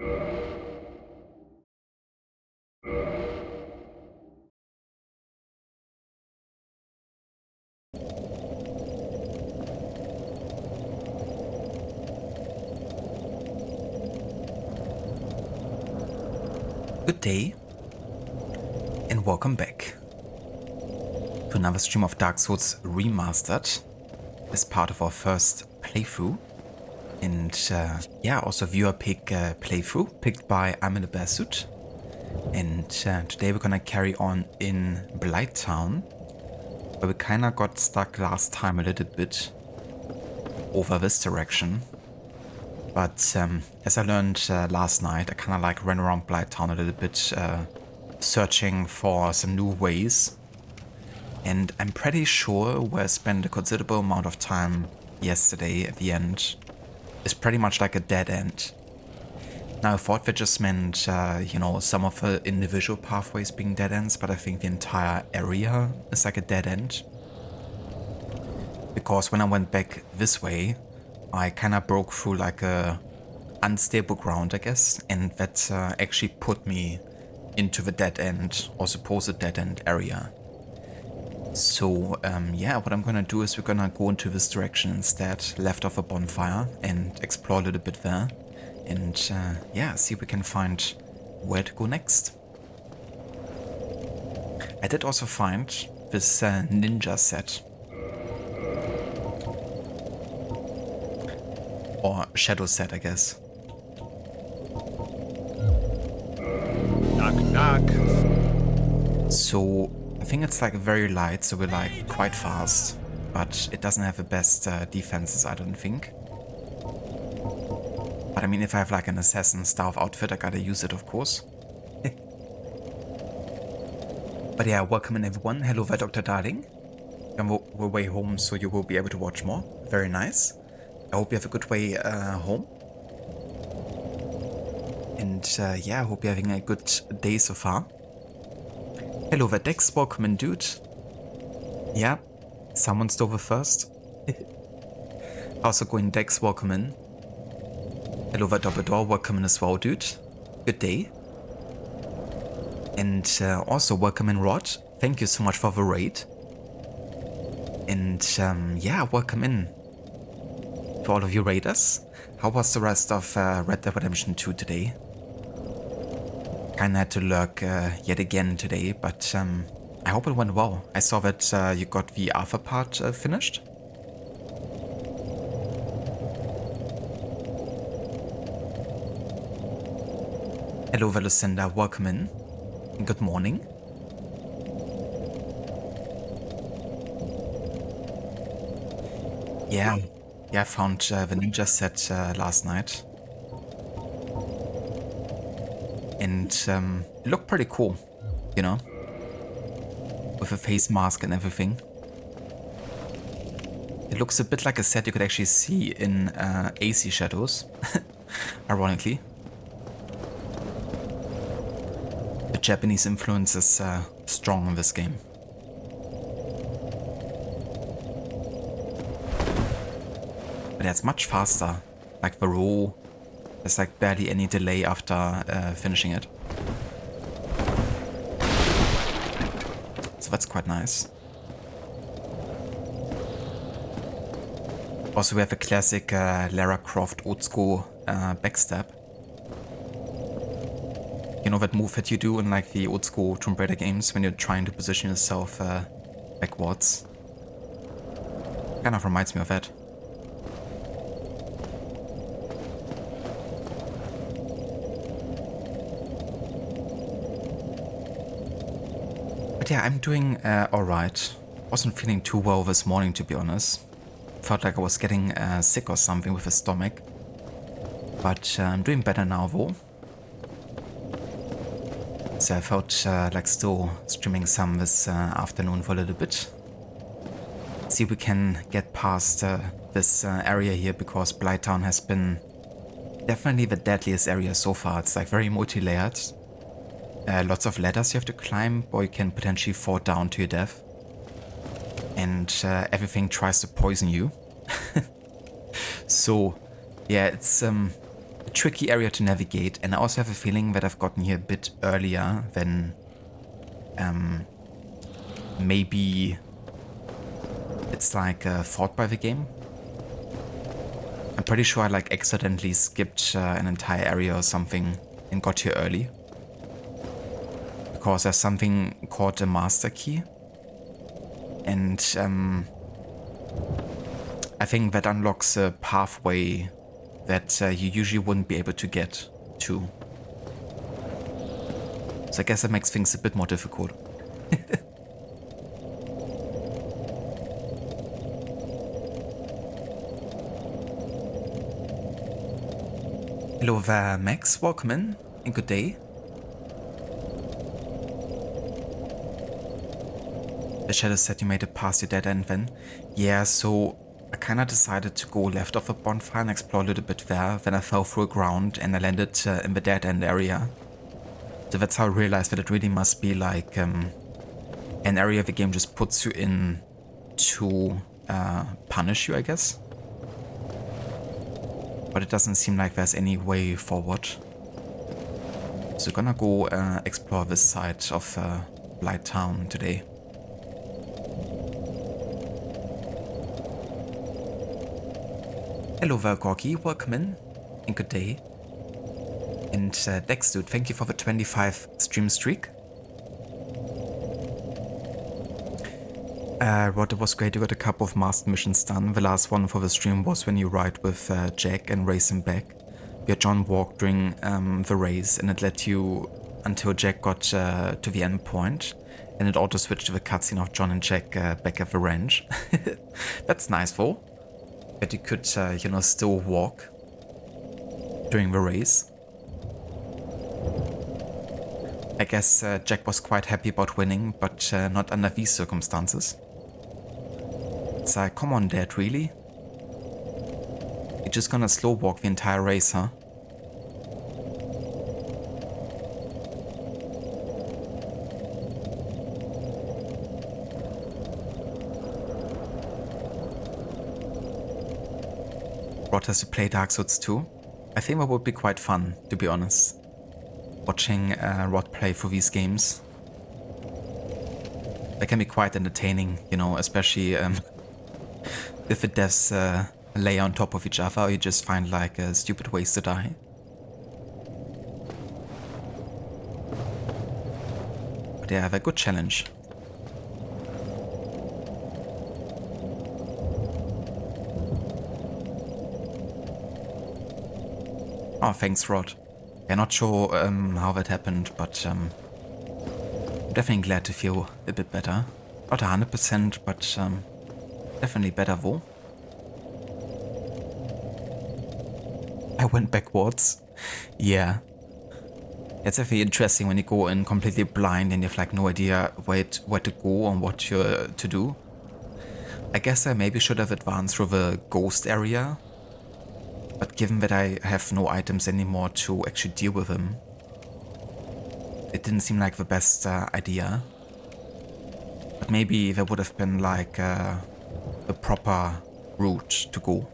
Good day, and welcome back to another stream of Dark Souls Remastered as part of our first playthrough. And yeah, also viewer pick playthrough picked by I'm in a Bear Suit. And today we're gonna carry on in Blighttown, where we kinda got stuck last time a little bit over this direction. But as I learned last night, I kind of like ran around Blighttown a little bit, searching for some new ways. And I'm pretty sure where I spent a considerable amount of time yesterday at the end is pretty much like a dead end. Now I thought that just meant, you know, some of the individual pathways being dead ends, but I think the entire area is like a dead end. Because when I went back this way, I kind of broke through like a unstable ground, I guess, and that actually put me into the dead end, or supposed dead end area. So yeah, what I'm gonna do is we're gonna go into this direction instead, left of a bonfire, and explore a little bit there, and yeah, see if we can find where to go next. I did also find this ninja set. Or shadow set, I guess. Knock, knock. So I think it's like very light, so we're like quite fast, but it doesn't have the best defenses, I don't think. But I mean, if I have like an assassin staff outfit, I gotta use it, of course. But yeah, welcome in everyone. Hello there, Dr. Darling. And we're way home, so you will be able to watch more. Very nice. I hope you have a good way home. And yeah, I hope you're having a good day so far. Hello there, Dex. Welcome in, dude. Yeah, someone stole the first. Also going Dex, welcome in. Hello there, Doppledor. Welcome in as well, dude. Good day. And also welcome in, Rod. Thank you so much for the raid. And yeah, welcome in to all of you raiders. How was the rest of Red Dead Redemption 2 today? Kinda had to lurk yet again today, but I hope it went well. I saw that you got the alpha part finished. Hello, Lucinda. Welcome in. Good morning. Yeah, I found the ninja set last night. And it looked pretty cool, you know? With a face mask and everything. It looks a bit like a set you could actually see in AC Shadows, ironically. The Japanese influence is strong in this game. But it's much faster. Like the roll, there's like barely any delay after finishing it. So that's quite nice. Also we have a classic Lara Croft old school backstab. You know that move that you do in like the old school Tomb Raider games when you're trying to position yourself backwards. Kind of reminds me of that. But yeah, I'm doing alright. Wasn't feeling too well this morning, to be honest. Felt like I was getting sick or something with the stomach. But I'm doing better now though. So I felt like still streaming some this afternoon for a little bit. See if we can get past this area here, because Blighttown has been definitely the deadliest area so far. It's like very multi-layered. Lots of ladders you have to climb, or you can potentially fall down to your death. And everything tries to poison you. So yeah, it's tricky area to navigate, and I also have a feeling that I've gotten here a bit earlier than maybe it's like thought by the game. I'm pretty sure I like accidentally skipped an entire area or something and got here early. Because there's something called a master key. And I think that unlocks a pathway that you usually wouldn't be able to get to. So I guess that makes things a bit more difficult. Hello there, Max. Welcome in, and good day. The shadow said you made it past your dead end then. Yeah, so I kinda decided to go left of the bonfire and explore a little bit there. Then I fell through the ground and I landed in the dead end area. So that's how I realized that it really must be like an area the game just puts you in to punish you, I guess. But it doesn't seem like there's any way forward. So we're gonna go explore this side of Blighttown today. Hello there, Gorky. Welcome in. And good day. And Dex Dude, thank you for the 25 stream streak. Rod, it was great. You got a couple of master missions done. The last one for the stream was when you ride with Jack and race him back. We had John walk during the race, and it led you until Jack got to the end point, and it auto switched to the cutscene of John and Jack back at the ranch. That's nice, though. That you could, you know, still walk during the race. I guess Jack was quite happy about winning, but not under these circumstances. It's like, come on, Dad, really? You're just gonna slow walk the entire race, huh? Rod has to play Dark Souls 2. I think that would be quite fun, to be honest. Watching Rod play through these games. They can be quite entertaining, you know, especially if the deaths lay on top of each other, or you just find like stupid ways to die. But yeah, they're a good challenge. Oh, thanks, Rod. Yeah, not sure how that happened, but I'm definitely glad to feel a bit better. Not 100%, but definitely better though. I went backwards. Yeah. It's definitely interesting when you go in completely blind and you have like no idea where to go and what to do. I guess I maybe should have advanced through the ghost area. But given that I have no items anymore to actually deal with him, it didn't seem like the best idea. But maybe there would have been like a proper route to go.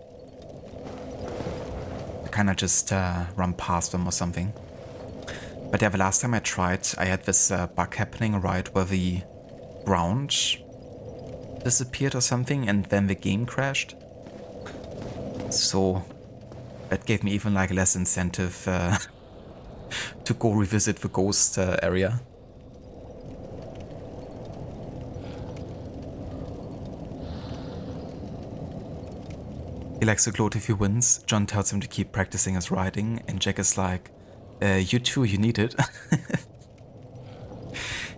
Kinda just run past them or something. But yeah, the last time I tried, I had this bug happening right where the ground disappeared or something, and then the game crashed. So that gave me even like less incentive to go revisit the ghost area. He likes to gloat if he wins. John tells him to keep practicing his riding, and Jack is like, you too, you need it.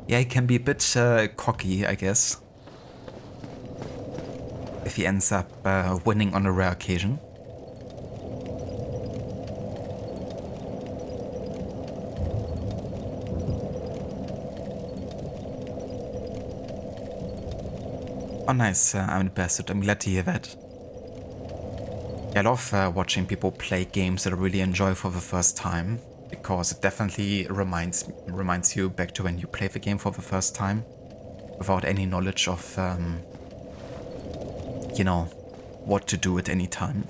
Yeah, he can be a bit cocky, I guess. If he ends up winning on a rare occasion. Oh nice, I'm the best. I'm glad to hear that. I love watching people play games that I really enjoy for the first time, because it definitely reminds you back to when you play the game for the first time, without any knowledge of, you know, what to do at any time.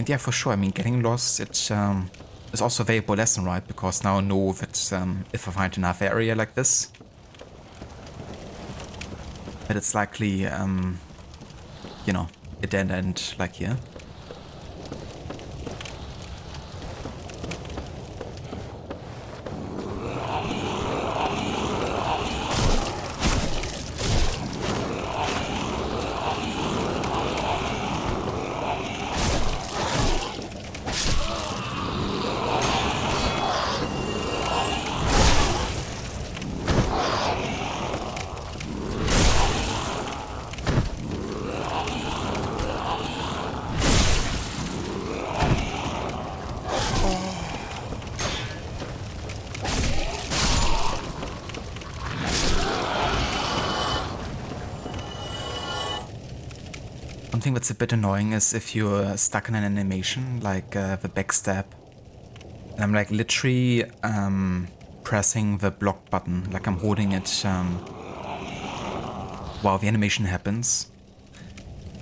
And yeah, for sure, I mean, getting lost, it is also a valuable lesson, right? Because now I know that if I find another area like this, that it's likely, you know, a dead end like here. Something that's a bit annoying is if you're stuck in an animation, like the backstab. And I'm like literally pressing the block button, like I'm holding it while the animation happens.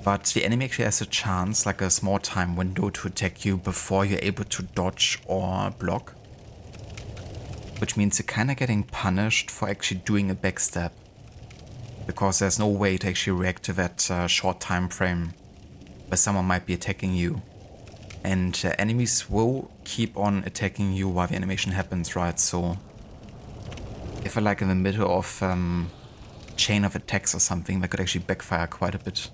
But the enemy actually has a chance, like a small time window to attack you before you're able to dodge or block. Which means you're kind of getting punished for actually doing a backstab. Because there's no way to actually react to that short time frame where someone might be attacking you. And enemies will keep on attacking you while the animation happens, right? So if I like in the middle of chain of attacks or something, that could actually backfire quite a bit.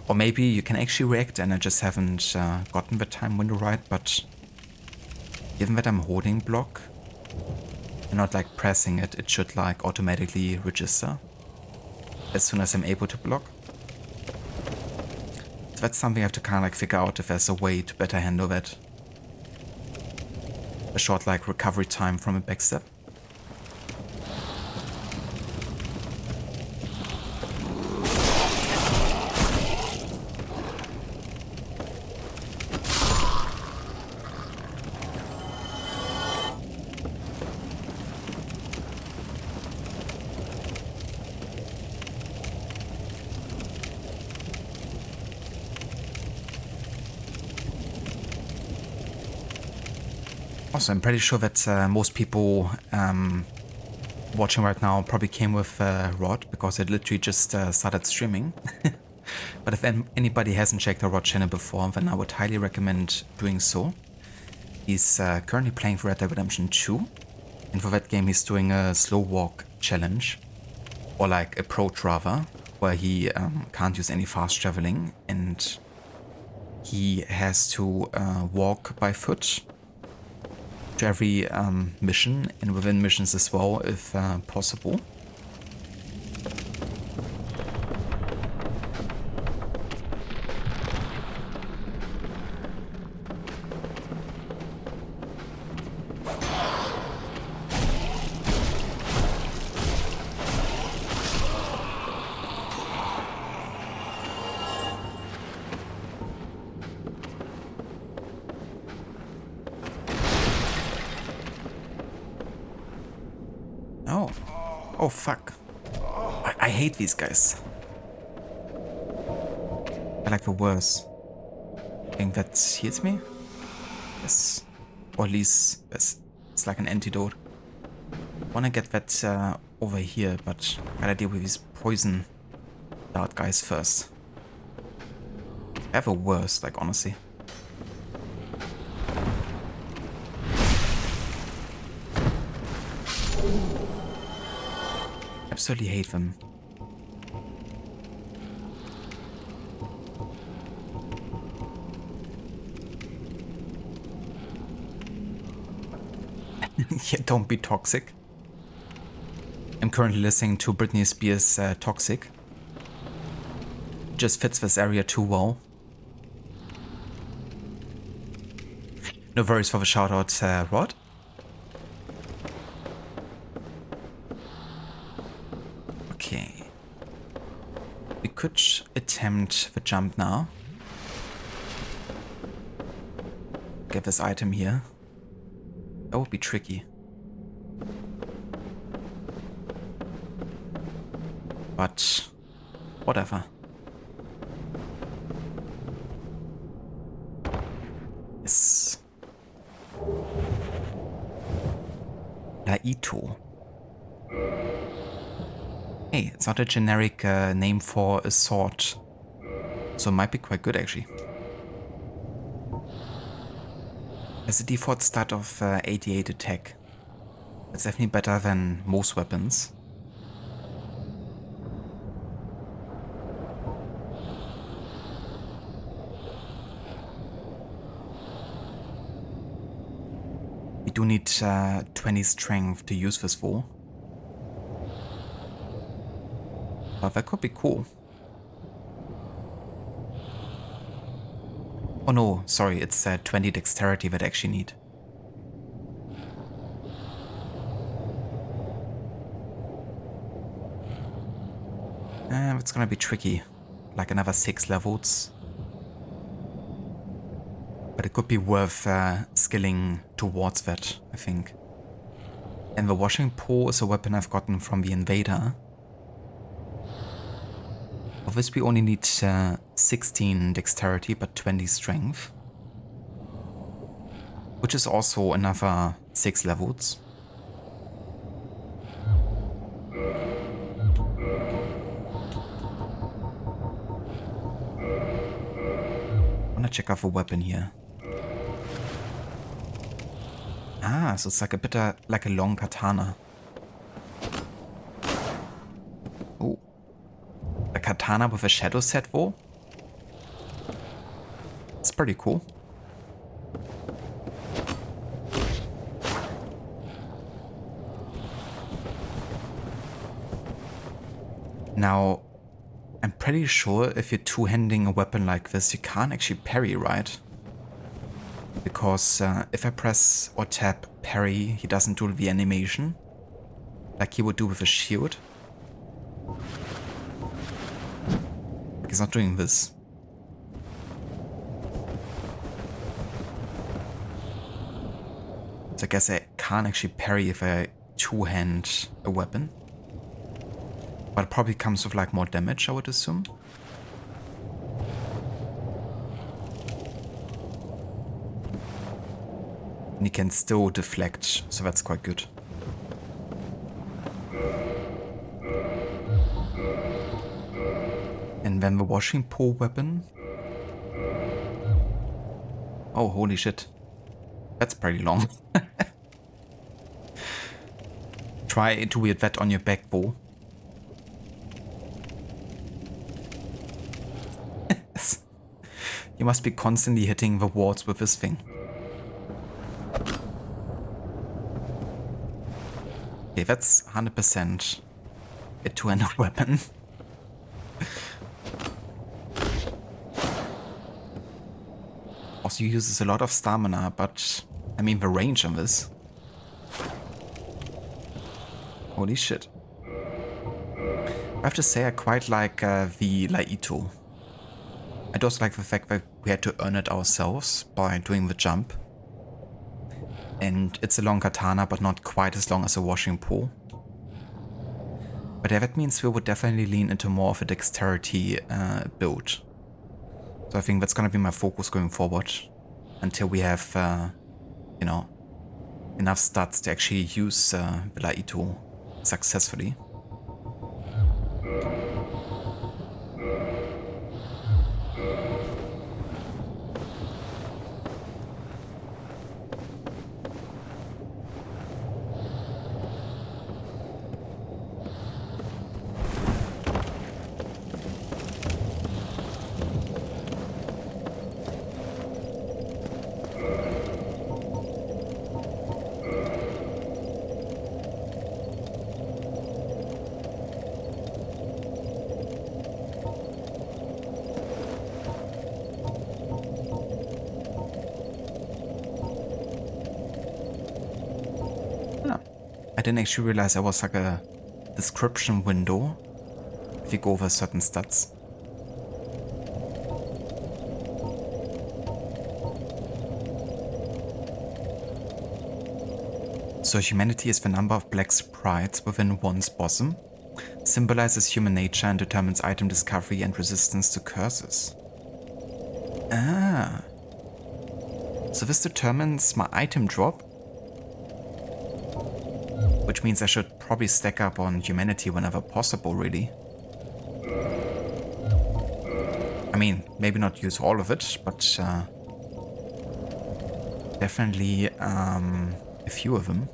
Or maybe you can actually react and I just haven't gotten the time window right, but given that I'm holding block and not like pressing it, it should like automatically register as soon as I'm able to block. So that's something I have to kind of like figure out if there's a way to better handle that. A short like recovery time from a backstep. Also, I'm pretty sure that most people watching right now probably came with Rod because it literally just started streaming. But if anybody hasn't checked the Rod channel before, then I would highly recommend doing so. He's currently playing for Red Dead Redemption 2, and for that game he's doing a slow walk challenge, or like approach rather, where he can't use any fast traveling and he has to walk by foot to every mission, and within missions as well if possible. Oh fuck. I hate these guys. I like the worst. I think that heals me? Yes. Or at least it's like an antidote. Wanna get that over here, but gotta deal with these poison dart guys first. I have a worst, like honestly. Absolutely hate them. Yeah, don't be toxic. I'm currently listening to Britney Spears' Toxic. Just fits this area too well. No worries for the shout out, Rod. Okay. We could attempt the jump now. Get this item here. That would be tricky. But whatever. Blghttown. Hey, it's not a generic name for a sword, so it might be quite good actually. As a default stat of 88 attack, it's definitely better than most weapons. We do need 20 strength to use this for. But that could be cool. Oh no, sorry, it's 20 dexterity that I actually need. It's gonna be tricky. Like another 6 levels. But it could be worth skilling towards that, I think. And the washing pole is a weapon I've gotten from the invader. For this we only need 16 dexterity but 20 strength. Which is also another 6 levels. I wanna check out the weapon here. Ah, so it's like a bit like a long katana. Oh. A katana with a shadow set though. It's pretty cool. Now, I'm pretty sure if you're two-handing a weapon like this, you can't actually parry, right? Because if I press or tap parry, he doesn't do the animation like he would do with a shield. Like he's not doing this. So I guess I can't actually parry if I two-hand a weapon. But it probably comes with like more damage, I would assume. And he can still deflect, so that's quite good. And then the washing pole weapon. Oh, holy shit. That's pretty long. Try to wield that on your back though. You must be constantly hitting the walls with this thing. Okay, that's 100% a two-handed weapon. Also uses a lot of stamina, but I mean the range on this. Holy shit. I have to say I quite like the Blghttown. I also like the fact that we had to earn it ourselves by doing the jump. And it's a long katana, but not quite as long as a washing pole. But yeah, that means we would definitely lean into more of a dexterity build. So I think that's gonna be my focus going forward. Until we have, you know, enough stats to actually use the Blghttown successfully. I didn't actually realize there was like a description window if you go over certain stats. So humanity is the number of black sprites within one's bosom, symbolizes human nature and determines item discovery and resistance to curses. Ah. So this determines my item drop. Which means I should probably stack up on humanity whenever possible, really. I mean, maybe not use all of it, but definitely a few of them.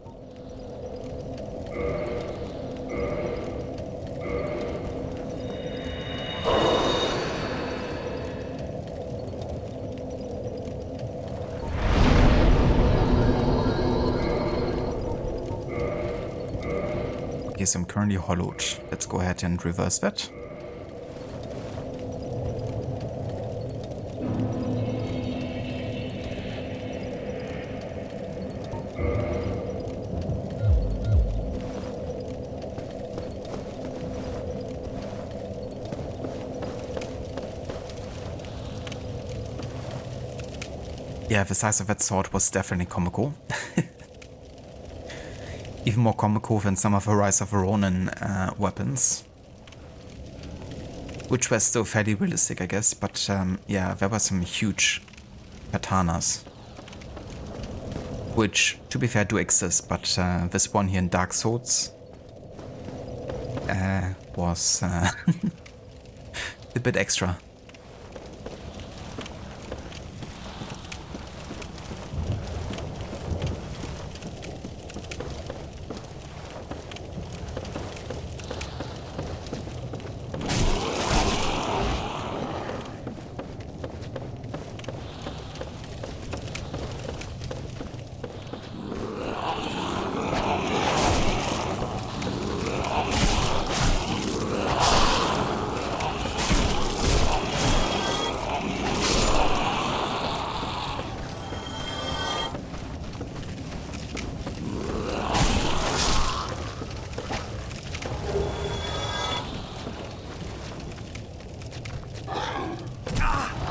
Okay, so I'm currently hollowed. Let's go ahead and reverse that. Yeah, the size of that sword was definitely comical. Even more comical than some of the Rise of the Ronin weapons. Which were still fairly realistic, I guess, but yeah, there were some huge katanas. Which, to be fair, do exist, but this one here in Dark Souls was a bit extra.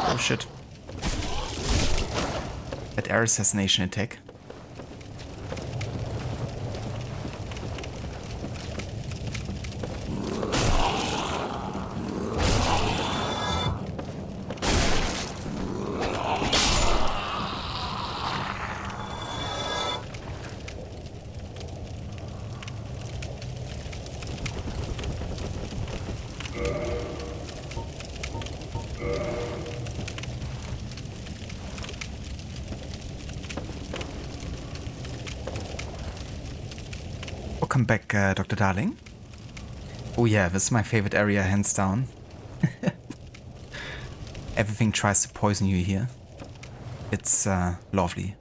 Oh shit. That air assassination attack. Welcome back, Dr. Darling. Oh yeah, this is my favorite area, hands down. Everything tries to poison you here. It's lovely.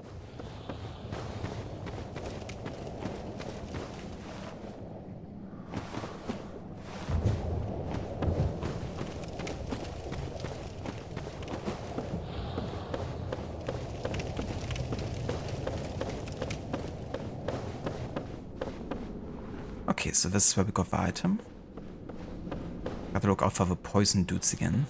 Okay, so this is where we got the item. Gotta look out for the poison dudes again.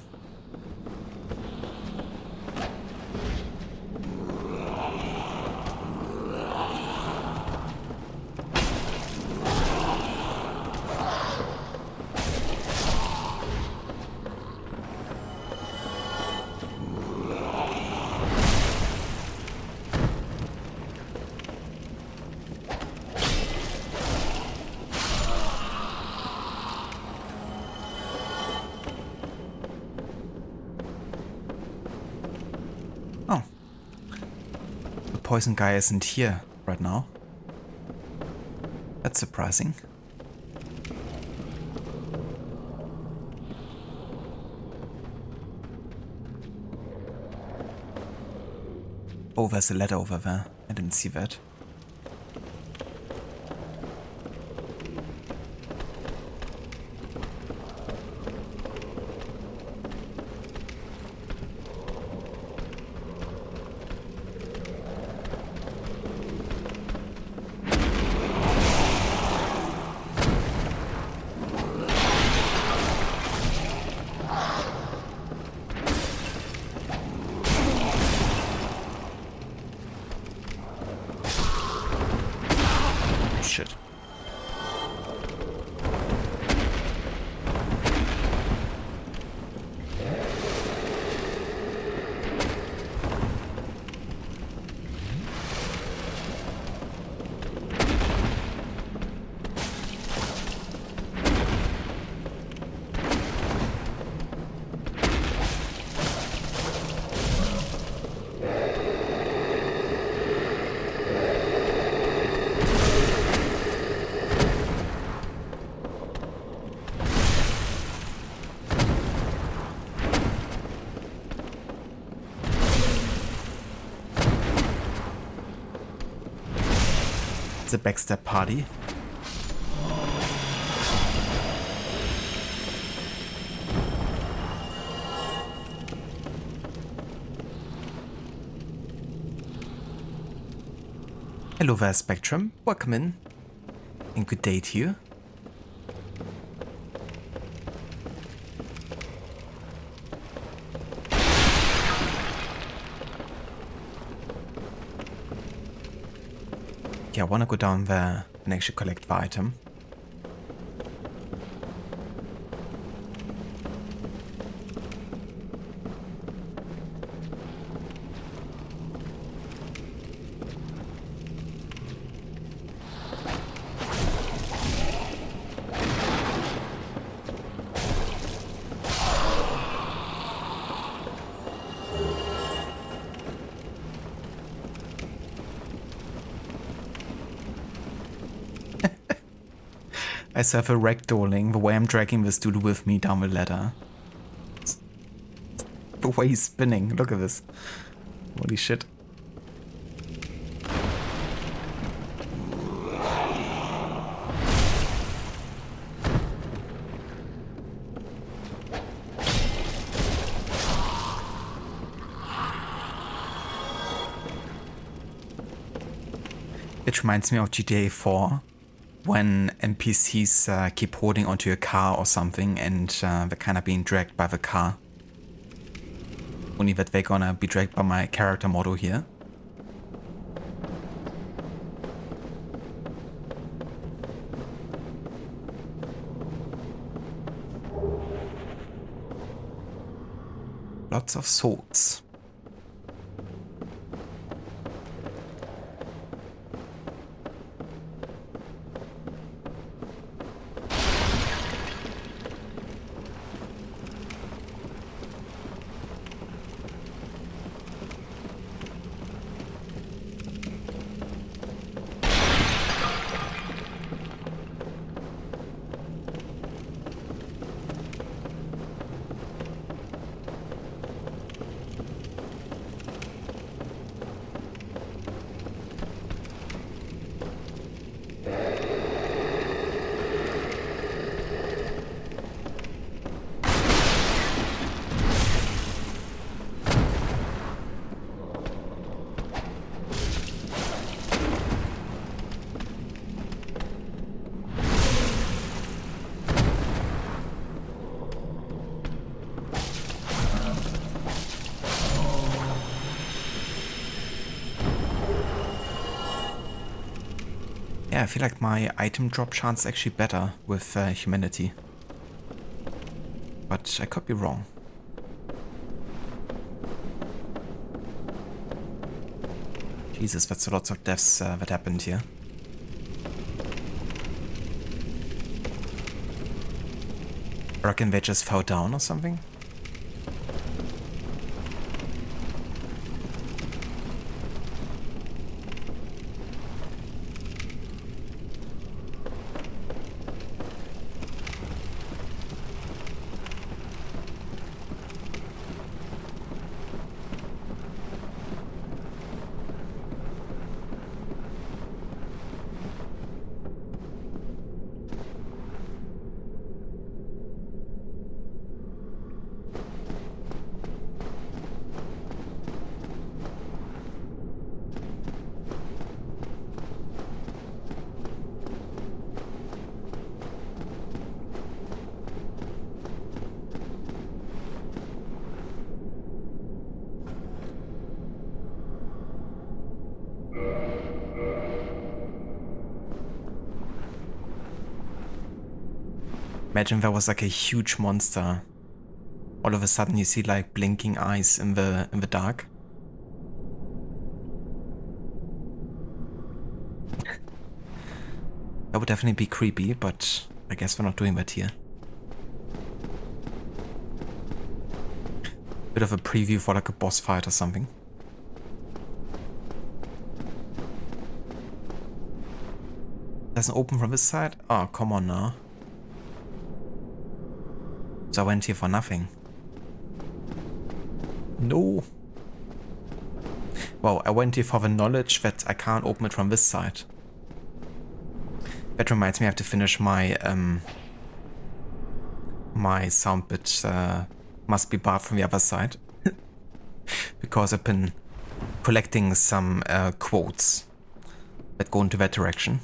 Oh. The poison guy isn't here right now. That's surprising. Oh, there's a ladder over there. I didn't see that. It's a backstab party. Hello there, Spectrum. Welcome in. And good day to you. Yeah, I want to go down there and actually collect the item. I serve a ragdolling the way I'm dragging this dude with me down the ladder. The way he's spinning, look at this. Holy shit. It reminds me of GTA 4. When NPCs keep holding onto your car or something and they're kind of being dragged by the car. Only that they're gonna be dragged by my character model here. Lots of swords. Yeah, I feel like my item drop chance is actually better with humanity. But I could be wrong. Jesus, that's lots of deaths that happened here. I reckon they just fell down or something. Imagine there was like a huge monster. All of a sudden you see like blinking eyes in the dark. That would definitely be creepy, but I guess we're not doing that here. Bit of a preview for like a boss fight or something. Doesn't open from this side? Oh, come on now. So I went here for nothing. No. Well, I went here for the knowledge that I can't open it from this side. That reminds me, I have to finish my my sound bit. Must be barred from the other side. Because I've been collecting some quotes that go into that direction.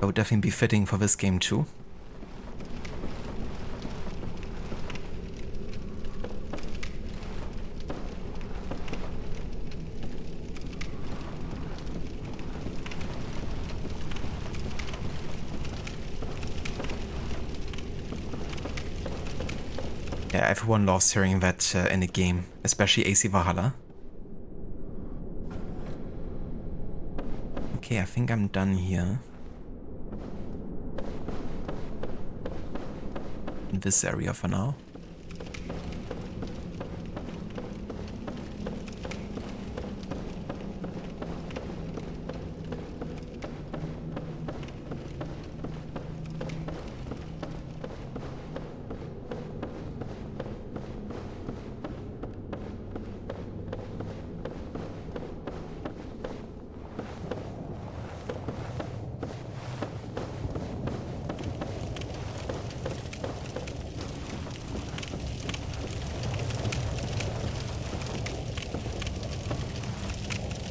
That would definitely be fitting for this game too. Yeah, everyone loves hearing that in a game, especially AC Valhalla. Okay, I think I'm done here. In this area for now.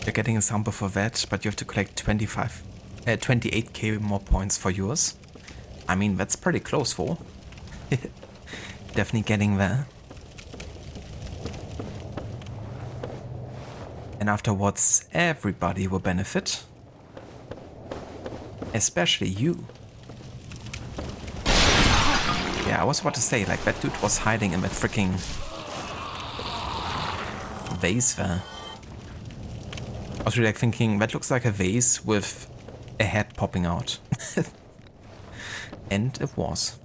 You're getting a sample for that, but you have to collect 28k more points for yours. I mean, that's pretty close for. Definitely getting there. And afterwards, everybody will benefit. Especially you. Yeah, I was about to say, like, that dude was hiding in that freaking vase there. I was really like thinking, that looks like a vase with a head popping out. And it was.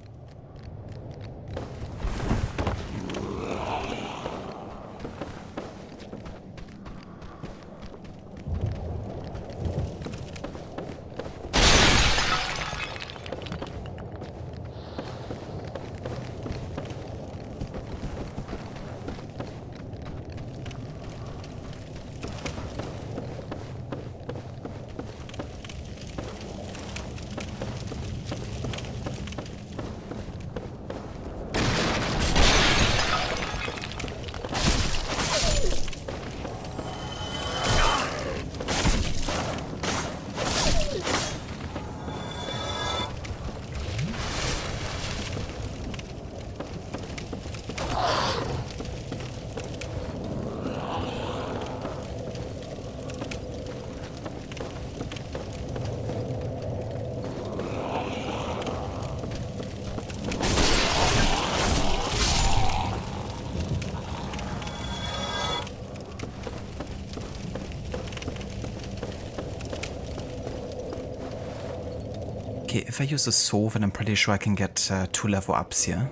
Okay, if I use a saw, then I'm pretty sure I can get 2 level ups here.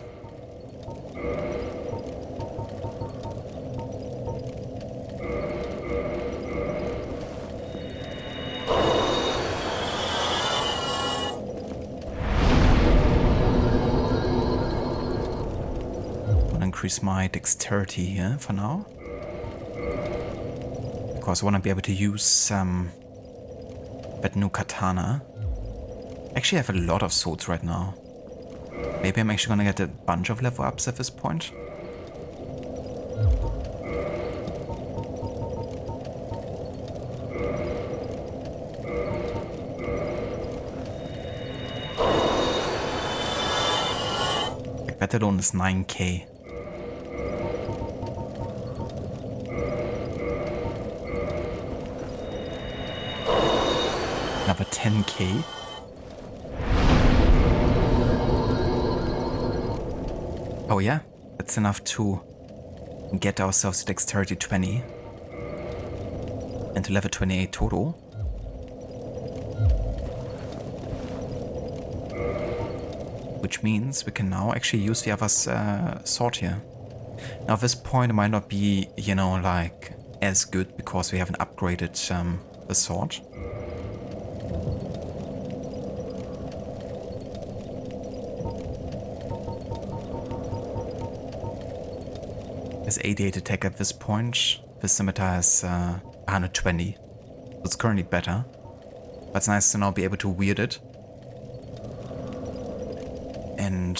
I'm gonna increase my dexterity here for now. Because I want to be able to use that new katana. Actually, I have a lot of swords right now. Maybe I'm actually gonna get a bunch of level ups at this point. Like that alone is 9k. Another 10k. Oh yeah, that's enough to get ourselves to dexterity 20 and to level 28 total. Which means we can now actually use the other sword here. Now at this point it might not be, you know, like as good because we haven't upgraded the sword. Is 88 attack at this point. The scimitar has 120. So it's currently better. But it's nice to now be able to weird it. And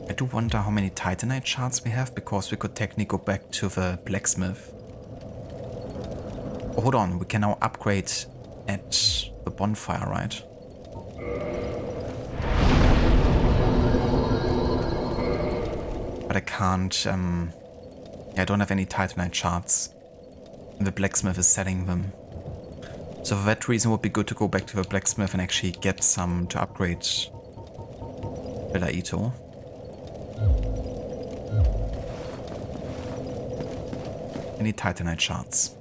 I do wonder how many Titanite shards we have, because we could technically go back to the blacksmith. Oh, hold on, we can now upgrade at the bonfire, right? But I can't, I don't have any Titanite shards. And the blacksmith is selling them. So for that reason it would be good to go back to the blacksmith and actually get some to upgrade Blighttown. Any Titanite shards.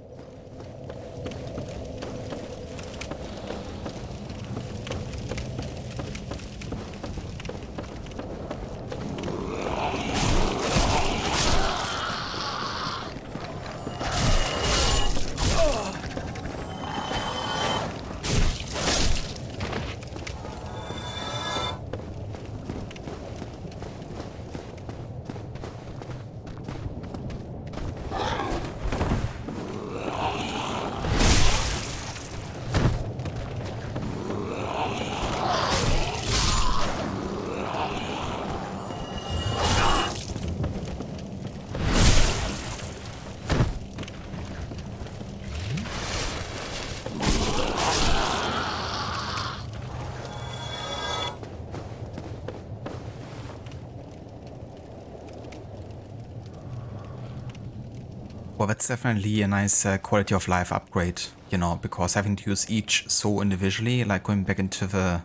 Well, that's definitely a nice quality of life upgrade, you know, because having to use each soul individually, like going back into the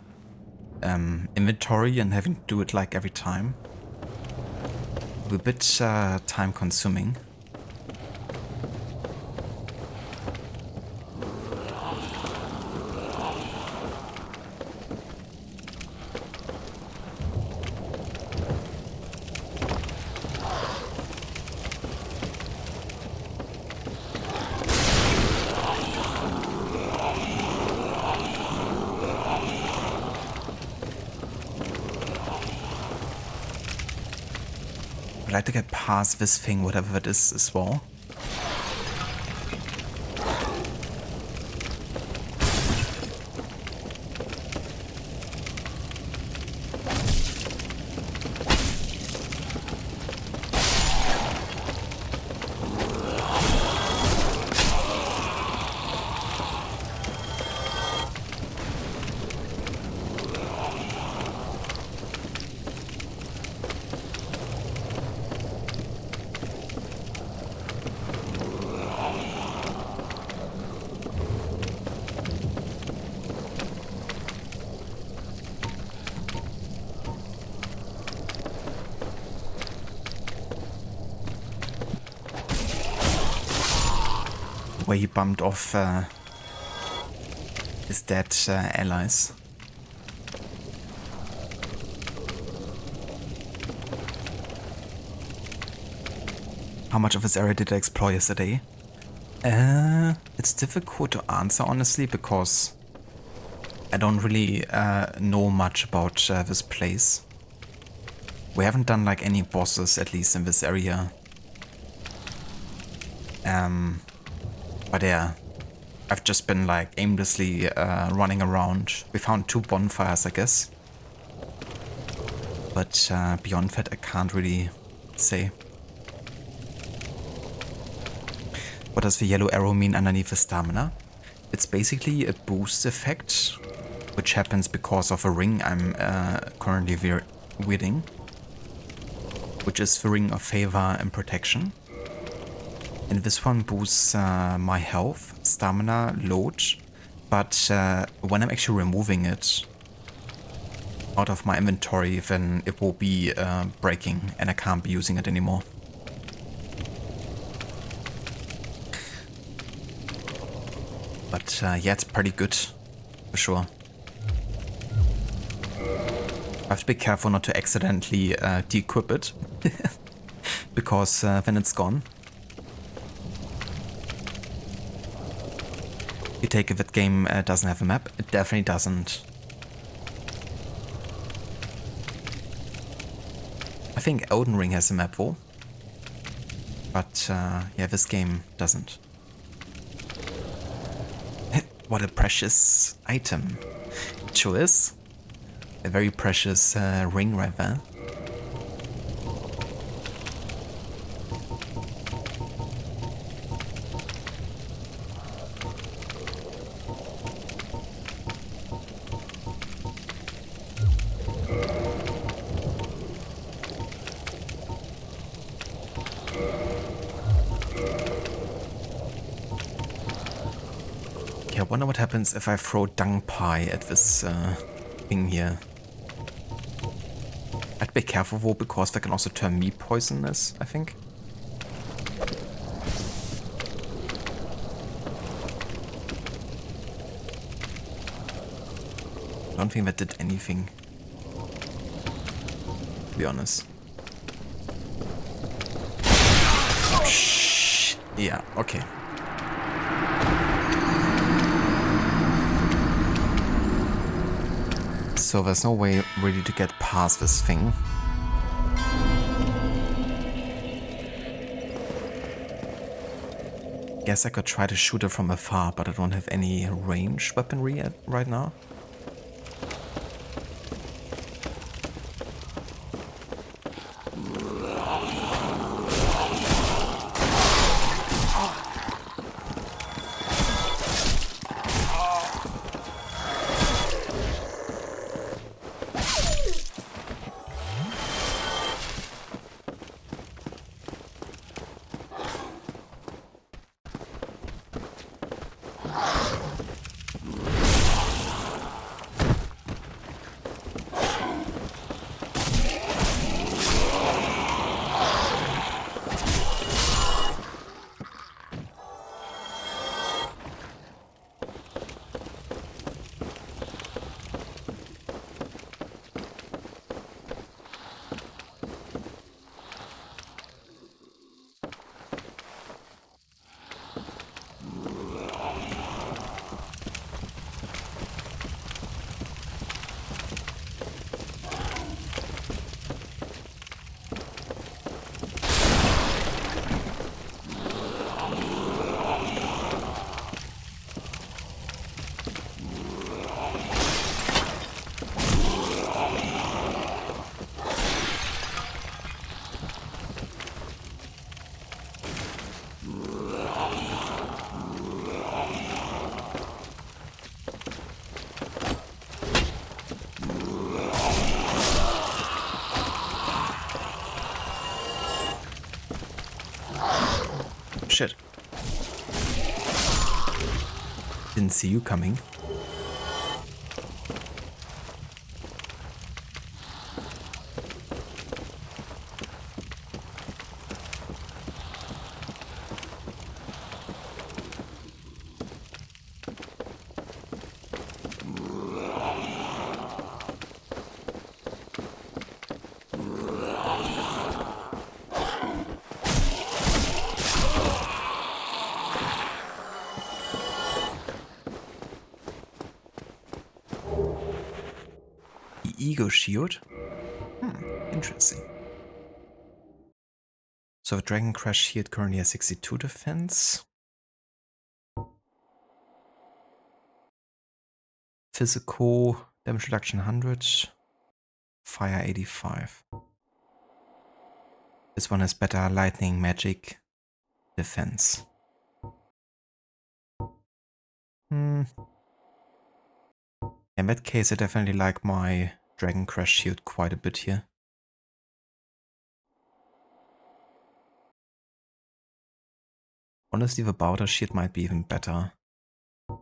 inventory and having to do it like every time, will be a bit time consuming. I'd like to get past this thing, whatever it is, as well. Where he bumped off his dead allies. How much of this area did I explore yesterday? It's difficult to answer, honestly, because I don't really know much about this place. We haven't done like any bosses, at least in this area. But yeah, I've just been like aimlessly running around. We found 2 bonfires, I guess. But beyond that, I can't really say. What does the yellow arrow mean underneath the stamina? It's basically a boost effect, which happens because of a ring I'm currently wielding, which is the Ring of Favor and Protection. And this one boosts my health, stamina, load, but when I'm actually removing it out of my inventory, then it will be breaking and I can't be using it anymore. But yeah, it's pretty good, for sure. I have to be careful not to accidentally de-equip it, because then it's gone. You take it that game doesn't have a map? It definitely doesn't. I think Elden Ring has a map though. But yeah, this game doesn't. what a precious item. It sure is. A very precious ring right there. I wonder what happens if I throw dung pie at this thing here. I'd be careful though, because that can also turn me poisonous, I think. I don't think that did anything, to be honest. Shh. Yeah, okay. So there's no way really to get past this thing. Guess I could try to shoot it from afar, but I don't have any range weaponry right now. Shit. Didn't see you coming. Ego shield? Interesting. So the Dragon Crash shield currently has 62 defense. Physical damage reduction 100. Fire 85. This one has better lightning magic defense. In that case, I definitely like my Dragon Crash shield quite a bit here. Honestly, the Bowder shield might be even better. I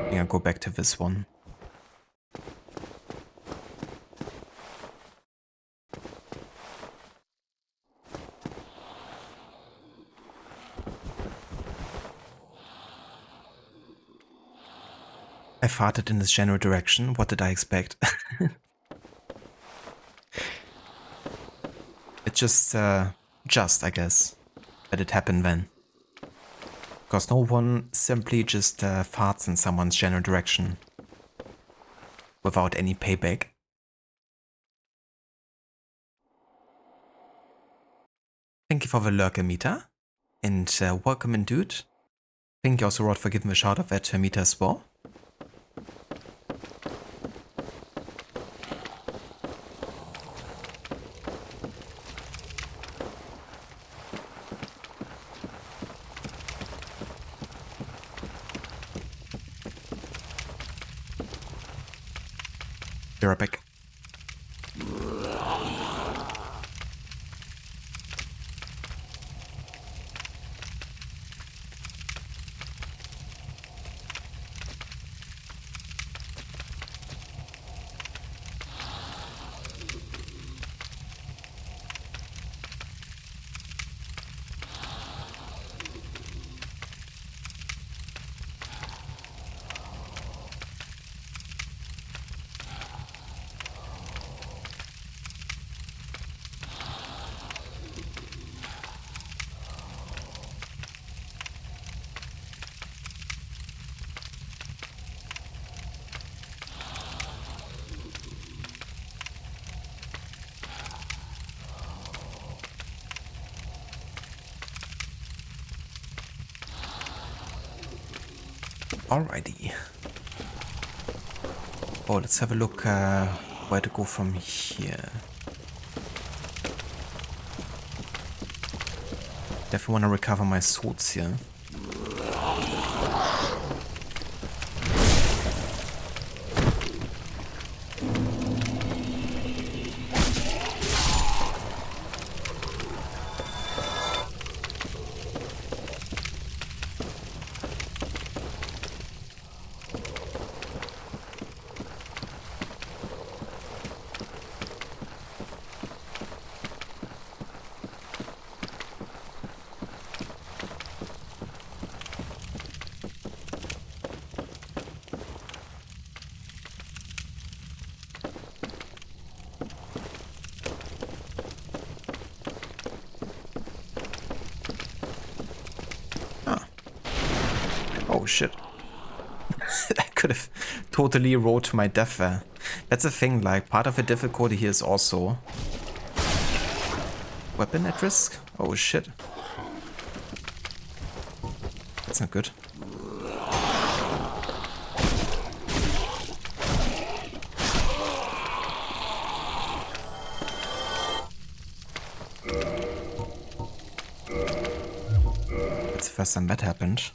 think I'll go back to this one. I farted in this general direction. What did I expect? It just, I guess, that it happened then. Because no one simply just farts in someone's general direction without any payback. Thank you for the lurker meter. And welcome in, dude. Thank you also, Rod, for giving the shout out at meter as well. Be right back. Alrighty. Oh, let's have a look where to go from here. Definitely want to recover my swords here. Oh shit. I could have totally rolled to my death there. That's the thing, like, part of the difficulty here is also weapon at risk. Oh shit. That's not good. That's the first time that happened.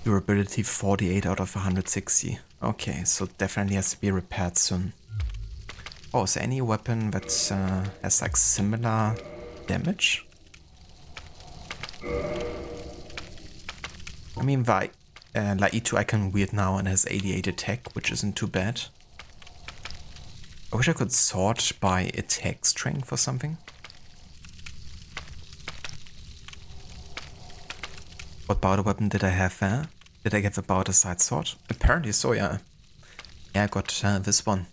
Durability 48 out of 160. Okay, so definitely has to be repaired soon. Oh, is there any weapon that has like similar damage? I mean, Blighttown I can wield now and has 88 attack, which isn't too bad. I wish I could sort by attack strength or something. What powder weapon did I have there? Did I get the powder side sword? Apparently so, yeah. Yeah, I got this one.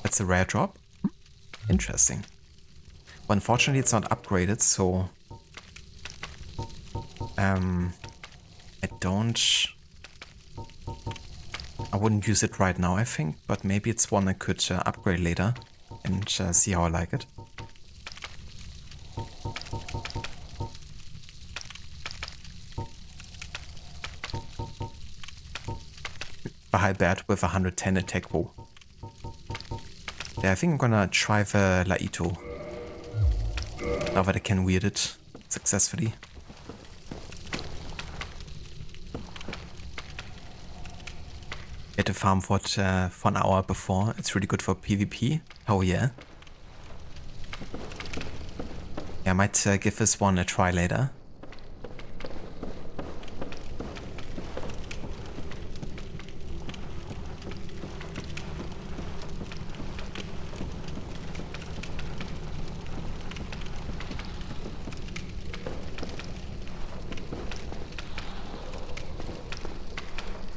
That's a rare drop? Interesting. But unfortunately it's not upgraded, so I wouldn't use it right now, I think, but maybe it's one I could upgrade later and see how I like it. A high bat with 110 attack roll. Yeah, I think I'm gonna try the Blighttown now that I can wield it successfully. Had to farm for it for an hour before. It's really good for PvP. Oh yeah. Yeah, I might give this one a try later.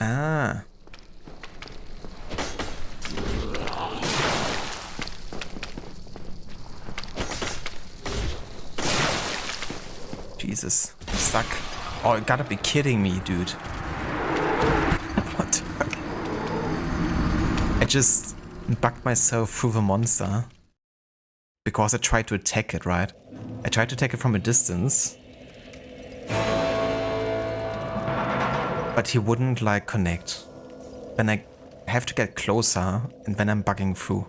Ah. Jesus. I'm stuck. Oh, you gotta be kidding me, dude. What the fuck? I just bugged myself through the monster. Because I tried to attack it, right? I tried to attack it from a distance. But he wouldn't, like, connect. Then I have to get closer, and then I'm bugging through.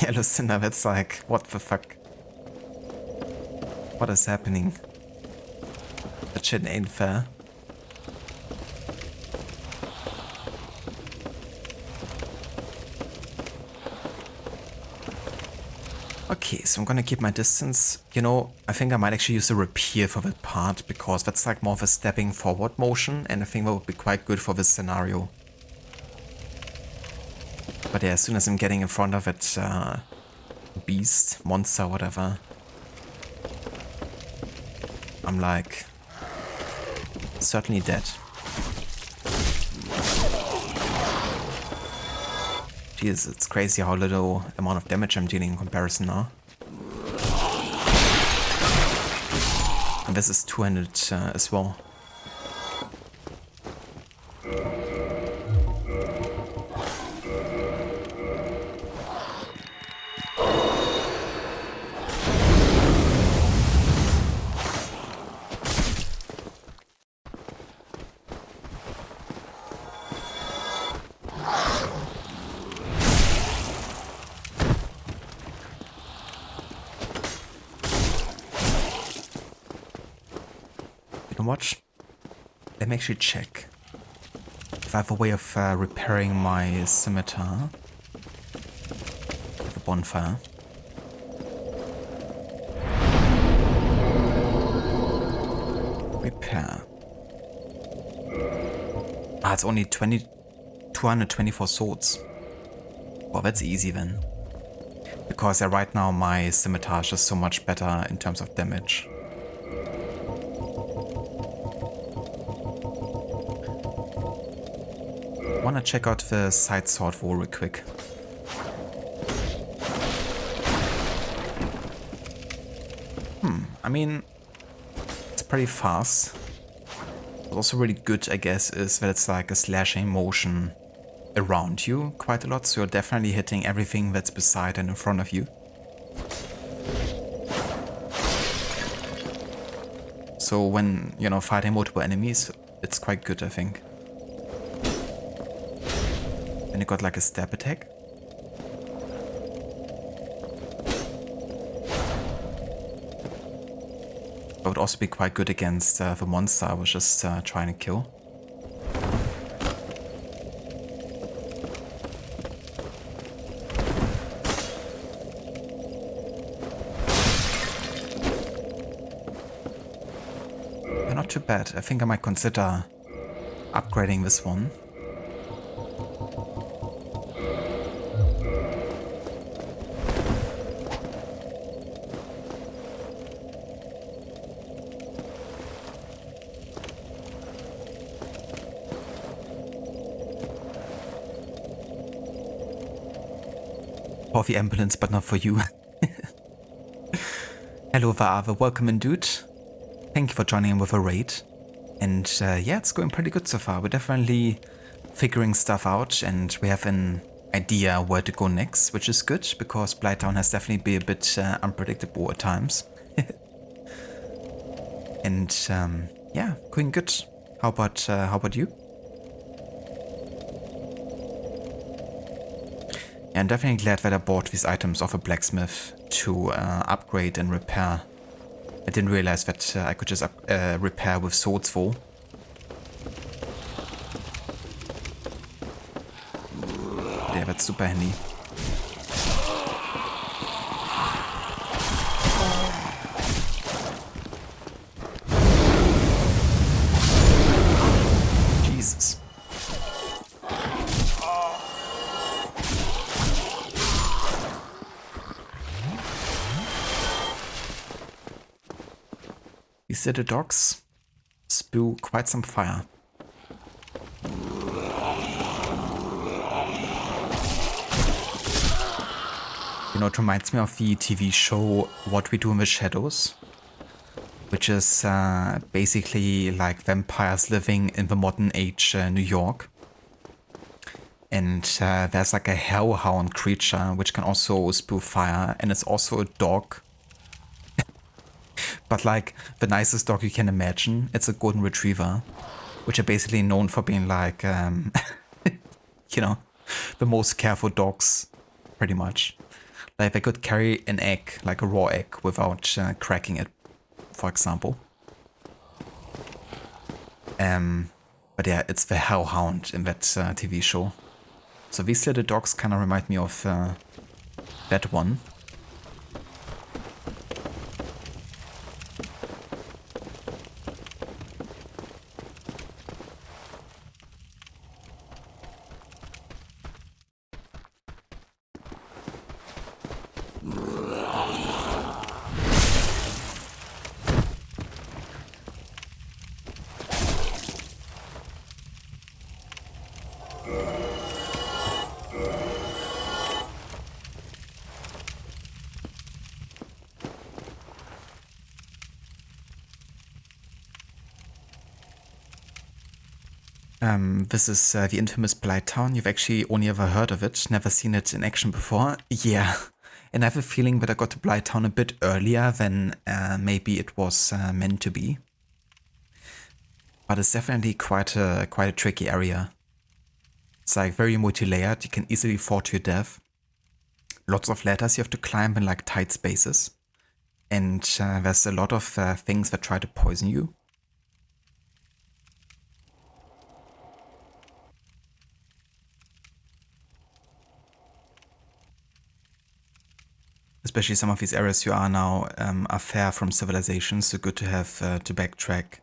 Yellow Cinder, that's like, what the fuck? What is happening? That shit ain't fair. Okay, so I'm gonna keep my distance. You know, I think I might actually use a rapier for that part, because that's like more of a stepping forward motion, and I think that would be quite good for this scenario. But yeah, as soon as I'm getting in front of it, beast, monster, whatever, I'm like, certainly dead. Jeez, it's crazy how little amount of damage I'm dealing in comparison now. And this is 200 as well. Watch. Let me actually check if I have a way of repairing my scimitar with a bonfire. Repair. Ah, it's only 224 swords. Well, that's easy then. Because right now my scimitar is just so much better in terms of damage. I wanna check out the side sword wall real quick. I mean, it's pretty fast. What's also really good, I guess, is that it's like a slashing motion around you quite a lot, so you're definitely hitting everything that's beside and in front of you. So when, you know, fighting multiple enemies, it's quite good, I think. And you got like a stab attack. That would also be quite good against the monster I was just trying to kill. Yeah, not too bad. I think I might consider upgrading this one. For the ambulance, but not for you. Hello Vaave, welcome in, dude. Thank you for joining in with a raid. And yeah, it's going pretty good so far. We're definitely figuring stuff out, and we have an idea where to go next, which is good, because Blighttown has definitely been a bit unpredictable at times. And yeah, going good. How about you? Yeah, I'm definitely glad that I bought these items off a blacksmith to upgrade and repair. I didn't realize that I could just repair with swords full. Yeah, that's super handy. Jesus. These little dogs spew quite some fire. You know, it reminds me of the TV show What We Do in the Shadows, which is basically like vampires living in the modern age New York. And there's like a hellhound creature which can also spew fire, and it's also a dog. But like the nicest dog you can imagine. It's a golden retriever, which are basically known for being like, you know, the most careful dogs, pretty much. Like they could carry an egg, like a raw egg, without cracking it, for example. But yeah, it's the hellhound in that TV show. So these little dogs kind of remind me of that one. This is the infamous Blighttown. You've actually only ever heard of it, never seen it in action before. Yeah, and I have a feeling that I got to Blighttown a bit earlier than maybe it was meant to be. But it's definitely quite a tricky area. It's like very multi-layered. You can easily fall to your death. Lots of ladders you have to climb in like tight spaces. And there's a lot of things that try to poison you. Especially some of these areas you are now are far from civilization, so good to have to backtrack.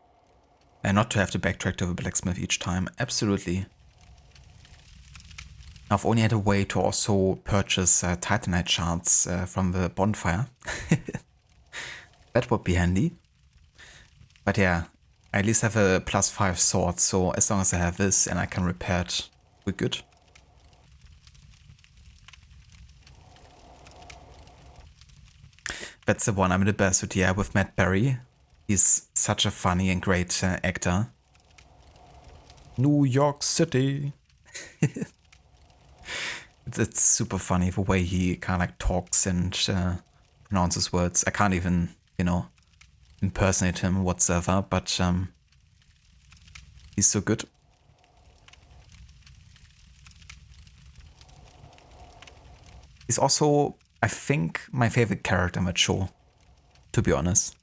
And not to have to backtrack to the blacksmith each time, absolutely. I've only had a way to also purchase titanite shards from the bonfire. That would be handy. But yeah, I at least have a +5 sword, so as long as I have this and I can repair it, we're good. That's the one I'm in the best with, yeah, with Matt Berry. He's such a funny and great actor. New York City. It's super funny the way he kind of like talks and pronounces words. I can't even, you know, impersonate him whatsoever, but he's so good. He's also, I think, my favorite character in that show, to be honest.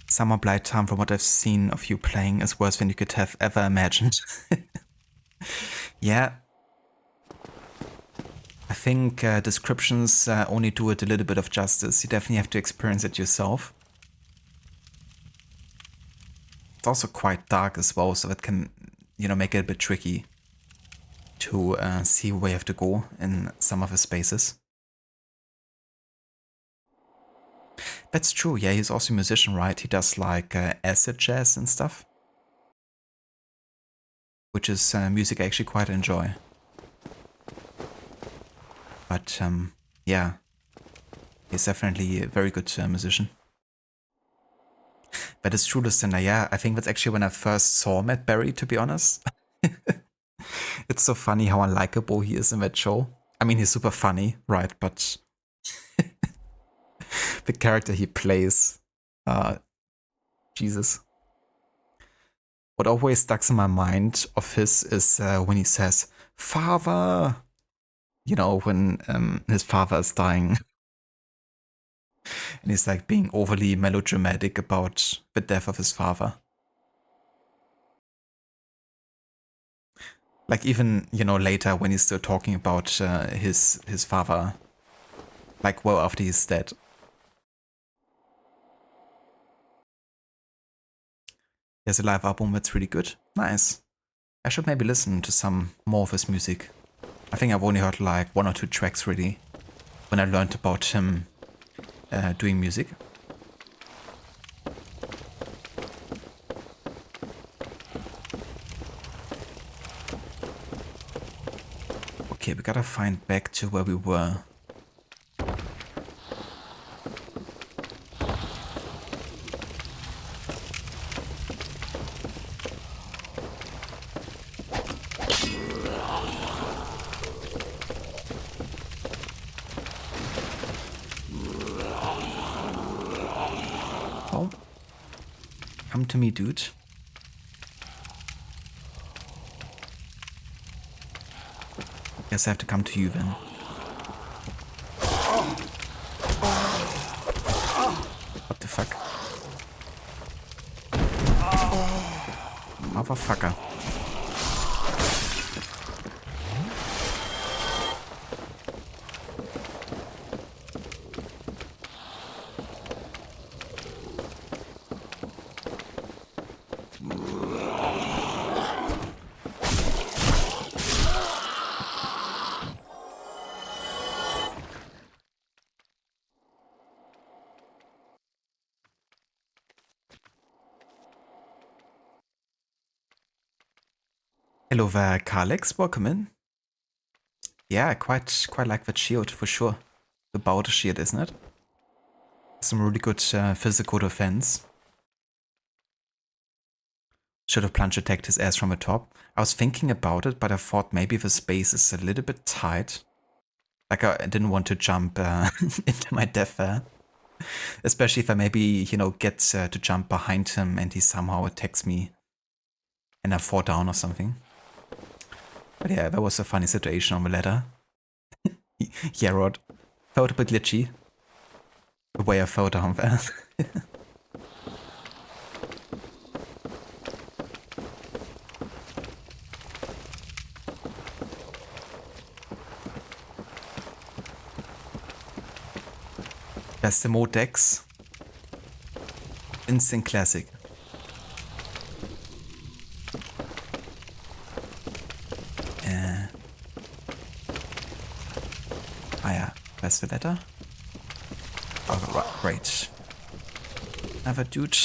Summer Blighttown, from what I've seen of you playing, is worse than you could have ever imagined. Yeah. I think descriptions only do it a little bit of justice. You definitely have to experience it yourself. It's also quite dark as well, so that can, you know, make it a bit tricky to see where you have to go in some of the spaces. That's true, yeah, he's also a musician, right? He does like acid jazz and stuff. Which is music I actually quite enjoy. But yeah, he's definitely a very good musician. But it's true, Lucinda, yeah, I think that's actually when I first saw Matt Berry, to be honest. It's so funny how unlikable he is in that show. I mean, he's super funny, right? But the character he plays, Jesus. What always stuck in my mind of his is when he says, "Father," you know, when his father is dying. And he's like being overly melodramatic about the death of his father. Like even, you know, later when he's still talking about his father, like well after he's dead. There's a live album that's really good. Nice. I should maybe listen to some more of his music. I think I've only heard like 1 or 2 tracks really when I learned about him doing music. Okay, we gotta find back to where we were. Oh, come to me, dude. Guess I have to come to you then. What the fuck? Motherfucker. Hello there, Carlex. Welcome in. Yeah, I quite like that shield for sure. The bow shield, isn't it? Some really good physical defense. Should have plunge attacked his ass from the top. I was thinking about it, but I thought maybe the space is a little bit tight. Like I didn't want to jump into my death there. Especially if I maybe, you know, get to jump behind him and he somehow attacks me and I fall down or something. But yeah, that was a funny situation on the ladder. Yeah, Rod. Felt a bit glitchy. The way I fell down there. That's the mode decks. Instant classic. Ah yeah, that's the letter. Oh, great. Another dude.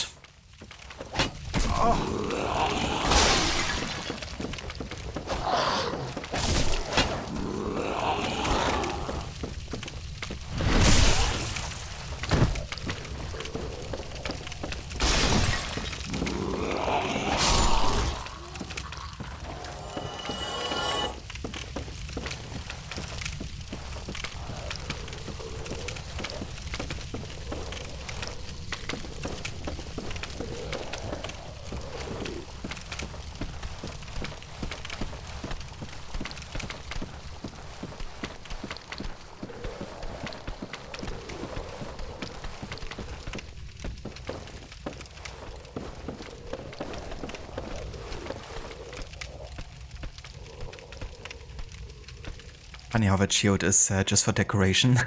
Funny how that shield is just for decoration.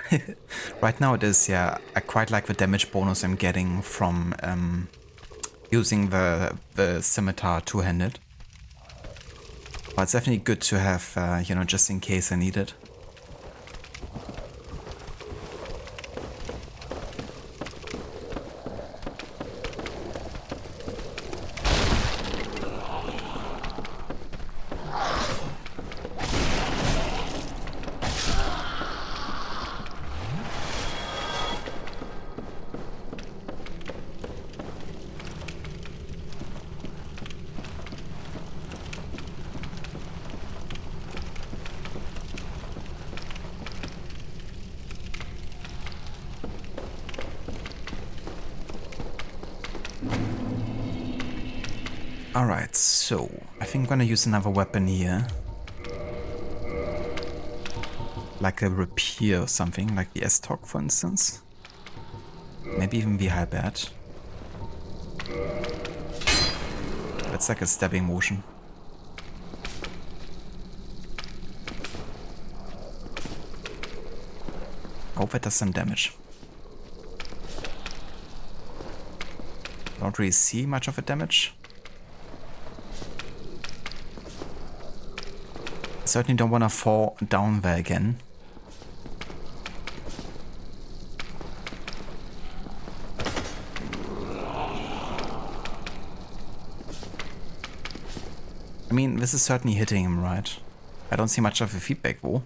Right now it is, yeah. I quite like the damage bonus I'm getting from using the scimitar two-handed. But it's definitely good to have, you know, just in case I need it. Alright, so I think I'm gonna use another weapon here. Like a rapier or something, like the S-Talk for instance. Maybe even the halberd. That's like a stabbing motion. Hope that does some damage. Don't really see much of a damage. Certainly don't want to fall down there again. I mean, this is certainly hitting him, right? I don't see much of a feedback, though.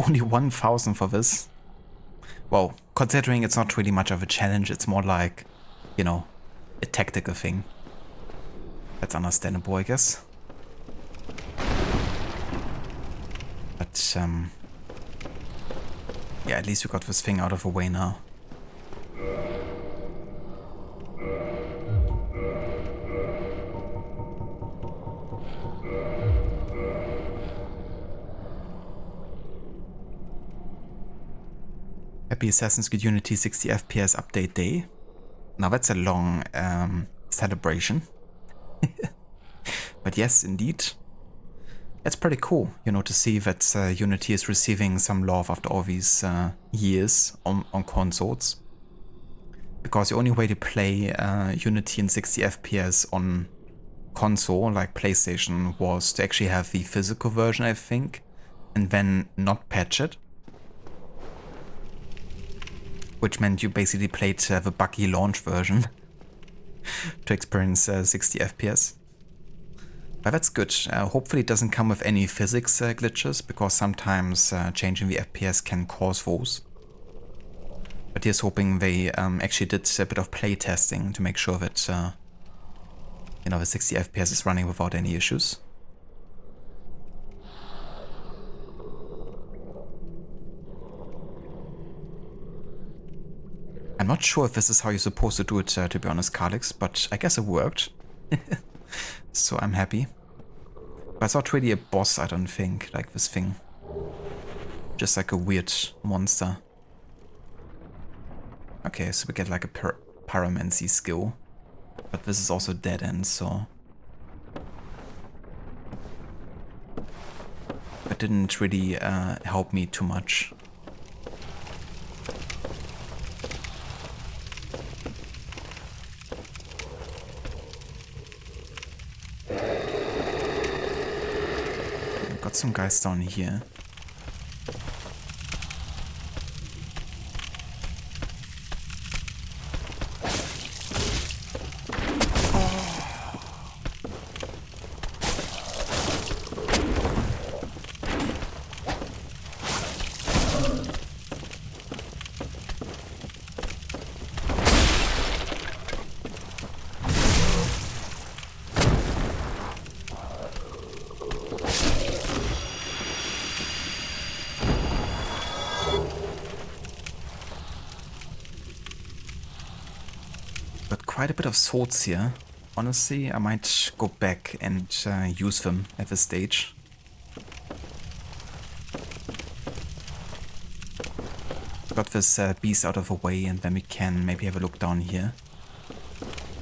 Only 1,000 for this. Well, considering it's not really much of a challenge, it's more like, you know, a tactical thing. That's understandable, I guess. But, yeah, at least we got this thing out of the way now. Happy Assassin's Creed Unity 60 FPS update day. Now that's a long celebration. But yes, indeed. It's pretty cool, you know, to see that Unity is receiving some love after all these years on consoles. Because the only way to play Unity in 60 FPS on console, like PlayStation, was to actually have the physical version, I think, and then not patch it. Which meant you basically played the buggy launch version to experience 60 FPS. But that's good. Hopefully it doesn't come with any physics glitches, because sometimes changing the FPS can cause those. But here's hoping they actually did a bit of play testing to make sure that you know, the 60 FPS is running without any issues. I'm not sure if this is how you're supposed to do it, to be honest, Calix, but I guess it worked. So I'm happy. But it's not really a boss, I don't think, like this thing. Just like a weird monster. Okay, so we get like a pyromancy skill. But this is also dead end, so... It didn't really help me too much. Got some guys down here. Quite a bit of swords here. Honestly, I might go back and use them at this stage. Got this beast out of the way, and then we can maybe have a look down here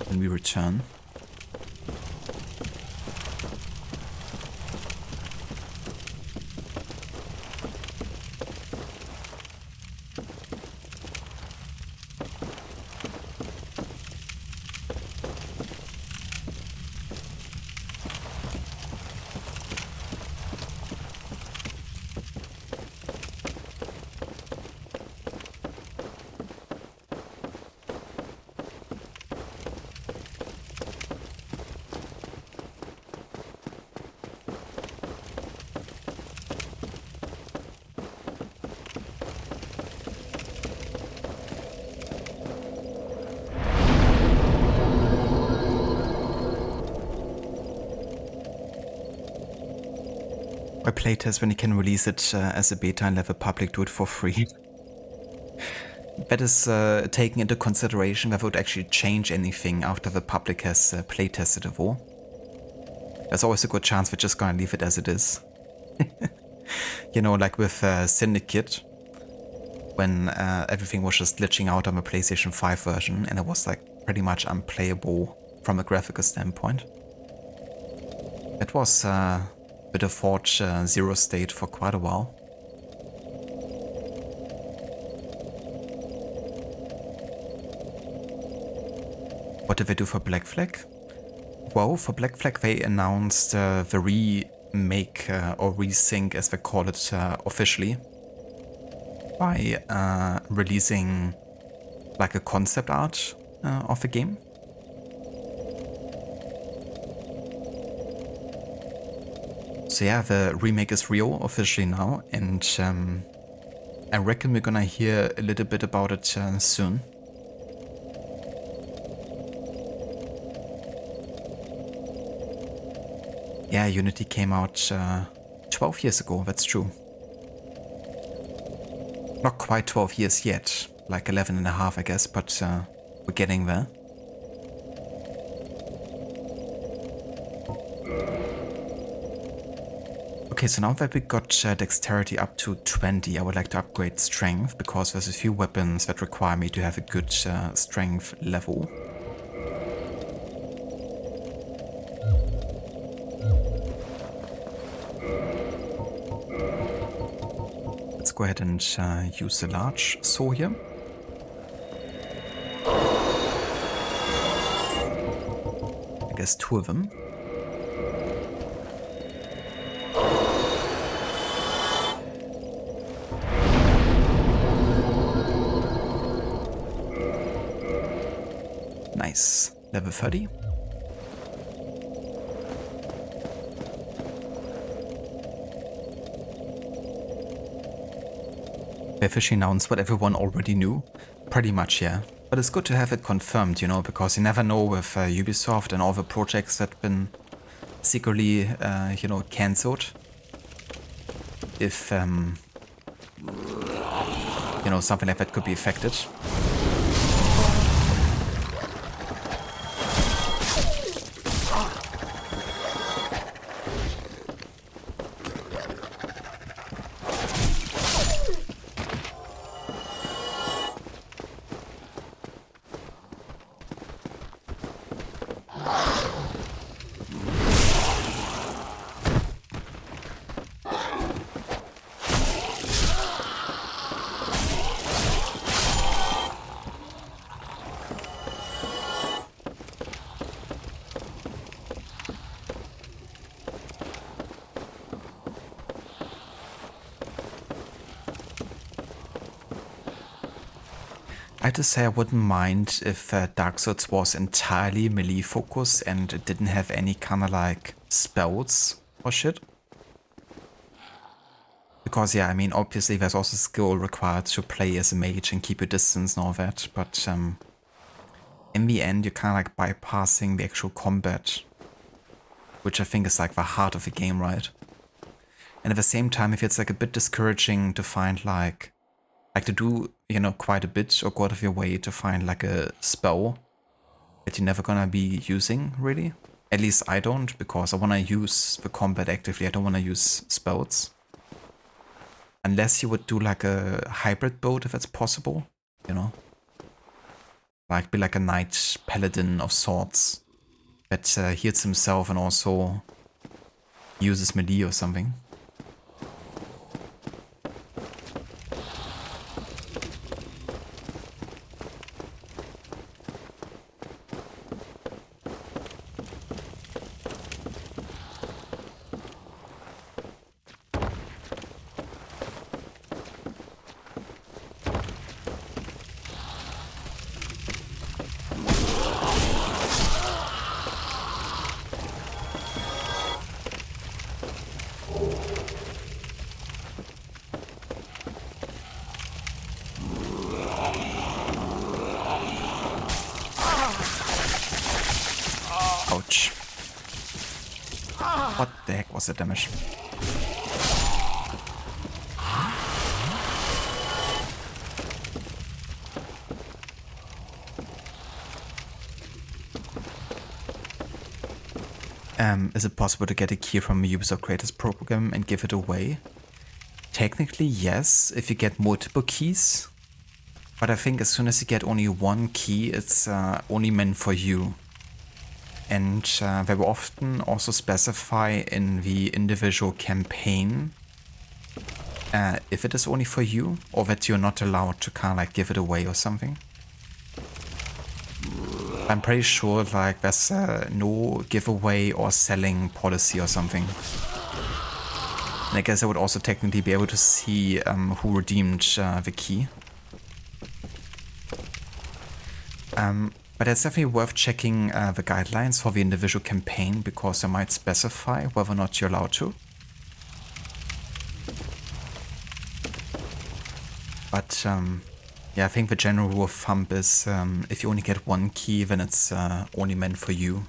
when we return. Why playtest when you can release it as a beta and let the public do it for free? That is taking into consideration whether it would actually change anything after the public has playtested it all. There's always a good chance we're just gonna leave it as it is. You know, like with Syndicate, when everything was just glitching out on the PlayStation 5 version, and it was like pretty much unplayable from a graphical standpoint. It was a bit of Forge Zero state for quite a while. What did they do for Black Flag? Well, for Black Flag they announced the remake or resync, as they call it officially, by releasing like a concept art of the game. So yeah, the remake is real officially now, and I reckon we're gonna hear a little bit about it soon. Yeah, Unity came out 12 years ago, that's true. Not quite 12 years yet, like 11 and a half, I guess, but we're getting there. Okay, so now that we got dexterity up to 20, I would like to upgrade strength, because there's a few weapons that require me to have a good strength level. Let's go ahead and use the large saw here. I guess 2 of them. Nice. Level 30. They officially announced what everyone already knew. Pretty much, yeah. But it's good to have it confirmed, you know, because you never know with Ubisoft and all the projects that have been secretly, you know, cancelled. If, you know, something like that could be affected. I have to say I wouldn't mind if Dark Souls was entirely melee focused and it didn't have any kind of like spells or shit. Because yeah, I mean obviously there's also skill required to play as a mage and keep your distance and all that, but in the end you're kind of like bypassing the actual combat, which I think is like the heart of the game, right? And at the same time, if it's like a bit discouraging to find like to do, you know, quite a bit or go out of your way to find like a spell that you're never gonna be using, really. At least I don't, because I wanna use the combat actively, I don't wanna use spells. Unless you would do like a hybrid build if it's possible, you know. Like be like a knight paladin of sorts that heals himself and also uses melee or something. Ouch. What the heck was the damage? Is it possible to get a key from a Ubisoft Creators Program and give it away? Technically, yes, if you get multiple keys. But I think as soon as you get only one key, it's only meant for you. And they will often also specify in the individual campaign if it is only for you or that you're not allowed to kind of like give it away or something. I'm pretty sure like there's no giveaway or selling policy or something. And I guess I would also technically be able to see who redeemed the key. But it's definitely worth checking the guidelines for the individual campaign because they might specify whether or not you're allowed to. But yeah, I think the general rule of thumb is if you only get one key, then it's only meant for you.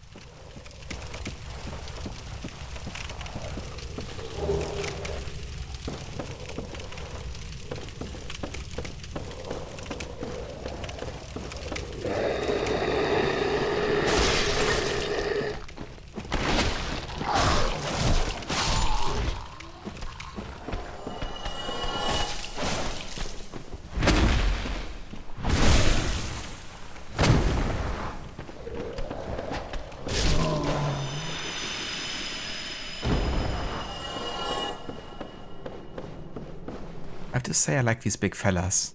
I have to say I like these big fellas.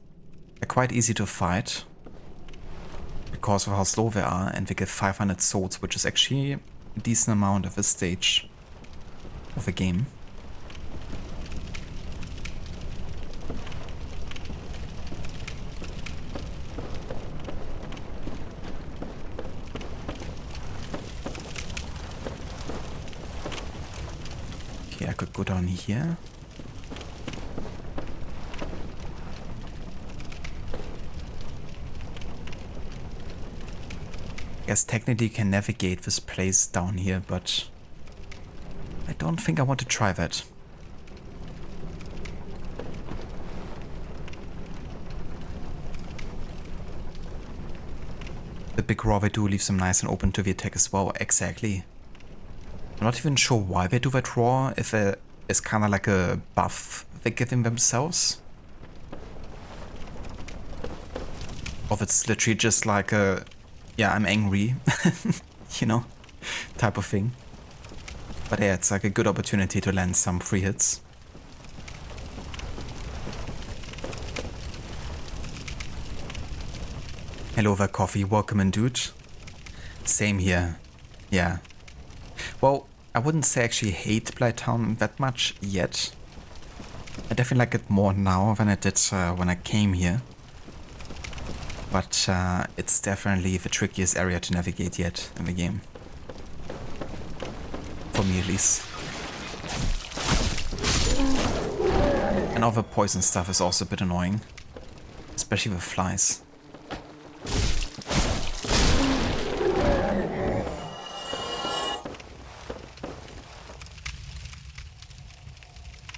They're quite easy to fight because of how slow they are, and they get 500 souls, which is actually a decent amount at this stage of the game. Okay, I could go down here. I guess technically you can navigate this place down here, but I don't think I want to try that. The big raw they do leaves them nice and open to the attack as well, exactly. I'm not even sure why they do that raw, if it's kind of like a buff they give them themselves. Or if it's literally just like a, yeah, I'm angry, you know, type of thing. But yeah, it's like a good opportunity to land some free hits. Hello there, Coffee. Welcome in, dude. Same here. Yeah. Well, I wouldn't say I actually hate Blighttown that much yet. I definitely like it more now than I did when I came here. But it's definitely the trickiest area to navigate yet in the game. For me at least. And all the poison stuff is also a bit annoying. Especially with flies.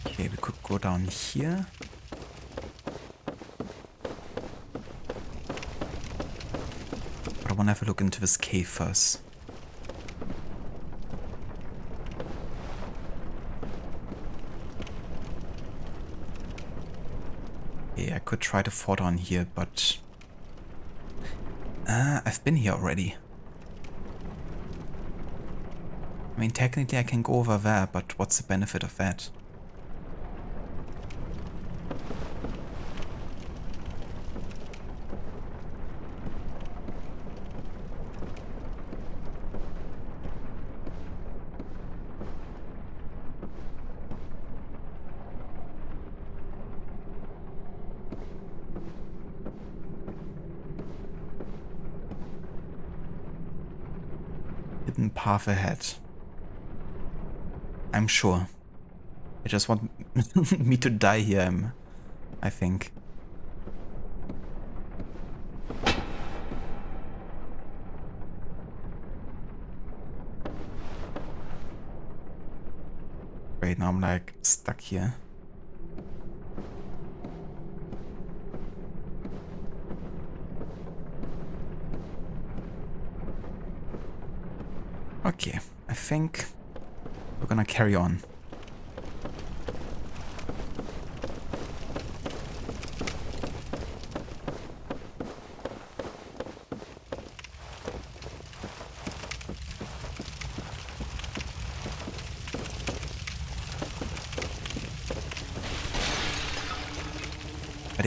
Okay, we could go down here. But I want to have a look into this cave first. Yeah, I could try to fall down here, but I've been here already. I mean, technically I can go over there, but what's the benefit of that? Hidden path ahead. I'm sure. I just want me to die here, I think. Wait, now I'm like stuck here. Okay, I think we're gonna carry on.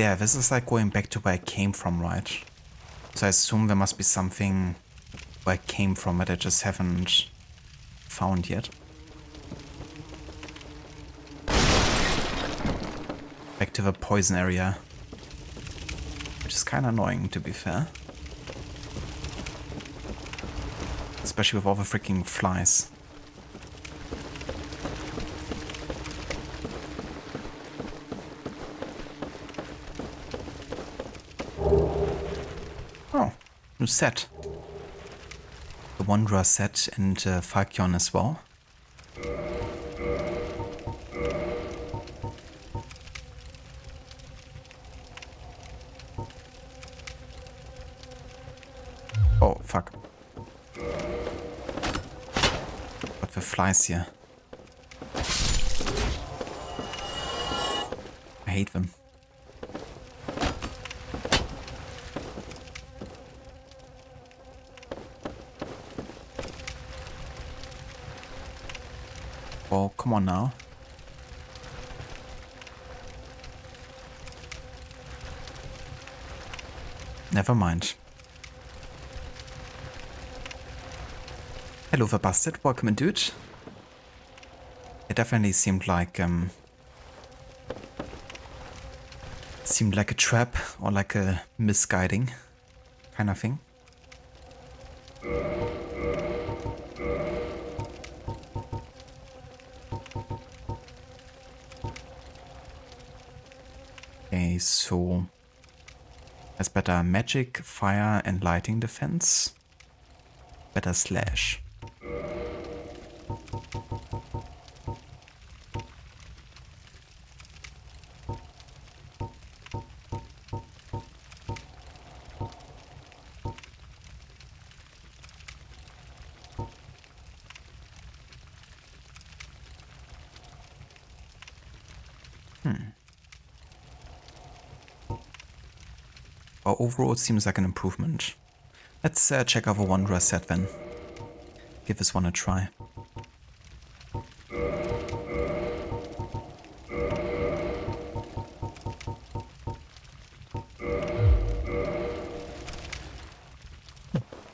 yeah, this is like going back to where I came from, right? So I assume there must be something where I came from that I just haven't found yet. Back to the poison area. Which is kind of annoying, to be fair. Especially with all the freaking flies. Oh, new set. The Wanderer set and Falchion as well. Oh, fuck. But the flies here. I hate them. Oh, come on now. Never mind. Hello, the bastard. Welcome in, dude. It definitely seemed like a trap or like a misguiding kind of thing. Okay, so has better magic, fire, and lighting defense. Better slash. Well, overall, it seems like an improvement. Let's check out the Wanderer set then. Give this one a try.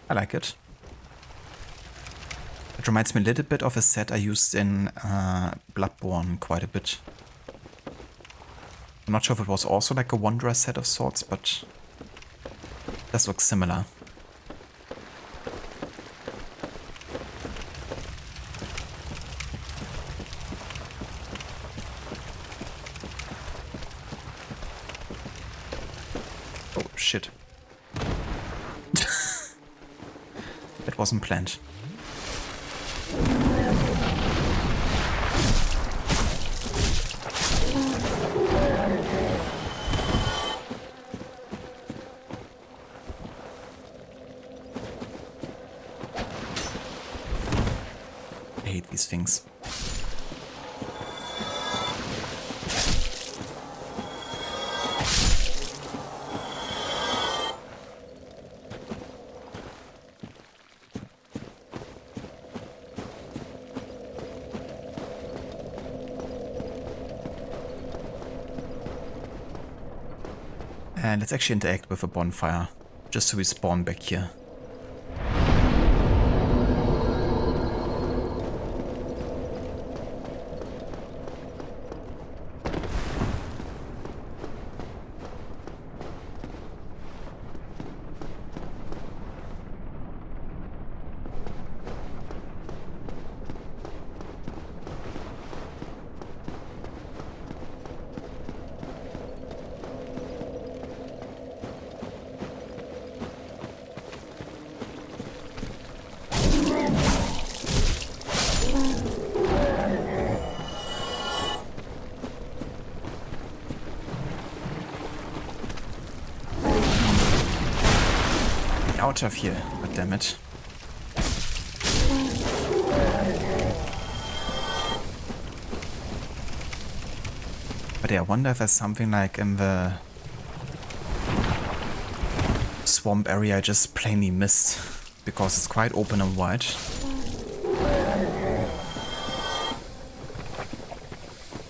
I like it. It reminds me a little bit of a set I used in Bloodborne quite a bit. I'm not sure if it was also like a Wanderer set of sorts, but it does look similar. Oh, shit. That wasn't planned. I hate these things. And let's actually interact with a bonfire, just so we spawn back here. Out of here, god damn it. But yeah, I wonder if there's something like in the swamp area I just plainly missed, because it's quite open and wide.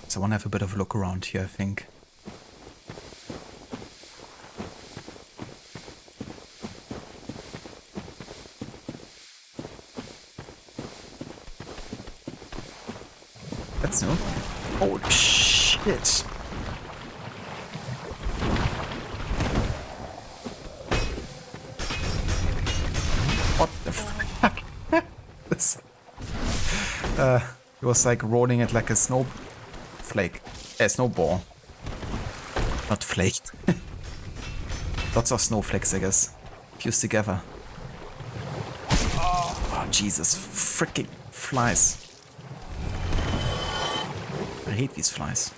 So I want to have a bit of a look around here, I think. That's new. Oh shit. What the fuck? This, it was like rolling it like a snowflake. Snowball. Not flaked. Lots of snowflakes, I guess. Fused together. Oh, Jesus. Freaking flies. I hate these flies.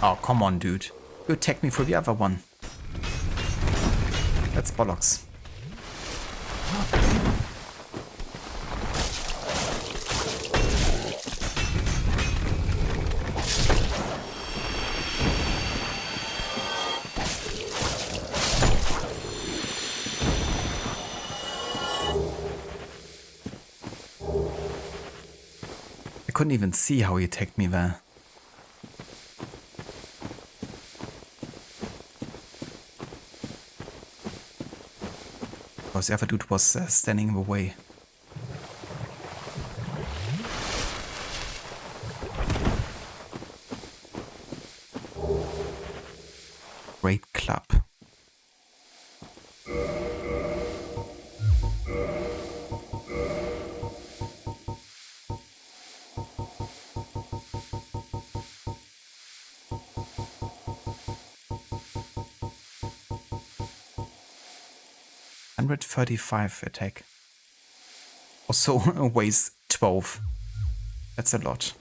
Oh, come on, dude. You attacked me for the other one. That's bollocks. I couldn't even see how he attacked me there. Because the other dude was standing in the way. Great club. $135 attack. Also weighs 12. That's a lot.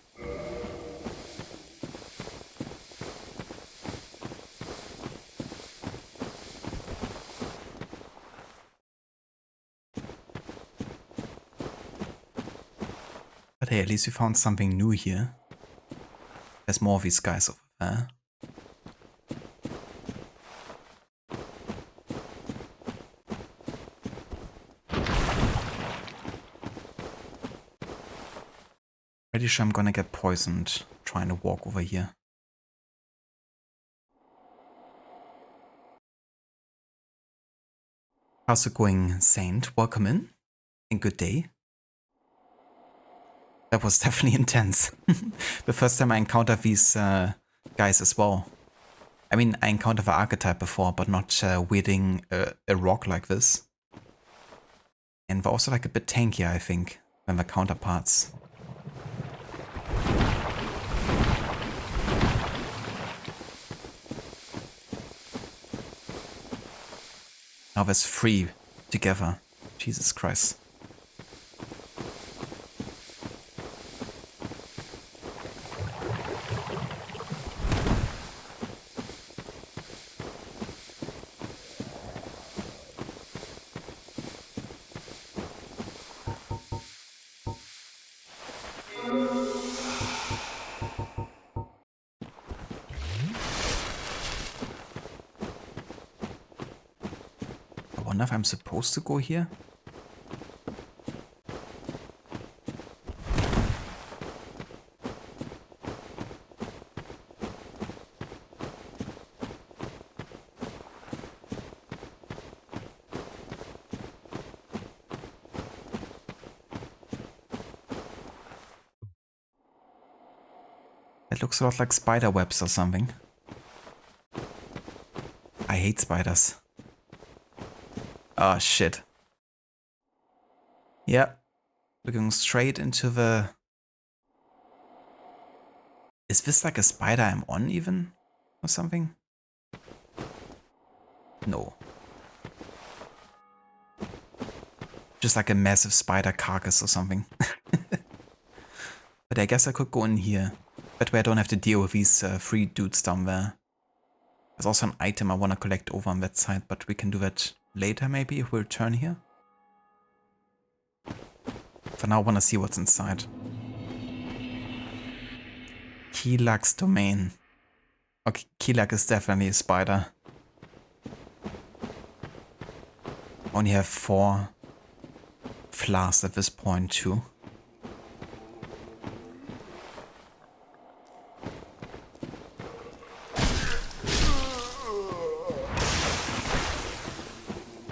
But hey, at least we found something new here. There's more of these guys over there. Pretty sure I'm gonna get poisoned trying to walk over here. How's it going, Saint? Welcome in and good day. That was definitely intense. The first time I encountered these guys as well. I mean, I encountered the archetype before, but not wielding a rock like this. And they're also like a bit tankier, I think, than the counterparts. Now there's 3 together. Jesus Christ. I wonder if I'm supposed to go here? It looks a lot like spider webs or something. I hate spiders. Oh shit. Yeah. We're going straight into the... Is this like a spider I'm on even? Or something? No. Just like a massive spider carcass or something. But I guess I could go in here. That way I don't have to deal with these 3 dudes down there. There's also an item I want to collect over on that side, but we can do that later maybe if we return here. For now I want to see what's inside. Queelag's domain. Okay, Queelag is definitely a spider. Only have 4 flasks at this point too.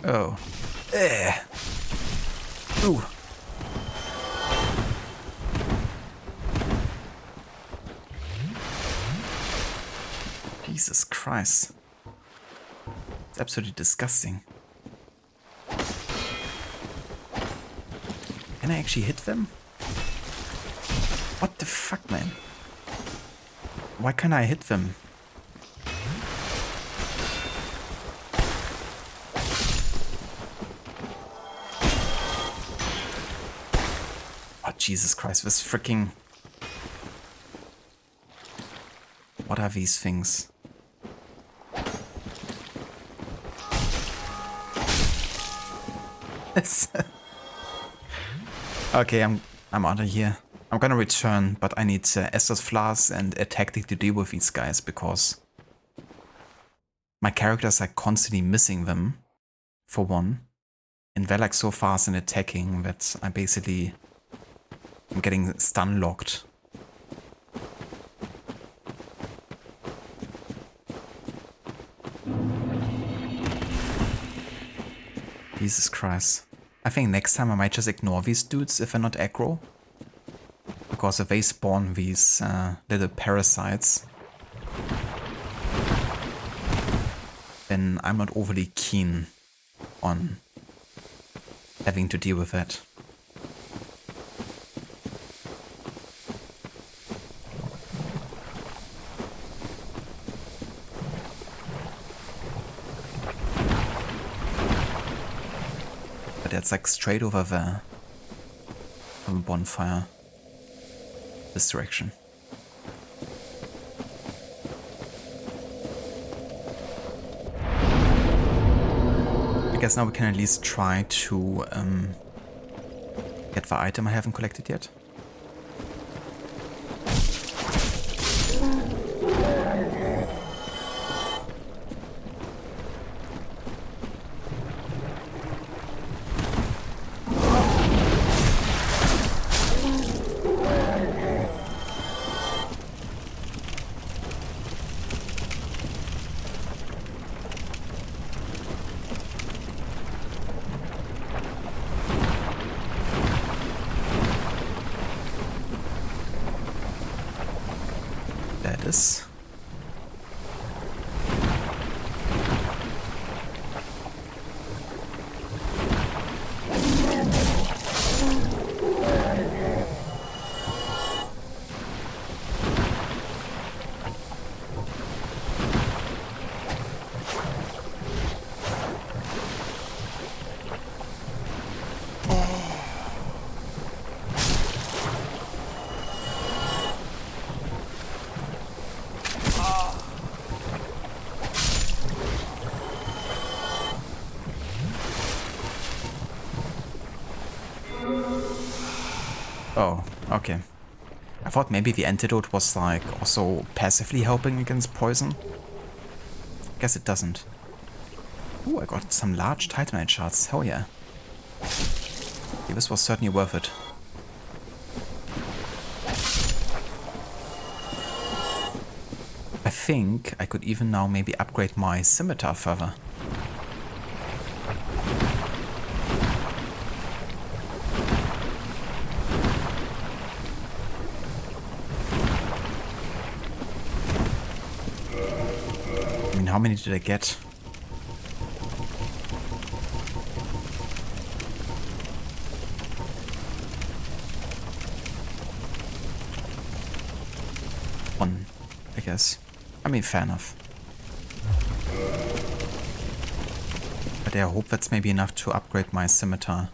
Oh. Ooh. Jesus Christ. It's absolutely disgusting. Can I actually hit them? What the fuck, man? Why can't I hit them? Oh, Jesus Christ, this freaking... What are these things? Okay, I'm out of here. I'm gonna return, but I need Estus Flask and a tactic to deal with these guys because my characters are constantly missing them, for one. And they're like so fast in attacking that I'm getting stun locked. Jesus Christ. I think next time I might just ignore these dudes if they're not aggro. Because if they spawn these little parasites, then I'm not overly keen on having to deal with that. But that's like straight over there from a bonfire. This direction. I guess now we can at least try to get the item I haven't collected yet. Is. Oh, okay. I thought maybe the antidote was like also passively helping against poison. Guess it doesn't. Ooh, I got some large titanite shards. Hell yeah. Okay, this was certainly worth it. I think I could even now maybe upgrade my scimitar further. How many did I get? One, I guess. I mean, fair enough. But yeah, I hope that's maybe enough to upgrade my scimitar.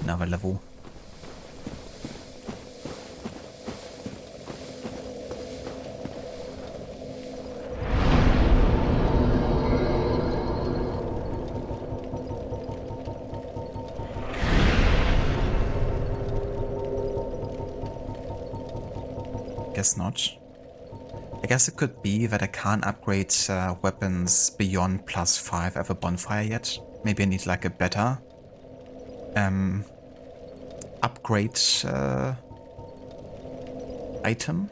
Another level. guess not. I guess it could be that I can't upgrade weapons beyond +5 at the bonfire yet. Maybe I need like a better upgrade item.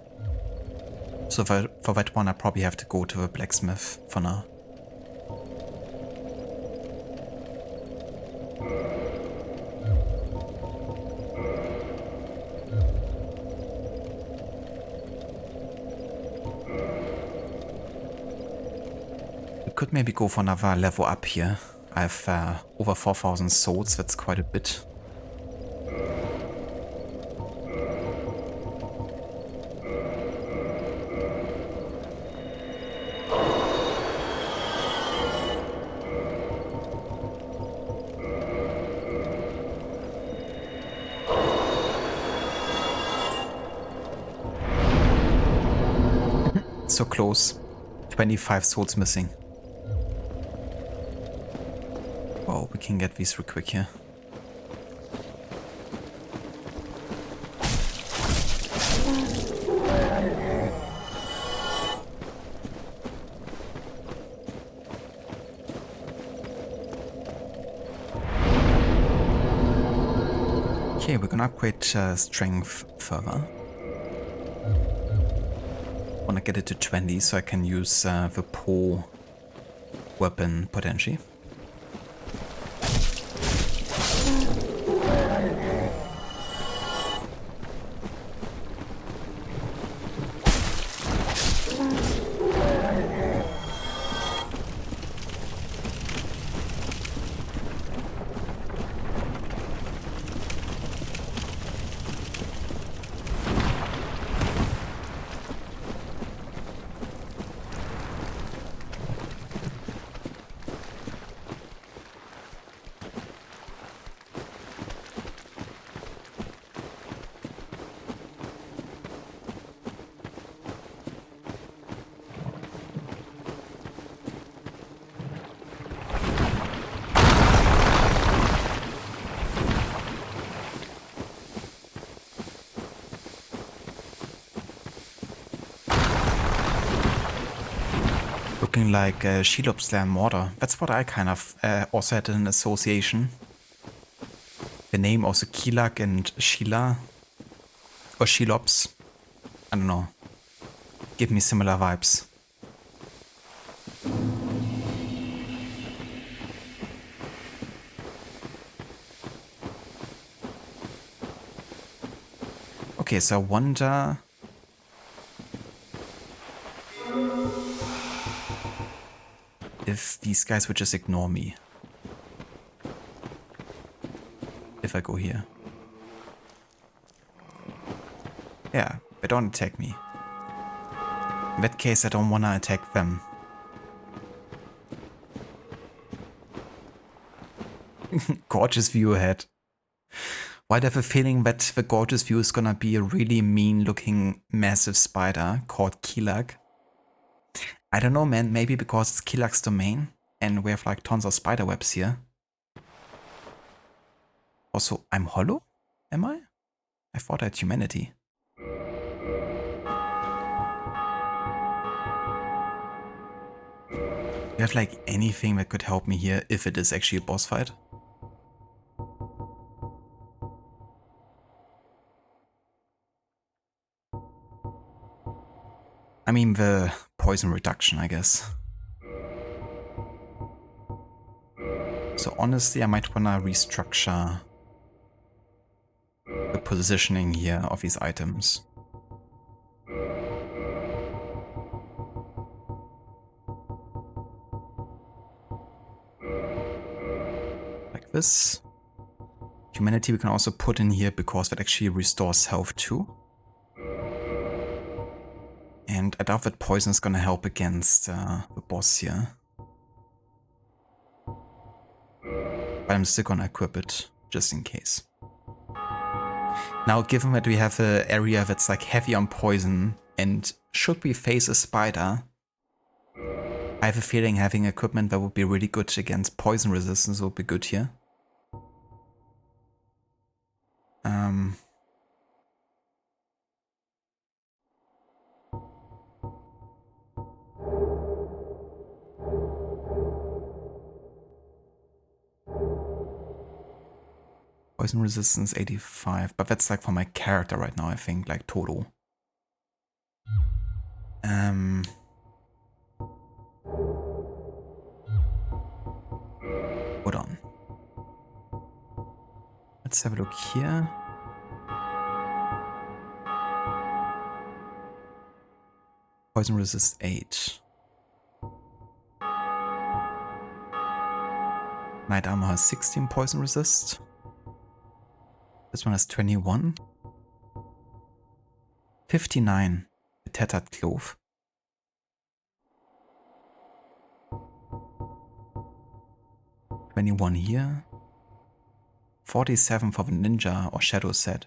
So for that one I probably have to go to the blacksmith for now. We could maybe go for another level up here. I have over 4,000 souls, that's quite a bit. So close. 25 souls missing. Wow, we can get these real quick here. Okay, we're gonna upgrade strength further. Wanna get it to 20 so I can use the pole weapon potentially. Looking like Shelob's Land Mortar. That's what I kind of also had an association. The name also Queelag and Sheila. Or Shelob's. I don't know. Give me similar vibes. Okay, so I wonder... if these guys would just ignore me. If I go here. Yeah, they don't attack me. In that case, I don't want to attack them. Gorgeous view ahead. Why do I have a feeling that the gorgeous view is gonna be a really mean looking massive spider called Queelag? I don't know, man. Maybe because it's Queelag's domain and we have like tons of spider webs here. Also, I'm hollow? Am I? I thought I had humanity. Do you have like anything that could help me here if it is actually a boss fight? I mean the poison reduction, I guess. So honestly, I might wanna restructure the positioning here of these items. Like this. Humanity we can also put in here because that actually restores health too. And I doubt that poison is gonna help against the boss here. But I'm still gonna equip it, just in case. Now, given that we have an area that's like heavy on poison, and should we face a spider, I have a feeling having equipment that would be really good against poison resistance would be good here. Poison resistance 85, but that's like for my character right now, I think, like total. Hold on. Let's have a look here. Poison resist 8. Knight armor has 16 poison resist. This one has 21. 59. The tattered clove. $21 here. 47 for the ninja or shadow set.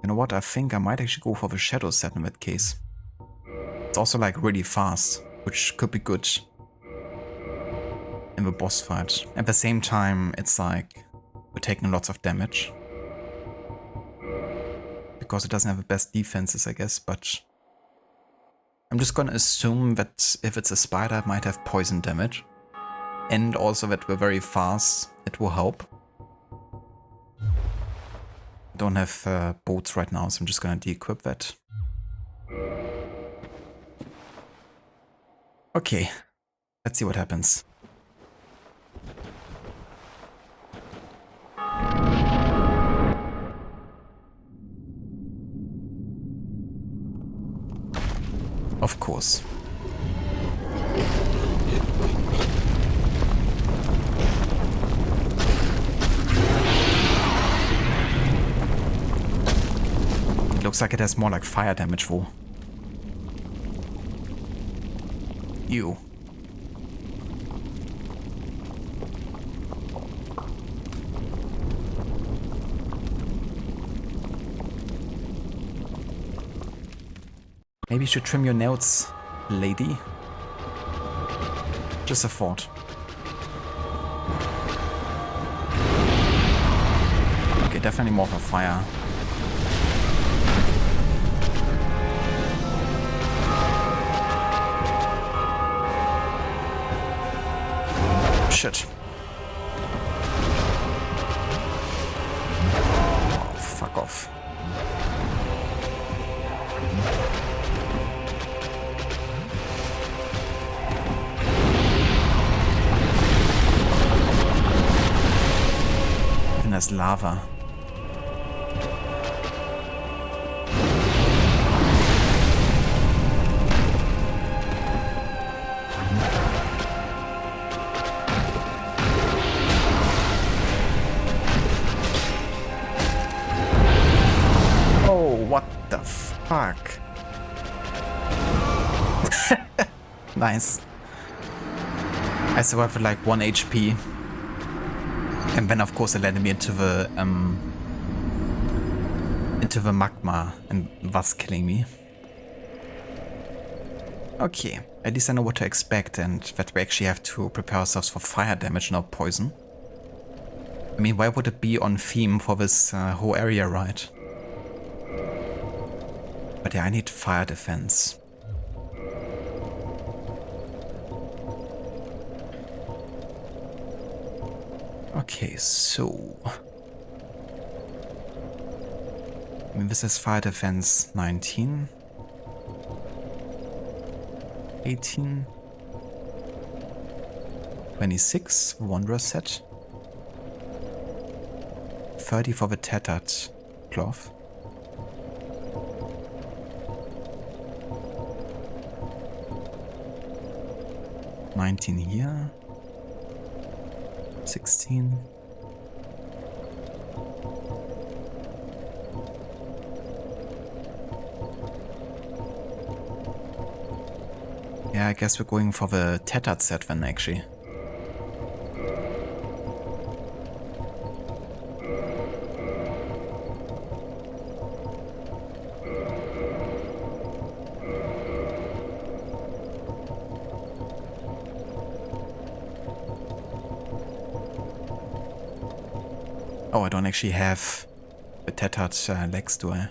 You know what? I think I might actually go for the shadow set in that case. It's also like really fast, which could be good in the boss fight. At the same time, it's like we're taking lots of damage. Because it doesn't have the best defenses, I guess, but I'm just gonna assume that if it's a spider, it might have poison damage. And also that we're very fast, it will help. I don't have bolts right now, so I'm just gonna de-equip that. Okay, let's see what happens. Of course. It looks like it has more like fire damage though. Ew. Maybe you should trim your nails, lady. Just a thought. Okay, definitely more for fire. Shit. Oh, fuck off. Even as lava. Fuck. Nice. I survived with like 1 HP. And then of course it landed me into the magma and thus killing me. Okay, at least I know what to expect and that we actually have to prepare ourselves for fire damage, not poison. I mean, why would it be on theme for this whole area, right? But yeah, I need fire defense. Okay, so... I mean, this is fire defense 19. 18. 26, Wanderer set. 30 for the tattered cloth. 19 here. 16. Yeah, I guess we're going for the tattered set then, actually. Oh, I don't actually have the tattered legs, do I?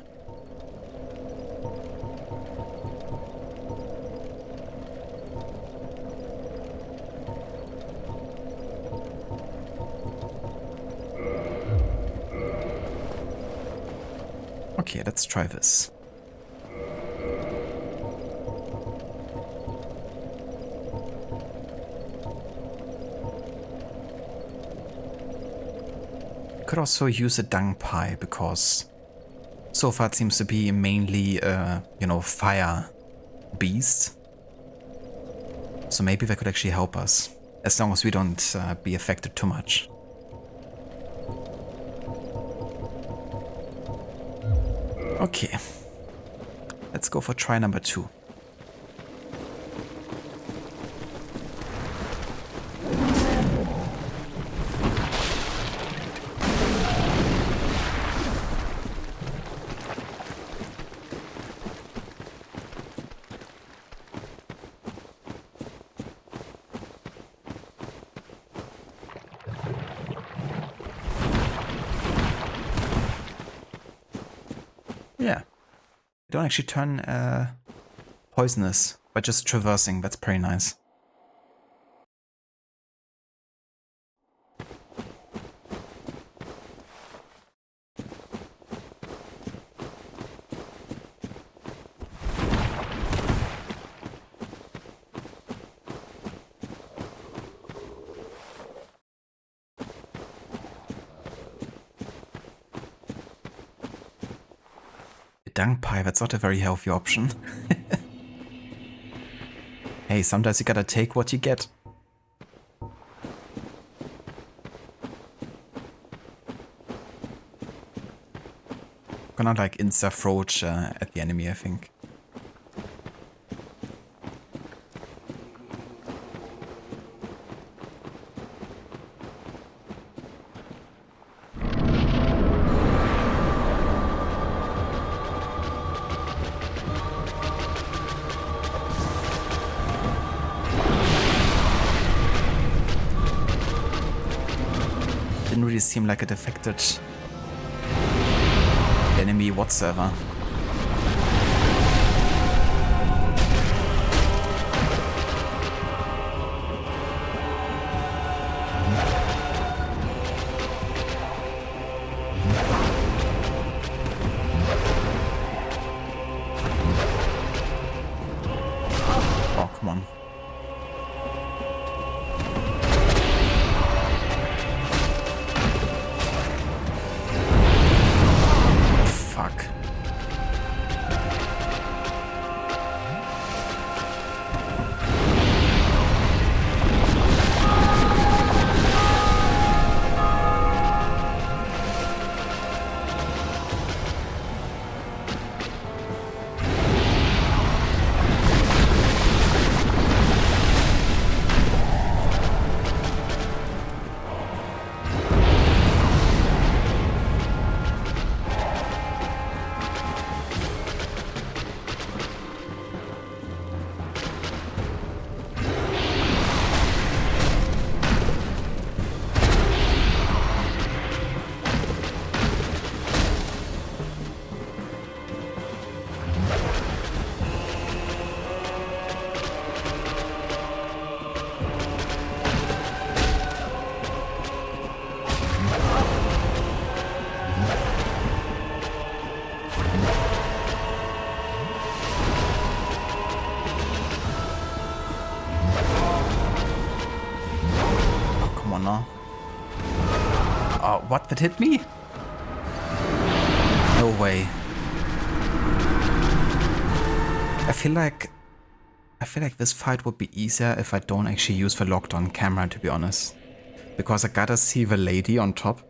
Okay, let's try this. Could also use a dung pie because so far it seems to be mainly you know, fire beast. So maybe that could actually help us, as long as we don't be affected too much. Okay, let's go for try number 2. Yeah, they don't actually turn poisonous by just traversing. That's pretty nice. Dung pie, that's not a very healthy option. Hey, sometimes you gotta take what you get. Gonna like insta-froach at the enemy, I think. Didn't really seem like it affected the enemy whatsoever. Oh, come on. Fuck. Oh, what? That hit me? No way. I feel like this fight would be easier if I don't actually use the locked on camera, to be honest. Because I gotta see the lady on top.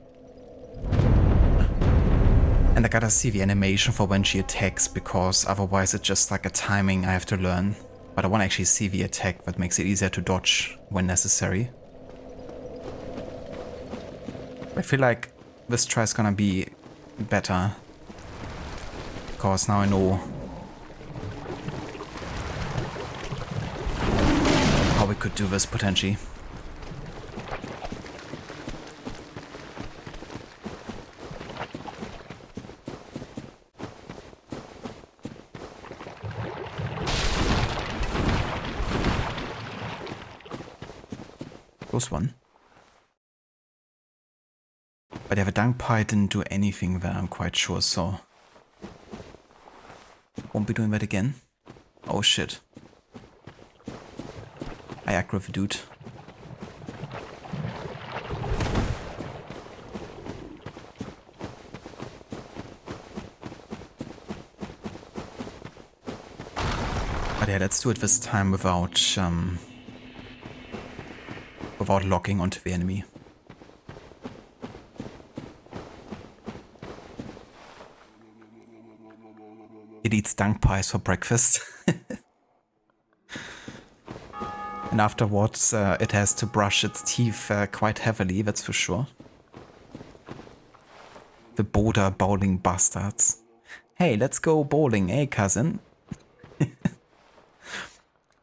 And I gotta see the animation for when she attacks, because otherwise it's just like a timing I have to learn. But I wanna actually see the attack, that makes it easier to dodge when necessary. I feel like this try is gonna be better, because now I know how we could do this potentially. Close one. But yeah, the dung pie didn't do anything there, I'm quite sure, so Won't be doing that again. Oh shit. I aggro the dude. But yeah, let's do it this time without locking onto the enemy. It eats dung pies for breakfast. And afterwards it has to brush its teeth quite heavily, that's for sure. The border bowling bastards. Hey, let's go bowling, eh, cousin?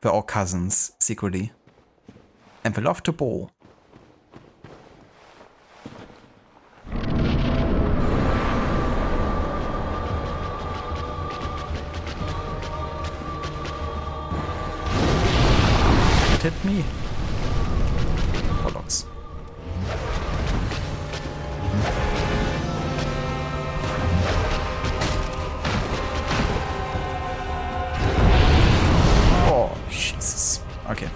They're all cousins, secretly. And they love to bowl. It hit me. Bollocks. Oh, Jesus. Okay.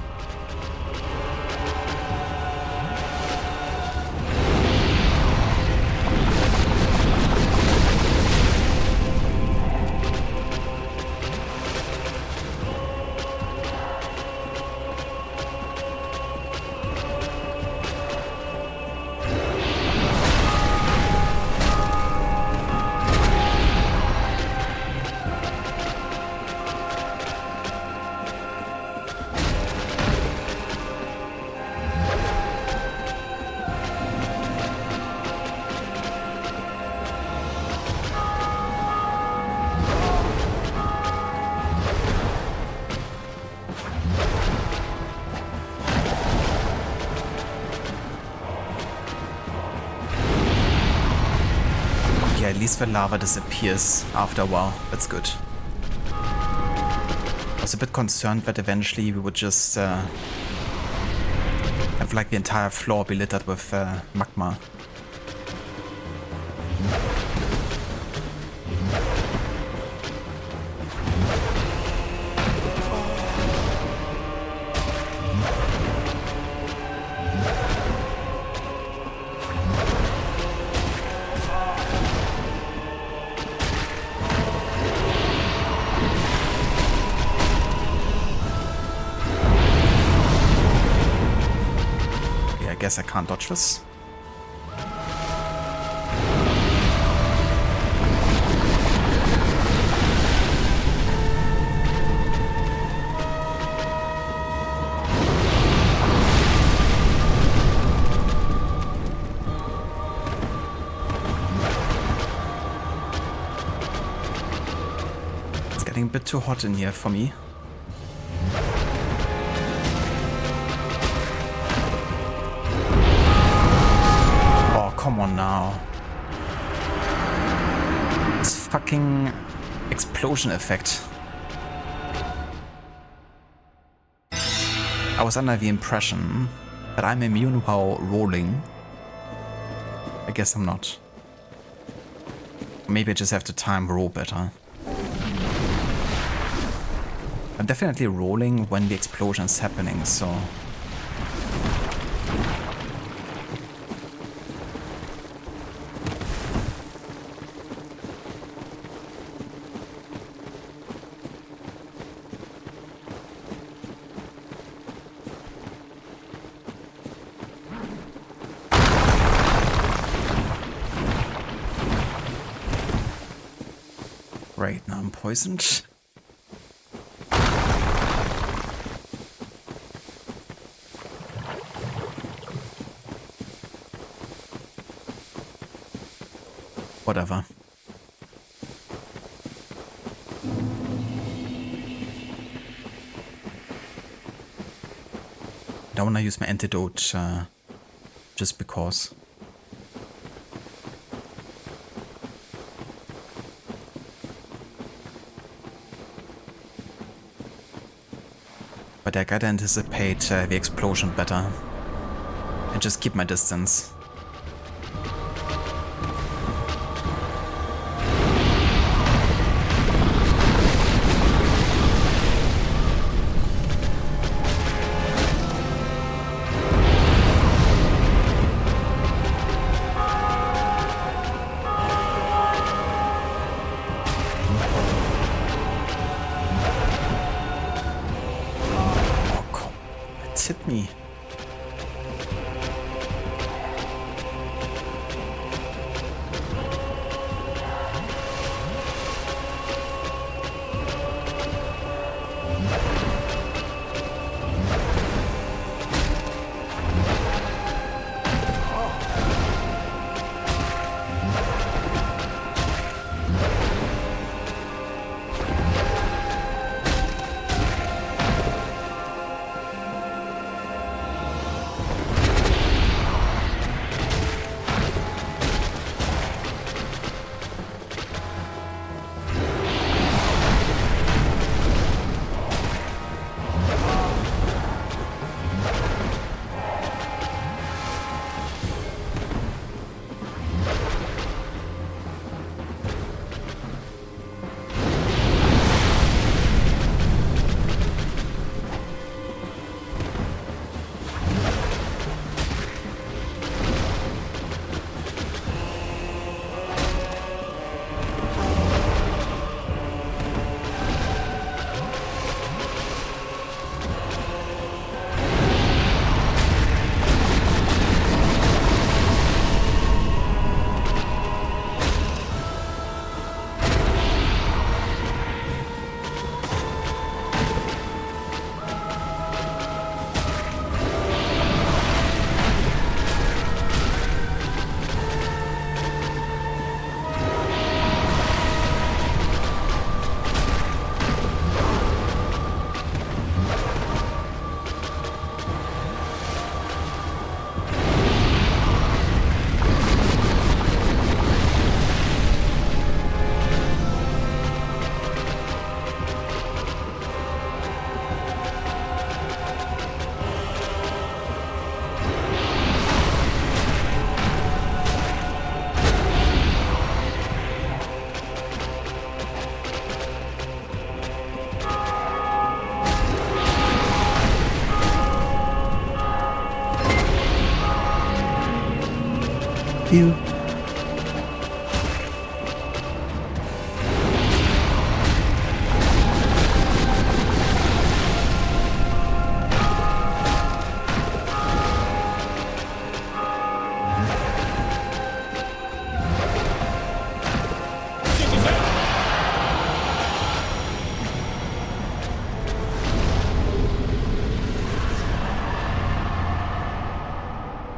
At least the lava disappears after a while. That's good. I was a bit concerned that eventually we would just have like the entire floor be littered with magma. I guess I can't dodge this. It's getting a bit too hot in here for me. Come on now. This fucking explosion effect. I was under the impression that I'm immune while rolling. I guess I'm not. Maybe I just have to time roll better. I'm definitely rolling when the explosion is happening, so... Right, now I'm poisoned. Whatever. I don't want to use my antidote just because. But I gotta anticipate the explosion better and just keep my distance. just hit me? You.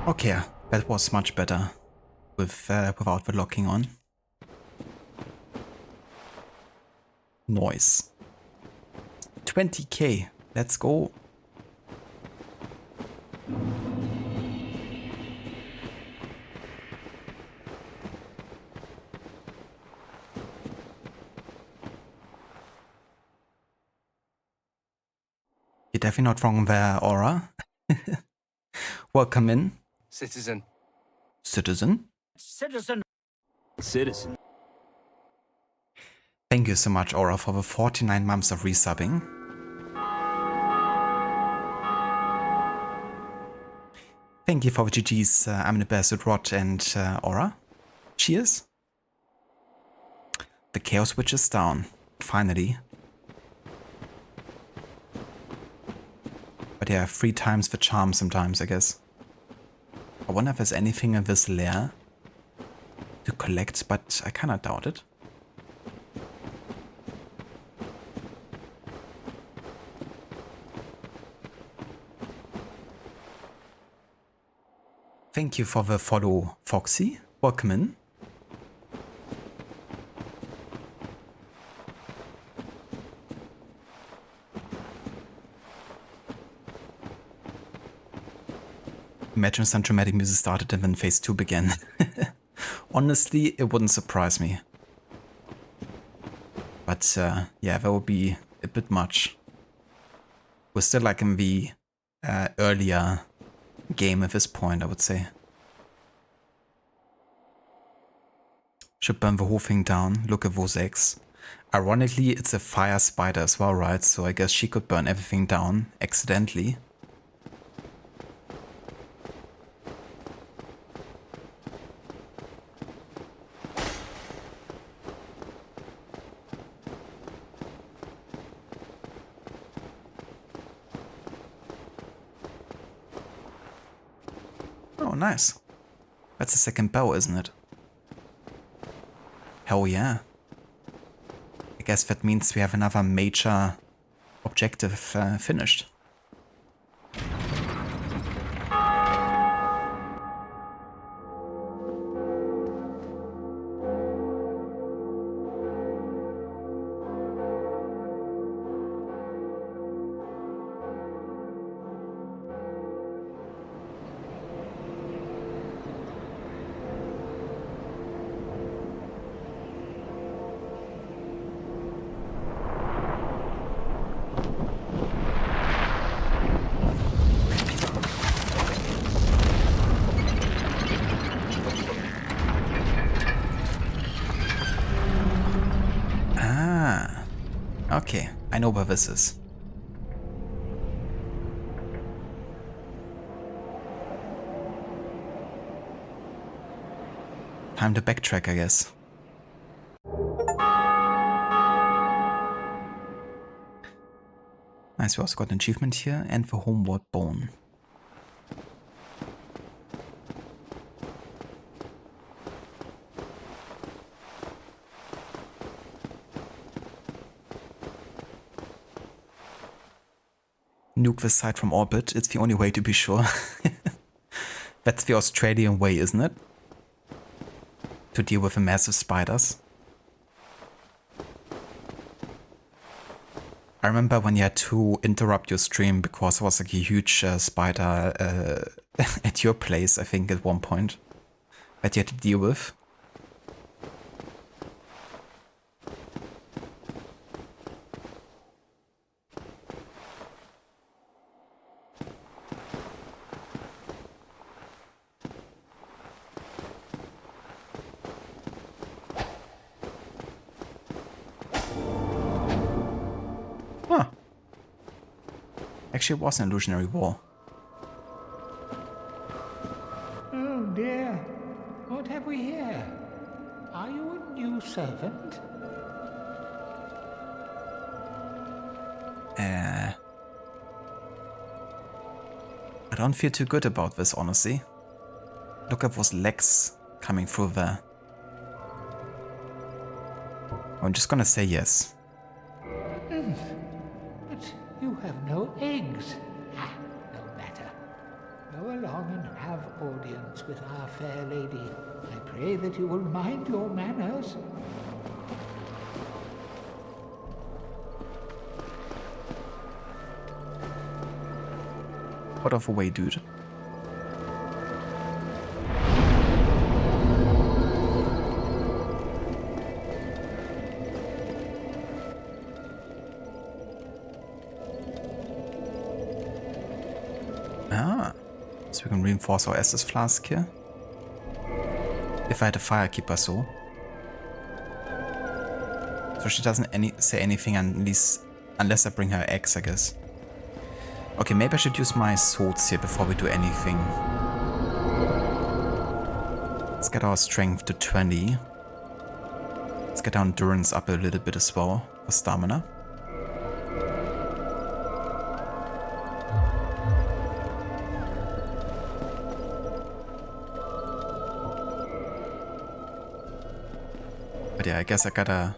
Okay, that was much better with without the locking on. Noise. 20k. Let's go. You're definitely not wrong there, Aura. Welcome in. Citizen. Citizen. Citizen. Citizen. Thank you so much, Aura, for the 49 months of resubbing. Thank you for the GG's, I'm the best with Rod and Aura. Cheers. The Chaos Witch is down. Finally. But yeah, 3 times the charm sometimes, I guess. I wonder if there's anything in this lair to collect, but I kinda doubt it. Thank you for the follow, Foxy. Welcome in. Imagine some dramatic music started and then phase 2 began. Honestly, it wouldn't surprise me. But yeah, that would be a bit much. We're still like in the earlier game at this point, I would say. Should burn the whole thing down. Look at those eggs. Ironically, it's a fire spider as well, right? So I guess she could burn everything down accidentally. nice. That's the second bow, isn't it? Hell yeah. I guess that means we have another major objective finished. Okay, I know where this is. Time to backtrack, I guess. Nice, we also got an achievement here and the homeward bone. Nuke this site from orbit, it's the only way to be sure. That's the Australian way, isn't it? To deal with the massive spiders. I remember when you had to interrupt your stream because there was like a huge spider at your place, I think at one point, that you had to deal with. Actually, it was an illusionary wall. Oh dear, what have we here? Are you a new servant? I don't feel too good about this, honestly. Look at those legs coming through there. I'm just gonna say yes. But you have no eggs. Ah, no matter. Go along and have audience with our fair lady. I pray that you will mind your manners. Out of the way, dude. So we can reinforce our Estus flask here. If I had a firekeeper, so she doesn't say anything unless I bring her eggs, I guess. Okay, maybe I should use my swords here before we do anything. Let's get our strength to 20. Let's get our endurance up a little bit as well for stamina. But yeah, I guess I gotta...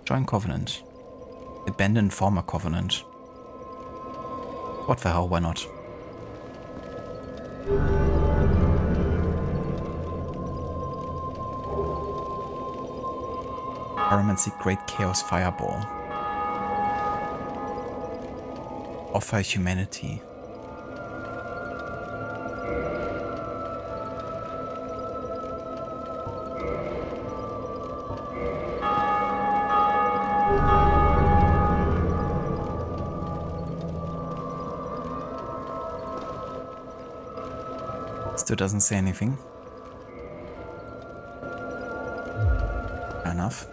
join Covenant. Abandon former Covenant. What the hell, why not? Pyromancy Great Chaos Fireball. Offer humanity. Still doesn't say anything. Fair enough.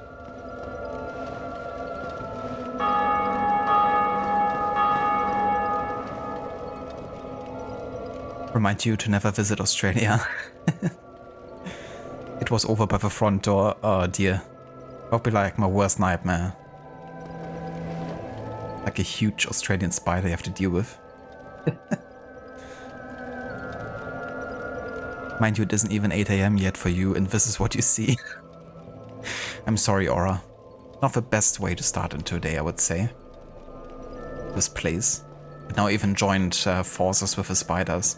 Remind you to never visit Australia. It was over by the front door. Oh dear. Probably like my worst nightmare. Like a huge Australian spider you have to deal with. Mind you, it isn't even 8 AM yet for you, and this is what you see. I'm sorry, Aura. Not the best way to start into a day, I would say. This place. It now even joined forces with the spiders.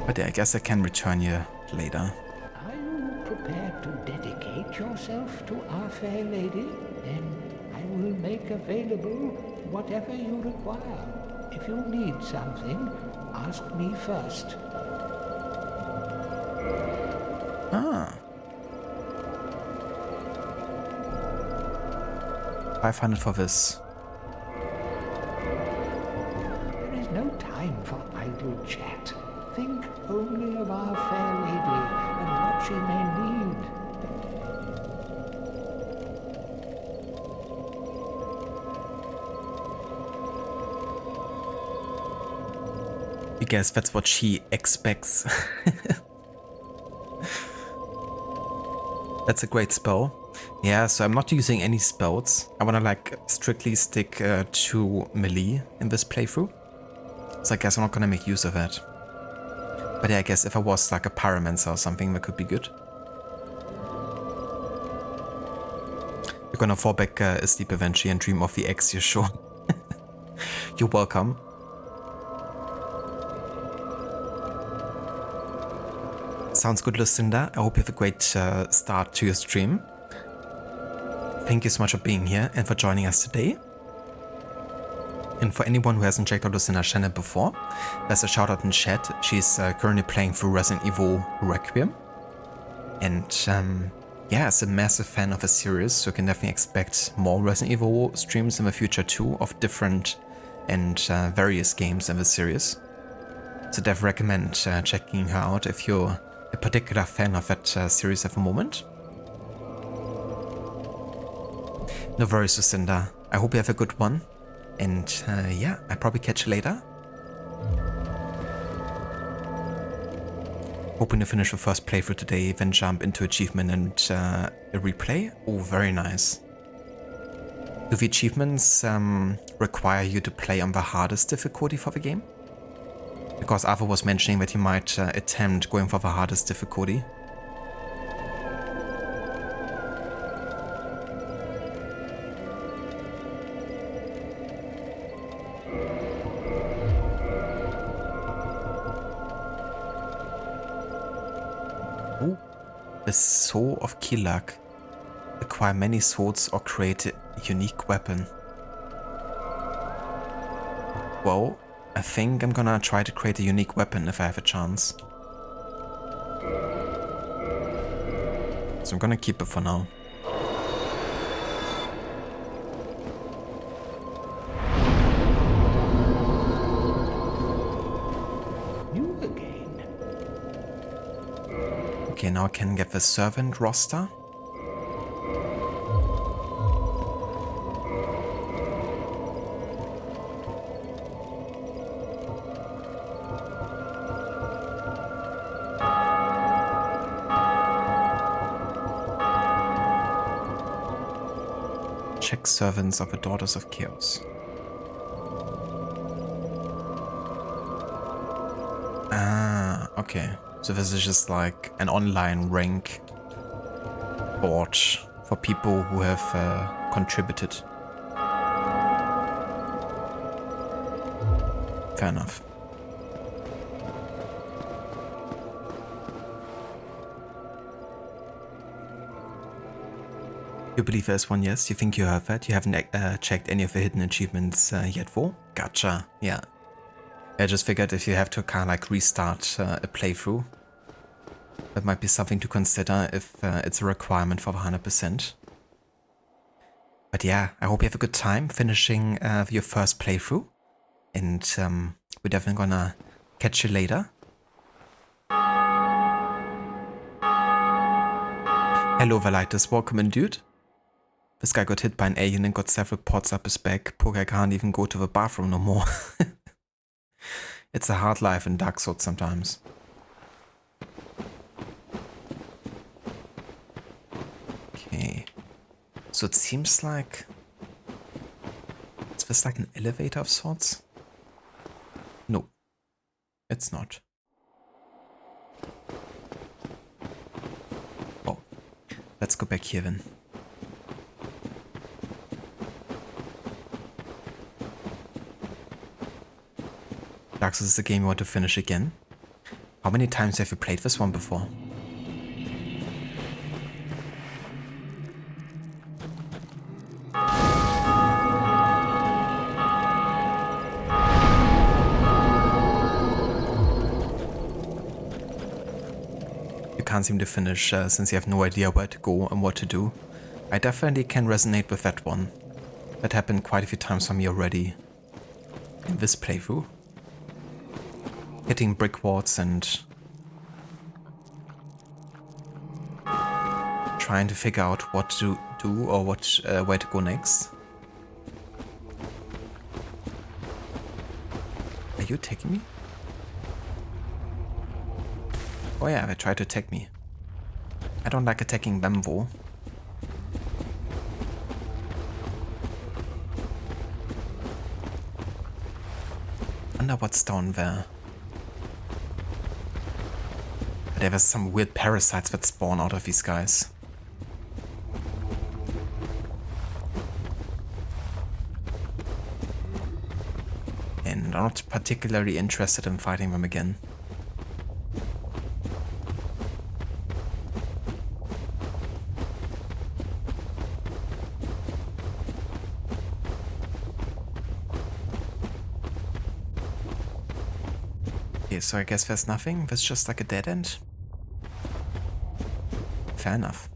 But yeah, I guess I can return you later. Are you prepared to dedicate yourself to our fair lady? Then I will make available whatever you require. If you need something, ask me first. Ah. 500 for this. There is no time for idle chat. Think only of our fair lady and what she may need. I guess that's what she expects. That's a great spell. Yeah, so I'm not using any spells. I wanna like strictly stick to melee in this playthrough. So I guess I'm not gonna make use of it. But yeah, I guess if I was like a pyromancer or something, that could be good. You're gonna fall back asleep eventually and dream of the X, you're sure? You're welcome. Sounds good, Lucinda. I hope you have a great start to your stream. Thank you so much for being here and for joining us today. And for anyone who hasn't checked out Lucinda's channel before, there's a shout out in chat. She's currently playing through Resident Evil Requiem. And yeah, is a massive fan of the series, so you can definitely expect more Resident Evil streams in the future too, of different and various games in the series. So definitely recommend checking her out if you're a particular fan of that series at the moment. No worries, Lucinda. I hope you have a good one. And yeah, I'll probably catch you later. Hoping to finish the first playthrough today, then jump into achievement and a replay. Oh, very nice. Do the achievements require you to play on the hardest difficulty for the game? Because Ava was mentioning that you might attempt going for the hardest difficulty. Oh, the Soul of Queelag. Acquire many swords or create a unique weapon. Well, I think I'm gonna try to create a unique weapon if I have a chance. So I'm gonna keep it for now. You again. Okay, now I can get the servant roster. Check servants of the Daughters of Chaos. Ah, okay. So this is just like an online rank board for people who have contributed. Fair enough. You believe there's one, yes? You think you have that? You haven't checked any of the hidden achievements yet, for? Gotcha, yeah. I just figured if you have to kind of like restart a playthrough, that might be something to consider if it's a requirement for the 100%. But yeah, I hope you have a good time finishing your first playthrough. And we're definitely gonna catch you later. Hello, Velitis, welcome in, dude. This guy got hit by an alien and got several pots up his back. Poor guy can't even go to the bathroom no more. It's a hard life in Dark Souls sometimes. Okay. So it seems like... Is this like an elevator of sorts? No. It's not. Oh. Let's go back here then. Dark Souls is a game you want to finish again. How many times have you played this one before? You can't seem to finish since you have no idea where to go and what to do. I definitely can resonate with that one. That happened quite a few times for me already in this playthrough. Hitting brick walls and trying to figure out what to do or what where to go next. Are you attacking me? Oh yeah, they tried to attack me. I don't like attacking them though. Wonder what's down there. There was some weird parasites that spawn out of these guys. And I'm not particularly interested in fighting them again. Okay, so I guess there's nothing. There's just like a dead end. Fair enough.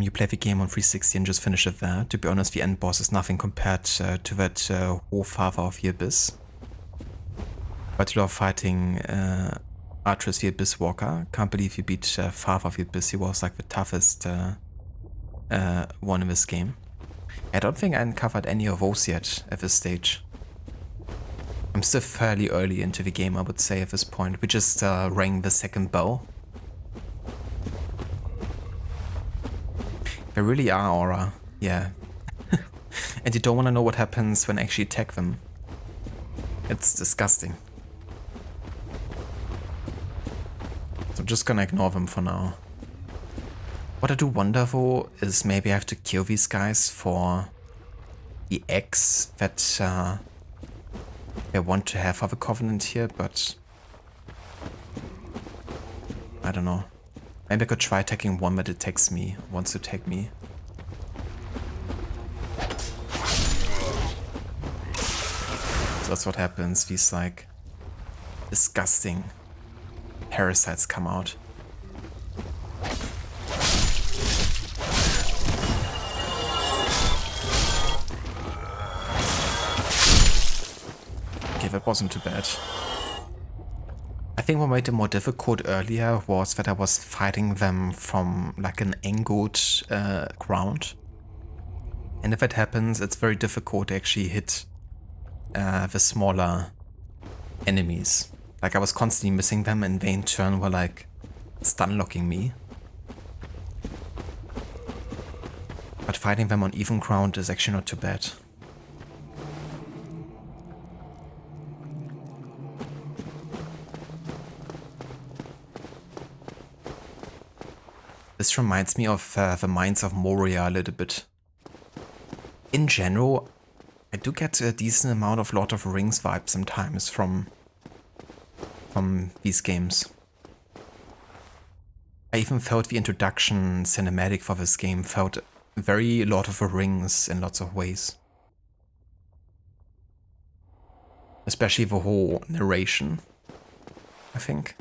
You play the game on 360 and just finish it there. To be honest, the end boss is nothing compared to that Hochfather of the Abyss. But you are fighting Artress the Abyss Walker. Can't believe you beat Father of the Abyss. He was like the toughest one in this game. I don't think I uncovered any of those yet at this stage. I'm still fairly early into the game, I would say, at this point. We just rang the second bell. They really are aura, yeah. And you don't want to know what happens when I actually attack them. It's disgusting. So I'm just gonna ignore them for now. What I do wonder though is maybe I have to kill these guys for the eggs that they want to have for the Covenant here, but I don't know. Maybe I could try attacking one that attacks me, wants to attack me. So that's what happens, these like disgusting parasites come out. Okay, that wasn't too bad. I think what made it more difficult earlier was that I was fighting them from like an angled ground. And if that happens, it's very difficult to actually hit the smaller enemies. Like I was constantly missing them and they in turn were like stun locking me. But fighting them on even ground is actually not too bad. This reminds me of the Mines of Moria a little bit. In general, I do get a decent amount of Lord of the Rings vibes sometimes from these games. I even felt the introduction cinematic for this game felt very Lord of the Rings in lots of ways. Especially the whole narration, I think.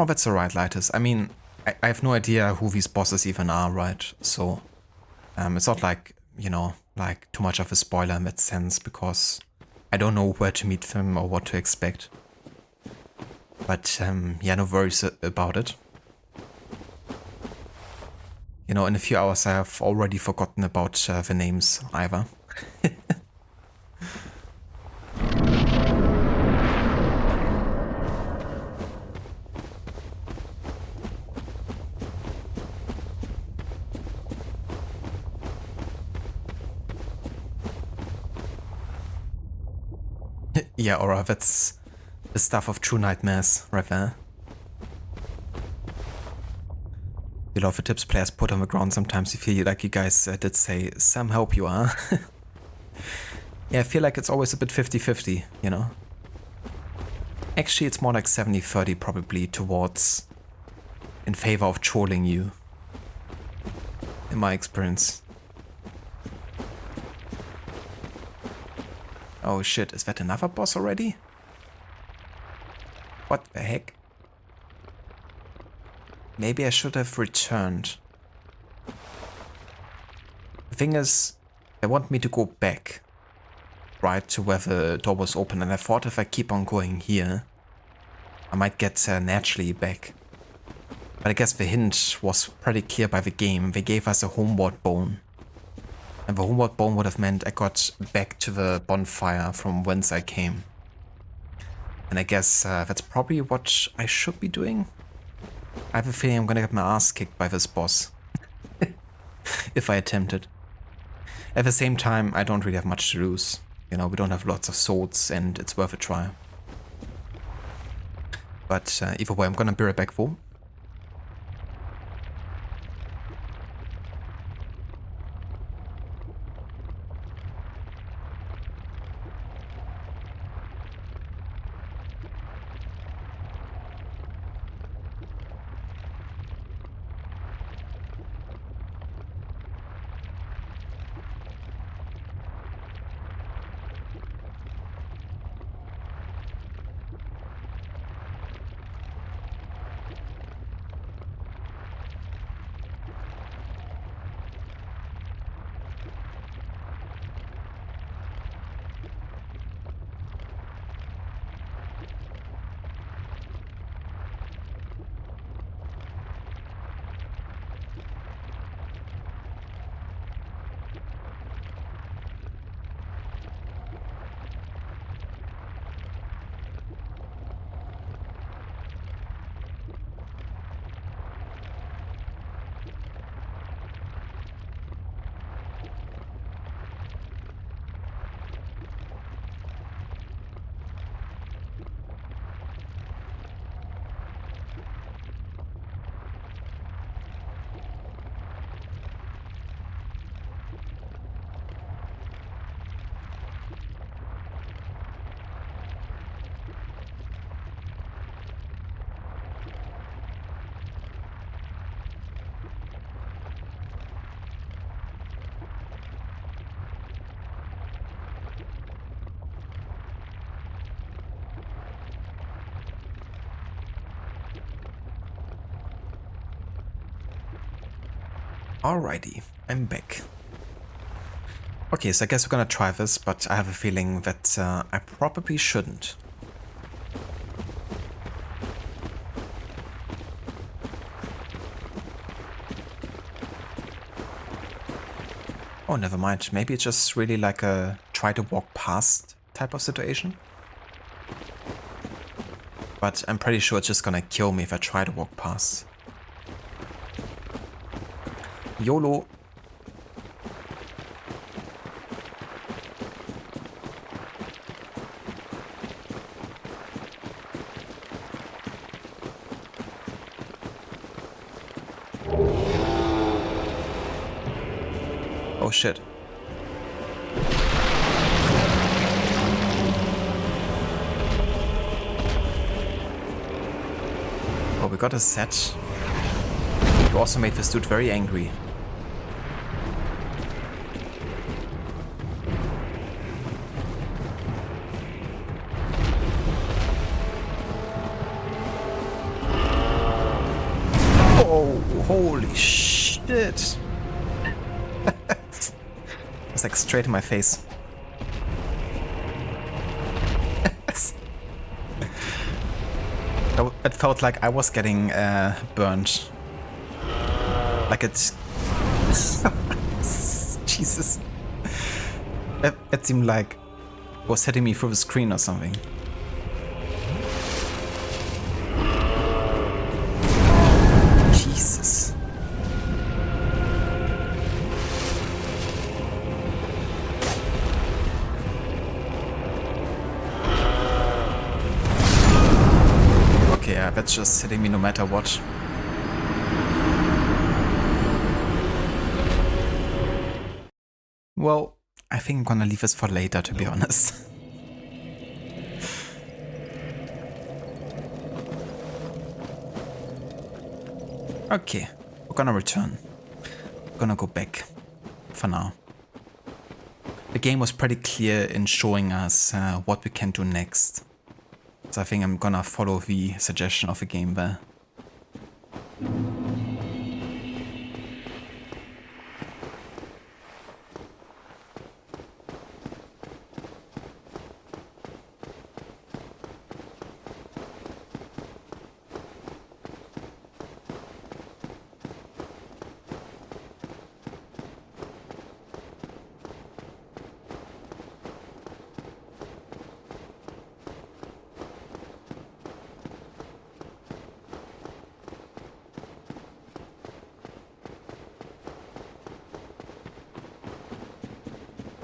Oh, that's alright, Lightus. I mean, I have no idea who these bosses even are, right? So, it's not like, you know, like too much of a spoiler in that sense, because I don't know where to meet them or what to expect. But, yeah, no worries about it. You know, in a few hours I have already forgotten about the names either. Yeah, Aura, that's the stuff of true nightmares right there. You love the tips players put on the ground. Sometimes you feel like you guys did say, some help you are. Yeah, I feel like it's always a bit 50-50, you know? Actually, it's more like 70-30 probably towards in favor of trolling you, in my experience. Oh shit, is that another boss already? What the heck? Maybe I should have returned. The thing is, they want me to go back, right, to where the door was open, and I thought if I keep on going here, I might get naturally back. But I guess the hint was pretty clear by the game. They gave us a homeward bone. And the homeward bone would have meant I got back to the bonfire from whence I came. And I guess that's probably what I should be doing. I have a feeling I'm gonna get my ass kicked by this boss. If I attempt it. At the same time, I don't really have much to lose. You know, we don't have lots of swords and it's worth a try. But either way, I'm gonna be right back though. Alrighty, I'm back. Okay, so I guess we're gonna try this, but I have a feeling that I probably shouldn't. Oh, never mind. Maybe it's just really like a try to walk past type of situation. But I'm pretty sure it's just gonna kill me if I try to walk past. YOLO. Oh shit. Oh, we got a set. You also made this dude very angry. Holy shit. It's like straight in my face. It felt like I was getting burned. Like it's... Jesus. It seemed like it was hitting me through the screen or something. Jesus. Okay, yeah, that's just hitting me no matter what. Well, I think I'm gonna leave this for later, to be honest. Okay, we're gonna return. We're gonna go back for now. The game was pretty clear in showing us what we can do next. So I think I'm gonna follow the suggestion of the game there.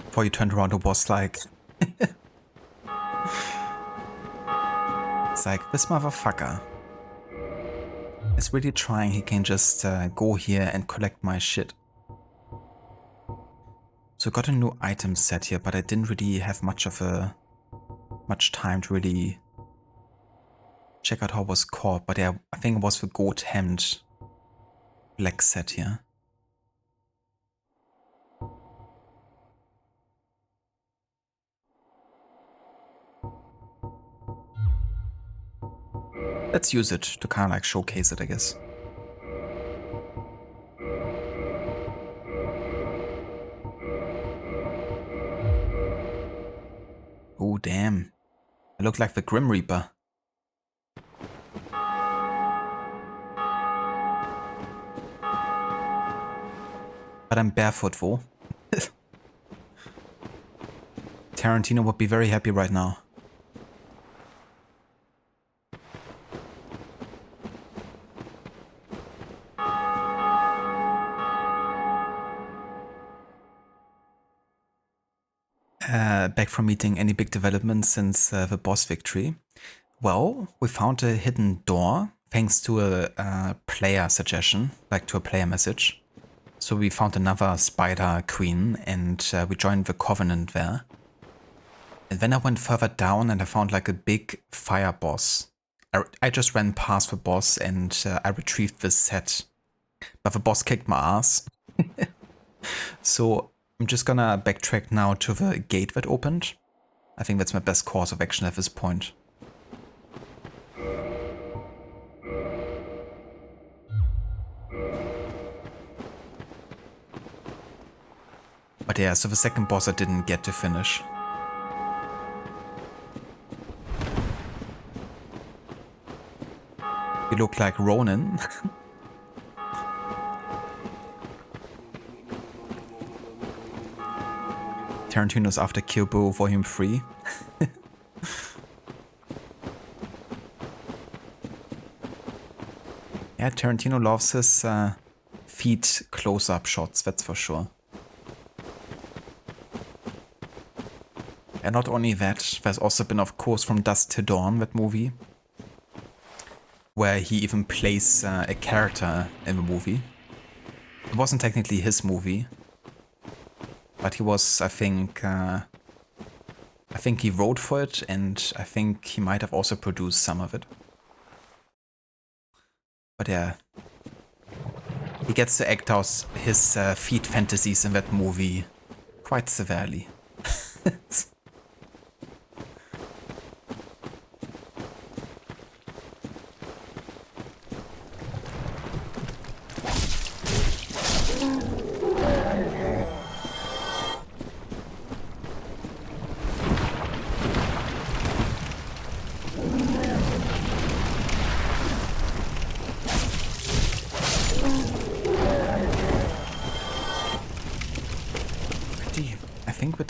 Before you turned around, it was like... It's like, this motherfucker is really trying he can just go here and collect my shit. So I got a new item set here, but I didn't really have much time to really check out how it was called. But yeah, I think it was the goat hemmed black set here. Let's use it to kind of like showcase it, I guess. Oh, damn. I look like the Grim Reaper. But I'm barefoot, though. Tarantino would be very happy right now. Back from meeting any big developments since the boss victory. Well, we found a hidden door thanks to a player suggestion, like to a player message. So we found another spider queen and we joined the covenant there. And then I went further down and I found like a big fire boss. I just ran past the boss and I retrieved this set. But the boss kicked my ass. So I'm just gonna backtrack now to the gate that opened. I think that's my best course of action at this point. But yeah, so the second boss I didn't get to finish. You look like Ronin. Tarantino's after Kill Bill Volume 3. Yeah, Tarantino loves his feet close-up shots, that's for sure. And not only that, there's also been, of course, From Dusk Till Dawn, that movie, where he even plays a character in the movie. It wasn't technically his movie, but he was, I think he wrote for it, and I think he might have also produced some of it. But yeah, he gets to act out his feet fantasies in that movie quite severely.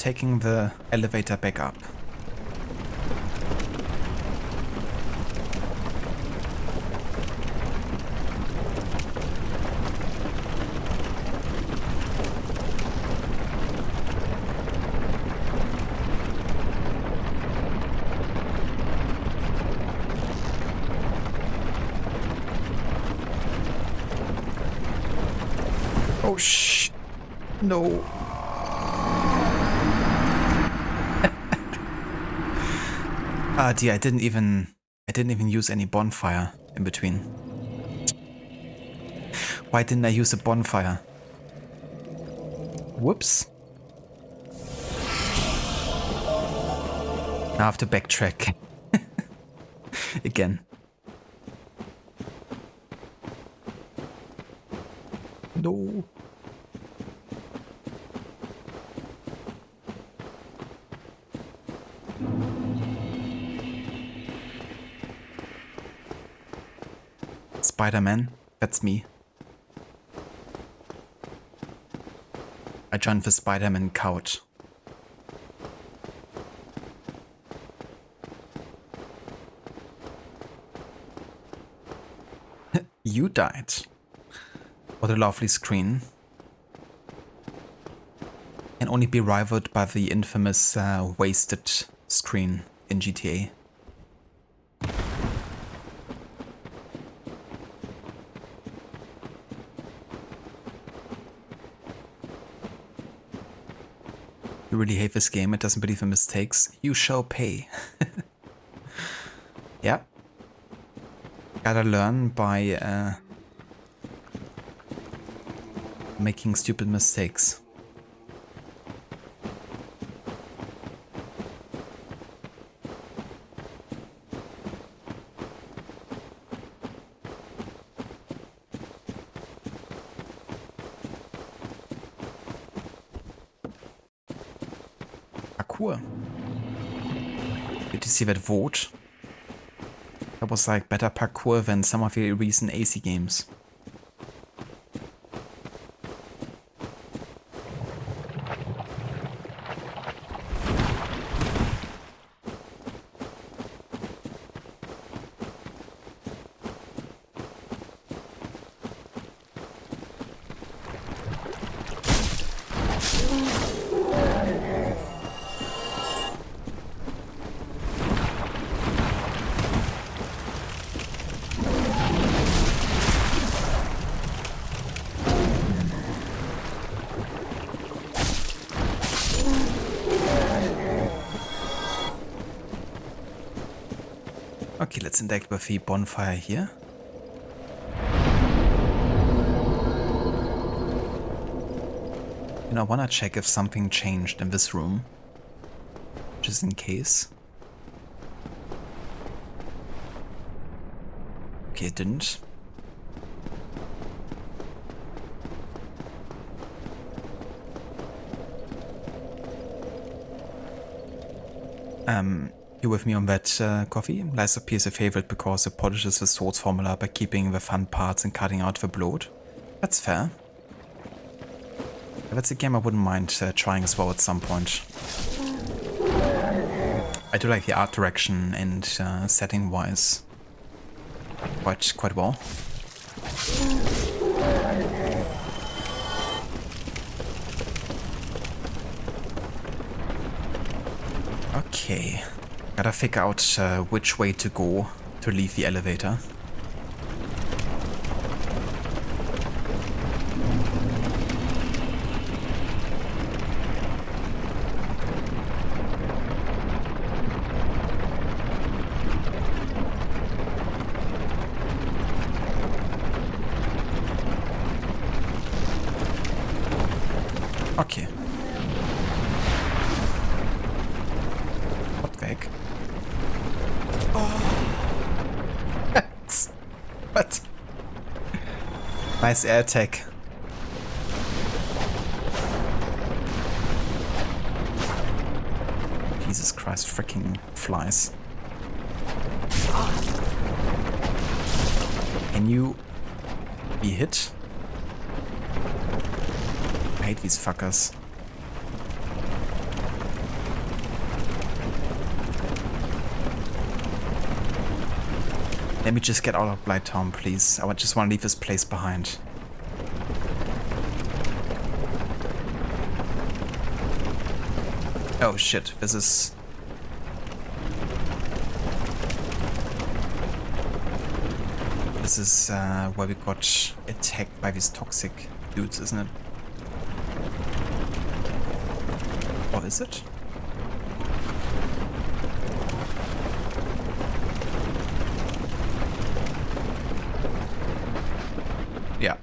taking the elevator back up. Oh shh! No. Ah, dear, I didn't even use any bonfire in between. Why didn't I use a bonfire? Whoops. Now I have to backtrack. Again. No. Spider-Man, that's me. I joined the Spider-Man couch. You died. What a lovely screen. Can only be rivaled by the infamous wasted screen in GTA. You really hate this game, it doesn't believe in mistakes. You shall pay. Yeah. Gotta learn by making stupid mistakes. Parkour. Did you see that vote? That was like better parkour than some of the recent AC games. Okay, let's interact with the bonfire here. You know, I wanna check if something changed in this room. Just in case. Okay, it didn't. You with me on that, Coffee? Lies of P is a favorite because it polishes the sword's formula by keeping the fun parts and cutting out the bloat. That's fair. That's a game I wouldn't mind trying as well at some point. I do like the art direction and setting wise quite well. Okay, gotta figure out which way to go to leave the elevator. Okay. What weg? Oh. What? Nice air attack. Jesus Christ, freaking flies. Can you be hit? I hate these fuckers. Let me just get out of Blighttown, please. I just want to leave this place behind. Oh shit, this is... This is where we got attacked by these toxic dudes, isn't it? Or is it? Yeah.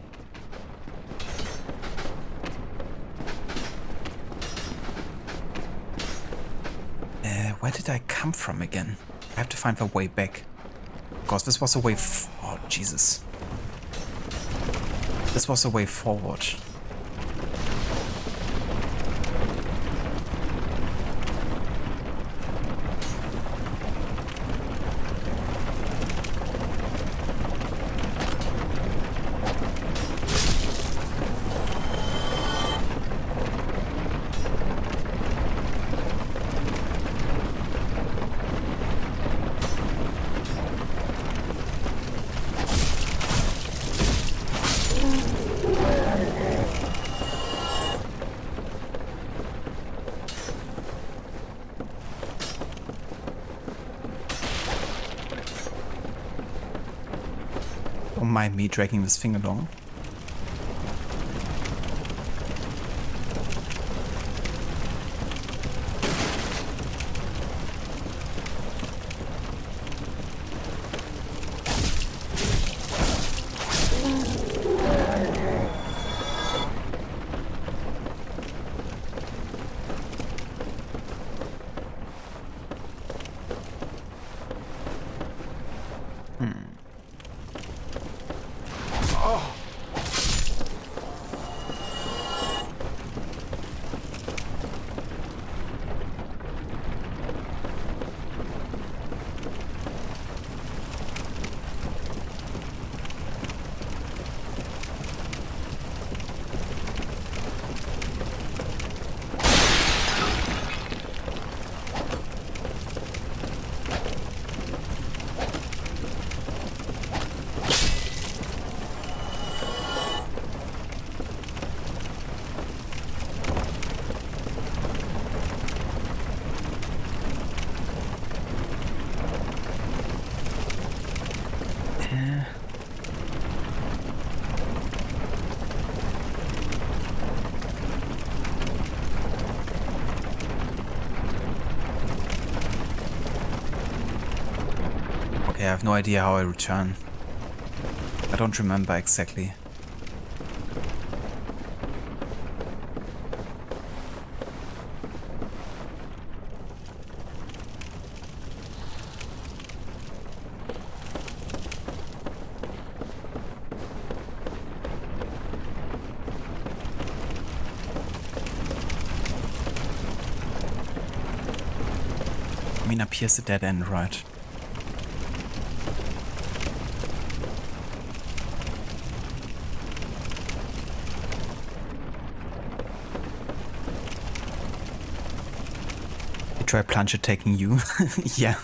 Where did I come from again? I have to find the way back. Because this was the way oh, Jesus. This was the way forward. Don't mind me dragging this thing along. Okay, I have no idea how I return. I don't remember exactly. I mean, up here's the dead end, right? Try plunge attacking you. Yeah.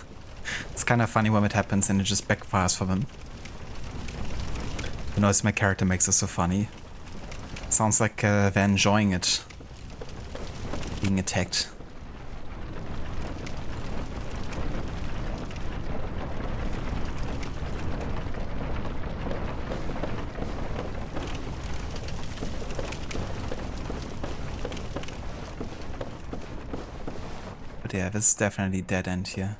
It's kind of funny when it happens and it just backfires for them. The noise my character makes is so funny. Sounds like they're enjoying it. Being attacked. Yeah, this is definitely dead end here.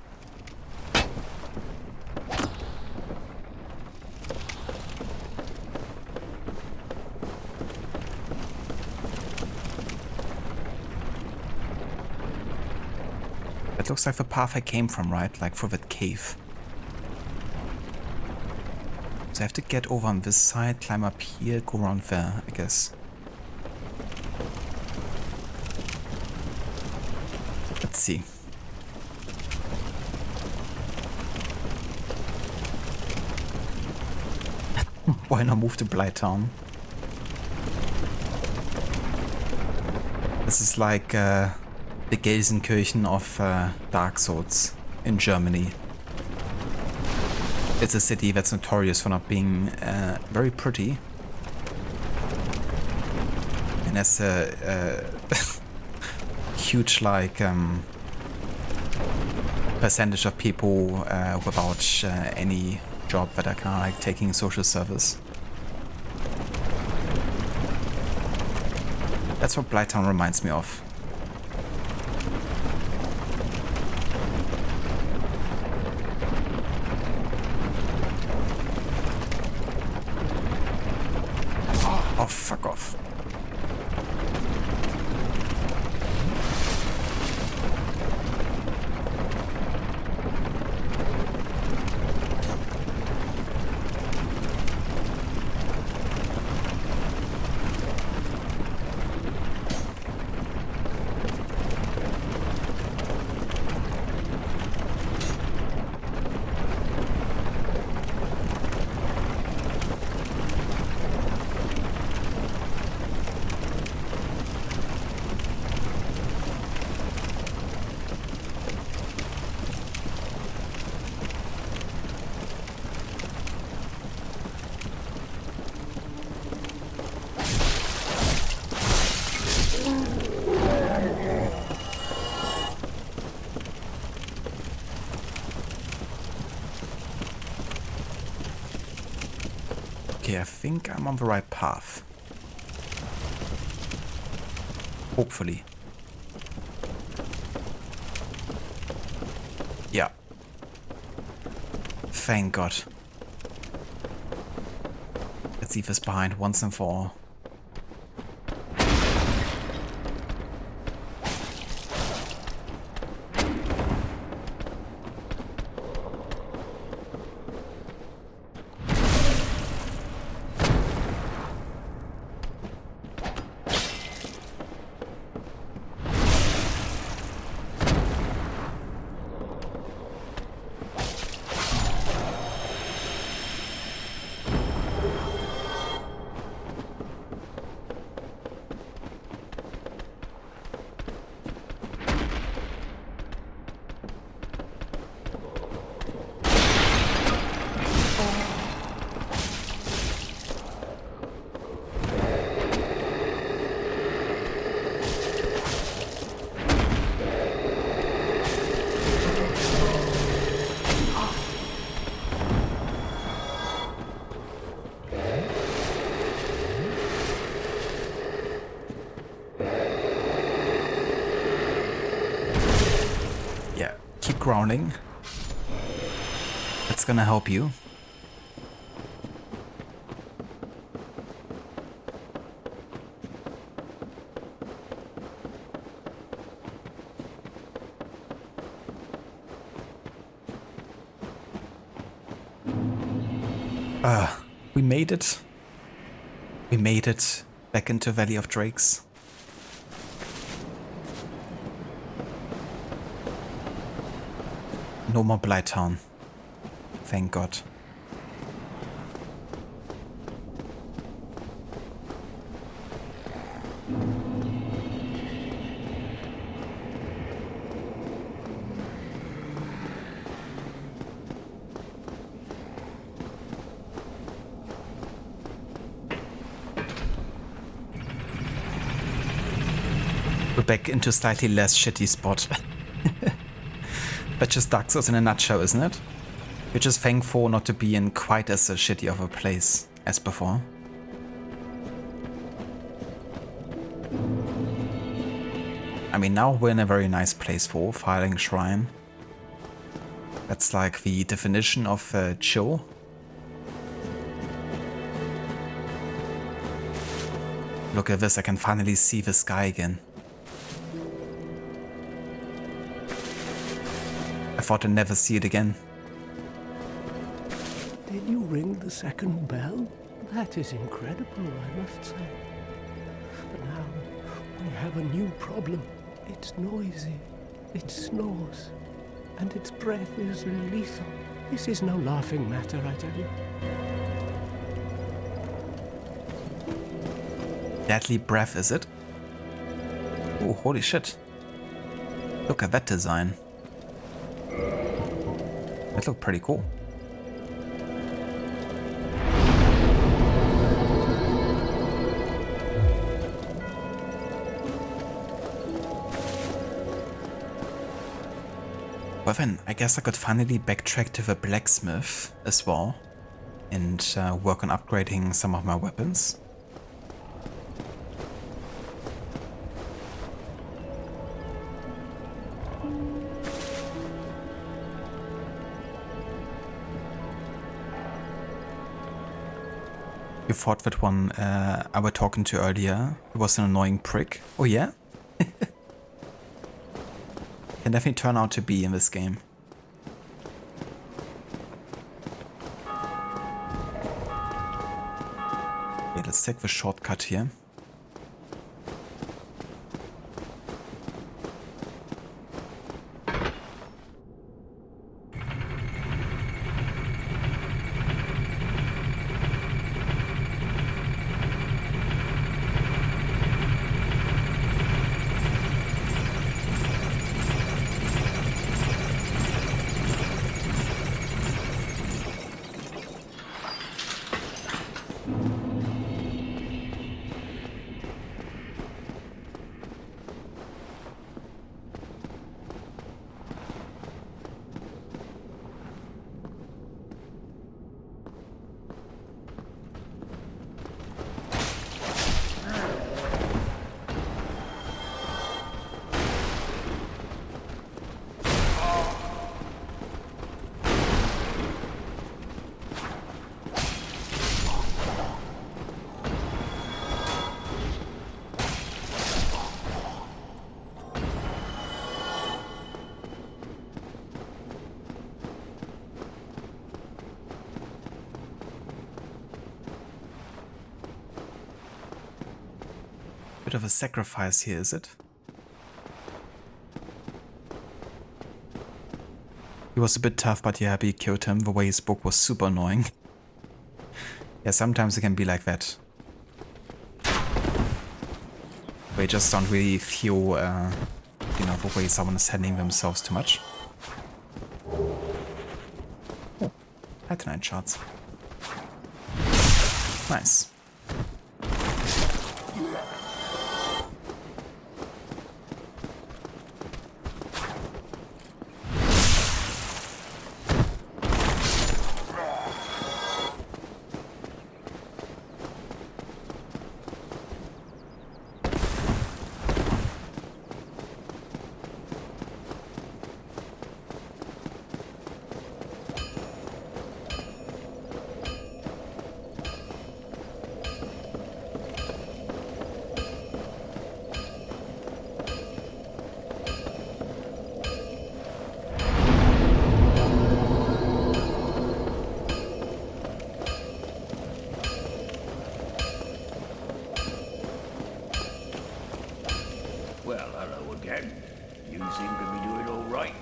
That looks like the path I came from, right? Like for that cave. So I have to get over on this side, climb up here, go around there, I guess. Let's see. Why not move to Blighttown? This is like the Gelsenkirchen of Dark Souls in Germany. It's a city that's notorious for not being very pretty. And has a huge, like, percentage of people without any job that are kind of like taking social service. That's what Blighttown reminds me of. Oh, fuck off. Okay, I think I'm on the right path. Hopefully. Yeah. Thank God. Let's leave this behind once and for all. Grounding. That's gonna help you. We made it. We made it back into Valley of Drakes. No more Blighttown. Thank God. We're back into a slightly less shitty spot. That's just Dark Souls in a nutshell, isn't it? You're just thankful not to be in quite as a shitty of a place as before. I mean, now we're in a very nice place for Firelink Shrine. That's like the definition of chill. Look at this, I can finally see the sky again. I thought I'd never see it again. Did you ring the second bell? That is incredible, I must say. But now we have a new problem. It's noisy, it snores, and its breath is lethal. This is no laughing matter, I tell you. Deadly breath, is it? Oh, holy shit. Look at that design. That looked pretty cool. Well then, I guess I could finally backtrack to the blacksmith as well and work on upgrading some of my weapons. You fought that one I were talking to earlier. He was an annoying prick. Oh yeah? Can definitely turn out to be in this game. Okay, let's take the shortcut here. Bit of a sacrifice here, is it? He was a bit tough, but yeah, we killed him. The way he spoke was super annoying. Yeah, sometimes it can be like that. They just don't really feel, you know, the way someone is handling themselves too much. Oh, Titanite shards. Nice. Well, hello again. You seem to be doing all right.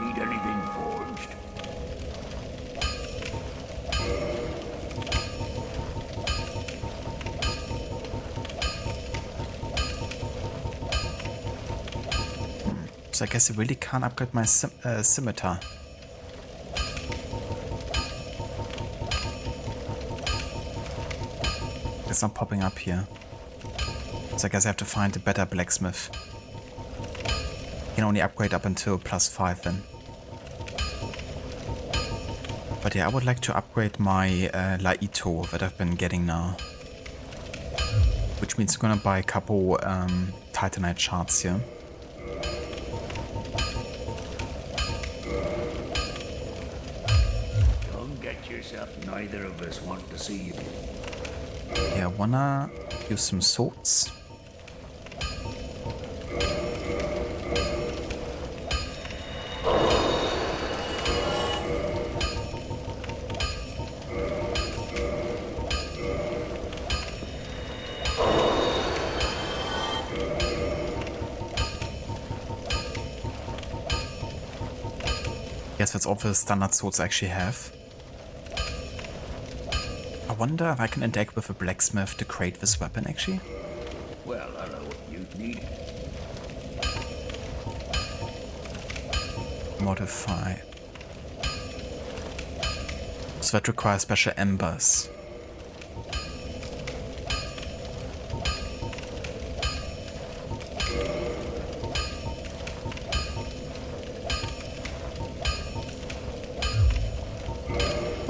Need anything forged? So I guess I really can't upgrade my scimitar. It's not popping up here. So I guess I have to find a better blacksmith. Can only upgrade up until +5 then. But yeah, I would like to upgrade my Blighttown that I've been getting now. Which means I'm gonna buy a couple Titanite shards here. Don't get yourself. Neither of us want to see you. Yeah, I wanna use some swords. Guess that's all the standard swords I actually have. I wonder if I can interact with a blacksmith to create this weapon actually. Well, hello. You need it. Modify. So that requires special embers.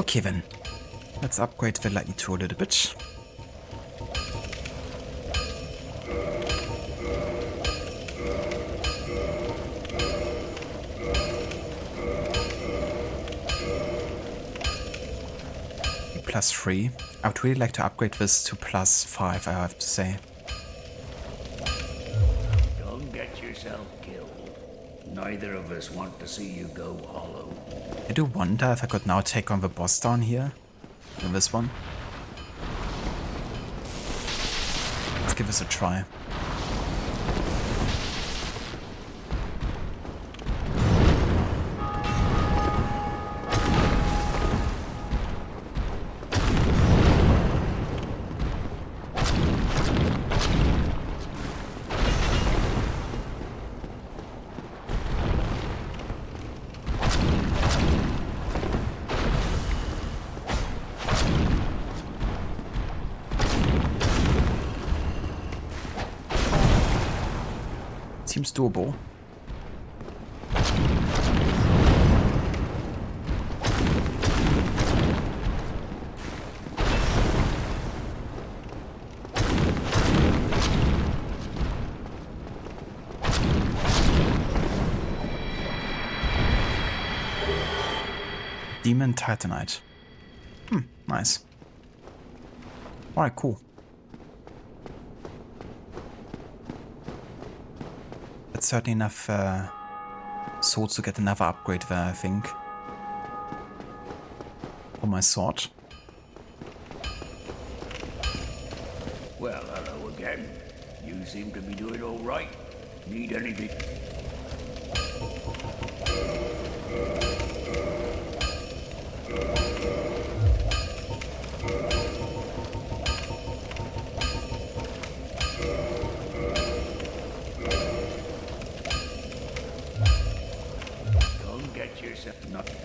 Okay then, let's upgrade Blghttown a little bit. +3. I would really like to upgrade this to +5, I have to say. Don't get yourself killed. Neither of us want to see you go hollow. I do wonder if I could now take on the boss down here. In this one. Let's give this a try. Seems doable. Demon Titanite. Nice. Alright, cool. That's certainly enough swords to get another upgrade there, I think. For my sword. Well, hello again. You seem to be doing all right. Need anything? Don't get yourself nothing.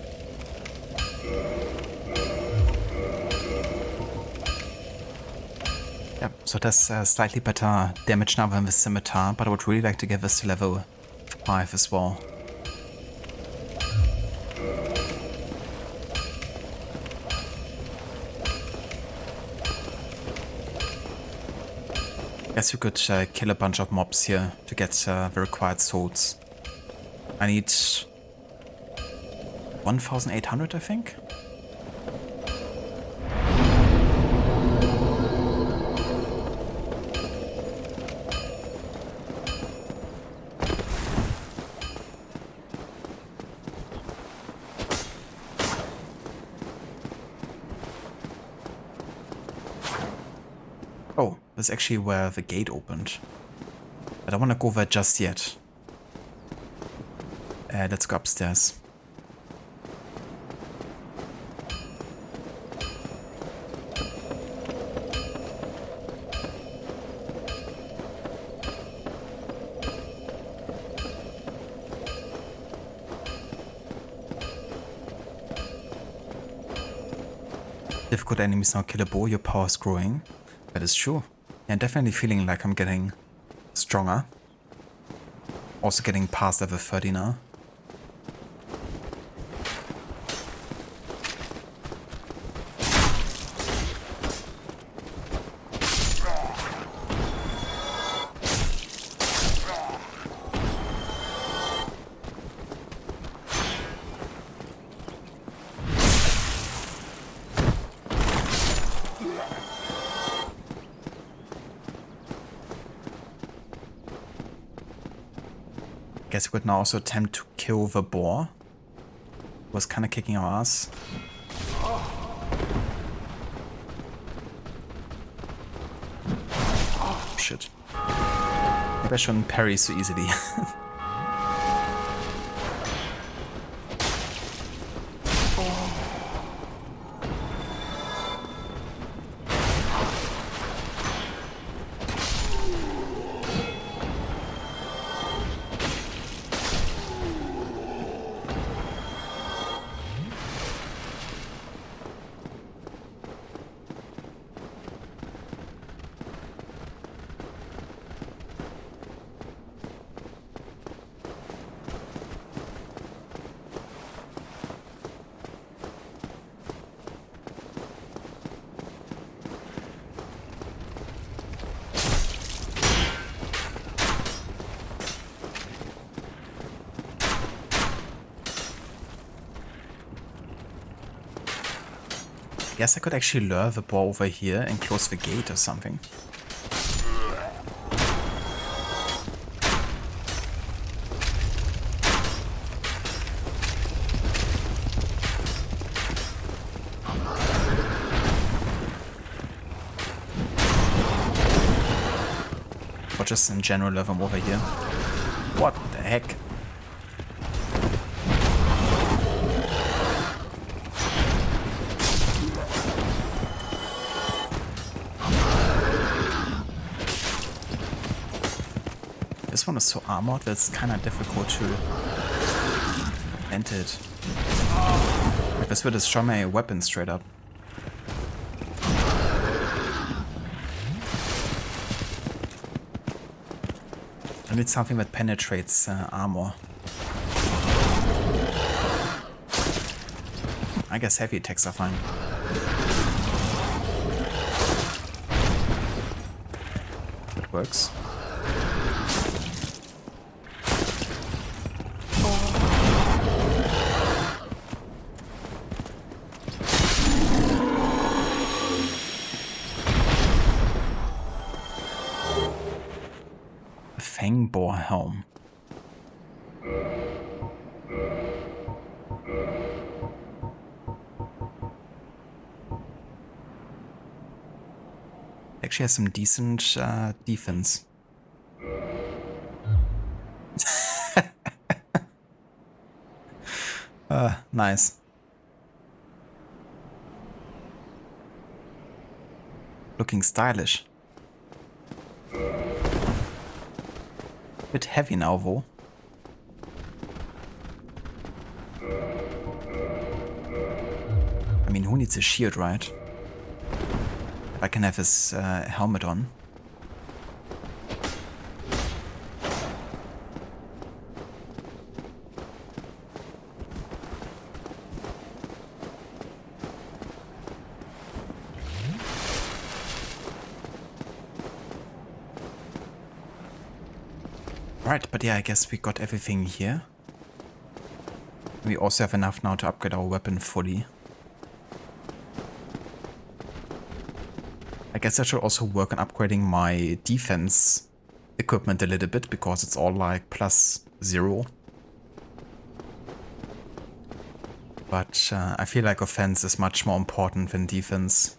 Yeah, so that's slightly better damage now than the scimitar, but I would really like to get this to level 5 as well. Guess we could kill a bunch of mobs here to get the required swords. I need 1,800, I think. Oh, that's actually where the gate opened. I don't want to go there just yet. Let's go upstairs. Difficult enemies now kill a bow, your power is growing. That is true. Yeah, I'm definitely feeling like I'm getting stronger. Also getting past level 30 now. Guess we could now also attempt to kill the boar. Was kind of kicking our ass. Oh, shit. Maybe I shouldn't parry so easily. Guess I could actually lure the boar over here and close the gate or something. Or just in general lure them over here. What the heck? This one is so armored that it's kind of difficult to enter it. Like this will destroy my weapon straight up. I need something that penetrates armor. I guess heavy attacks are fine. It works. Boar helm. Actually has some decent defense. Nice. Looking stylish. Bit heavy now, though. I mean, who needs a shield, right? If I can have his helmet on. Right, but yeah, I guess we got everything here. We also have enough now to upgrade our weapon fully. I guess I should also work on upgrading my defense equipment a little bit, because it's all like +0. But I feel like offense is much more important than defense.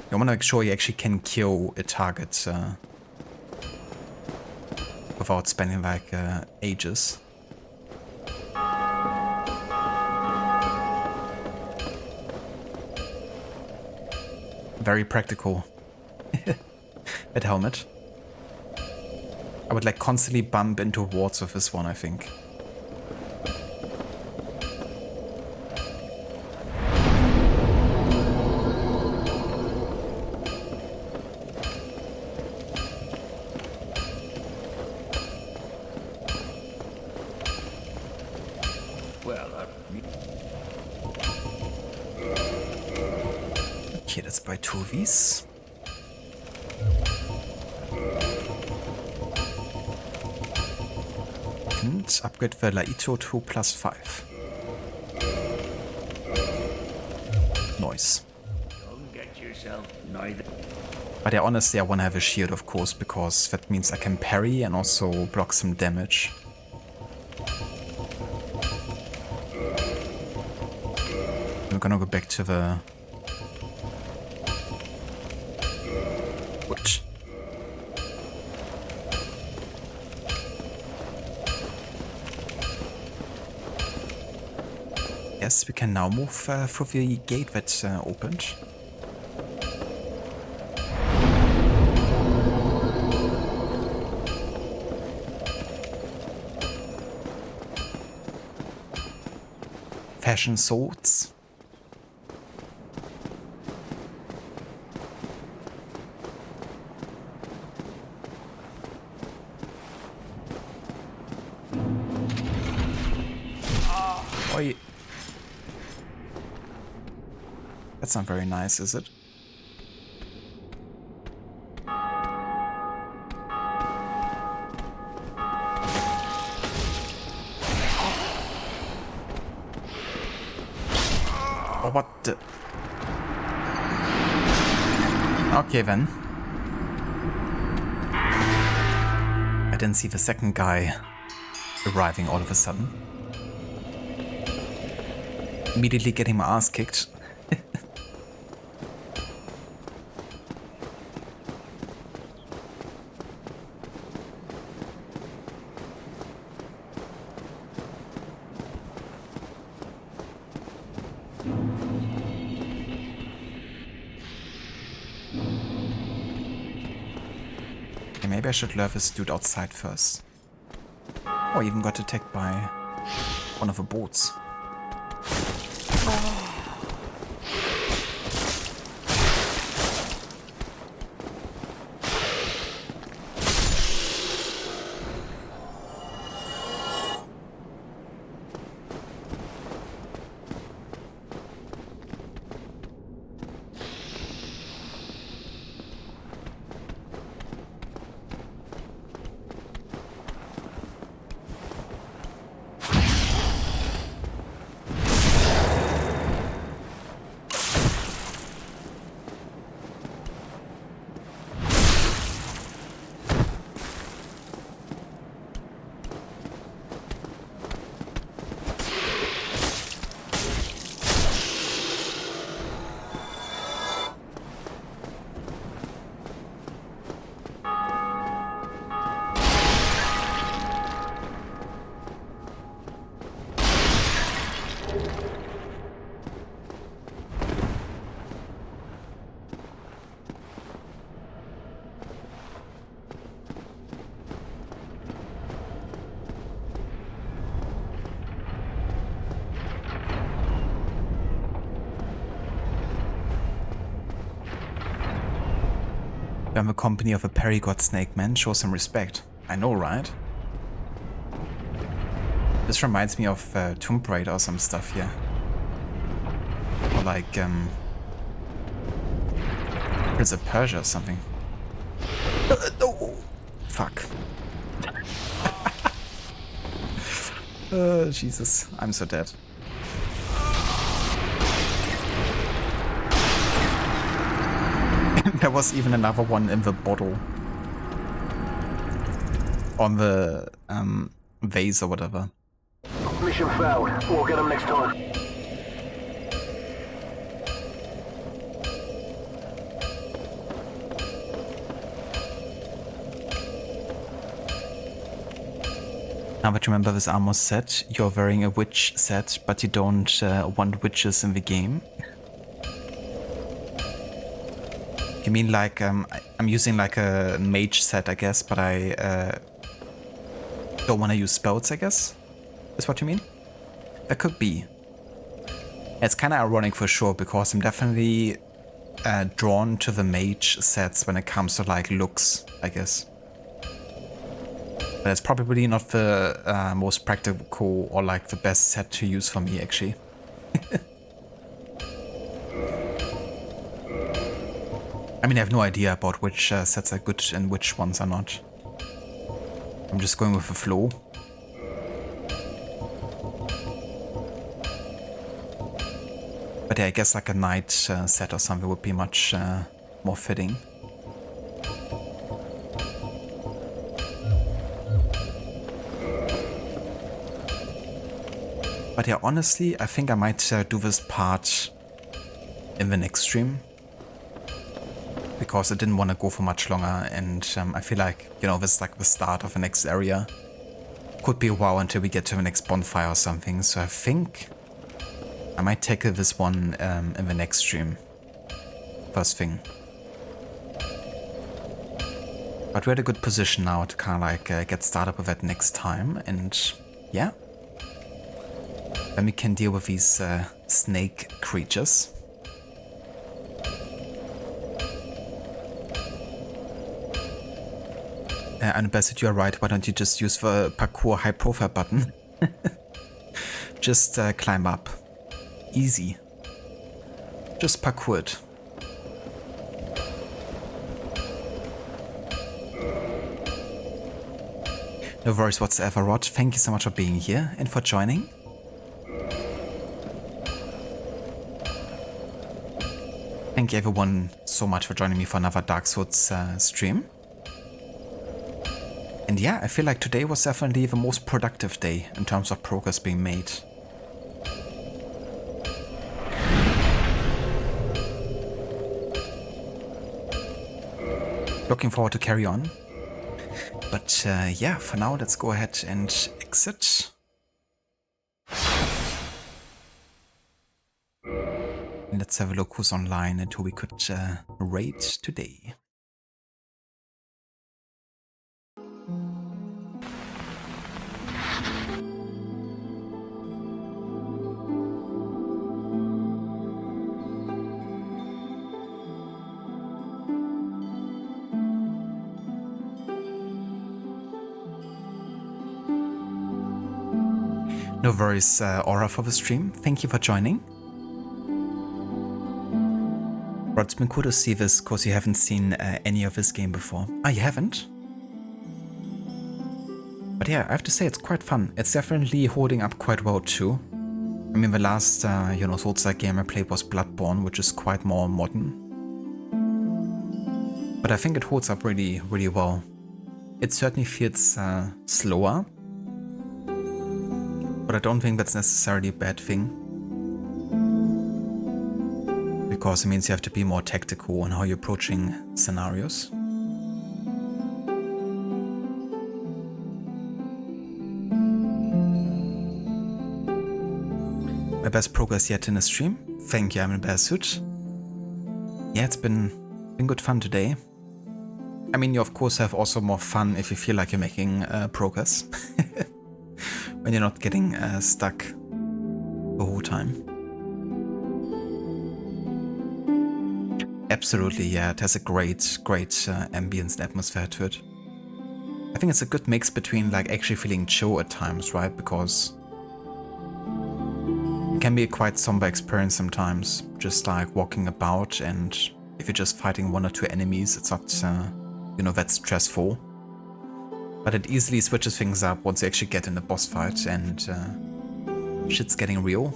You want to make sure you actually can kill a target without spending like ages. Very practical. That helmet. I would like constantly bump into wards with this one, I think. Okay, let's buy 2 of these. And upgrade the Blghttown to +5. Nice. But yeah, honestly, I want to have a shield, of course, because that means I can parry and also block some damage. We're gonna go back to the... Which? Yes, we can now move through the gate that opened. Fashion swords. Oi. That's not very nice, is it? Oh, what the... Okay, then. I didn't see the second guy arriving all of a sudden. Immediately getting my ass kicked. Maybe I should lure this dude outside first. Oh, I even got attacked by one of the boats. I'm the company of a perigod snake man. Show some respect. I know, right? This reminds me of Tomb Raider or some stuff here. Or like Prince of Persia or something. No! Fuck. Jesus, I'm so dead. There was even another one in the bottle. On the vase or whatever. Mission failed. We'll get them next time. Now that you remember this armor set, you're wearing a witch set, but you don't want witches in the game. You mean like, I'm using like a mage set, I guess, but I don't want to use spells, I guess? Is what you mean? That could be. It's kind of ironic for sure, because I'm definitely drawn to the mage sets when it comes to like looks, I guess. But it's probably not the most practical or like the best set to use for me, actually. I mean, I have no idea about which sets are good and which ones are not. I'm just going with the flow. But yeah, I guess like a knight set or something would be much more fitting. But yeah, honestly, I think I might do this part in the next stream. Because I didn't want to go for much longer, and I feel like, you know, this is like the start of the next area. Could be a while until we get to the next bonfire or something, so I think I might tackle this one in the next stream. First thing. But we're at a good position now to kind of like get started with that next time, and yeah. Then we can deal with these snake creatures. And Bassett, you are right. Why don't you just use the parkour high profile button? Just climb up. Easy. Just parkour it. No worries whatsoever, Rod. Thank you so much for being here and for joining. Thank you everyone so much for joining me for another Dark Souls stream. And yeah, I feel like today was definitely the most productive day in terms of progress being made. Looking forward to carry on. But yeah, for now, let's go ahead and exit. And let's have a look who's online and who we could raid today. No worries, Aura, for the stream. Thank you for joining. But it's been cool to see this, because you haven't seen any of this game before. Ah, you haven't? But yeah, I have to say it's quite fun. It's definitely holding up quite well too. I mean, the last, Souls-like game I played was Bloodborne, which is quite more modern. But I think it holds up really, really well. It certainly feels slower. But I don't think that's necessarily a bad thing. Because it means you have to be more tactical on how you're approaching scenarios. My best progress yet in the stream. Thank you, I'm in a bear suit. Yeah, it's been good fun today. I mean, you of course have also more fun if you feel like you're making progress. When you're not getting stuck the whole time. Absolutely, yeah, it has a great ambience and atmosphere to it. I think it's a good mix between like actually feeling chill at times, right? Because it can be a quite somber experience sometimes, just like walking about, and if you're just fighting one or two enemies, it's not, that stressful. But it easily switches things up once you actually get in the boss fight and shit's getting real.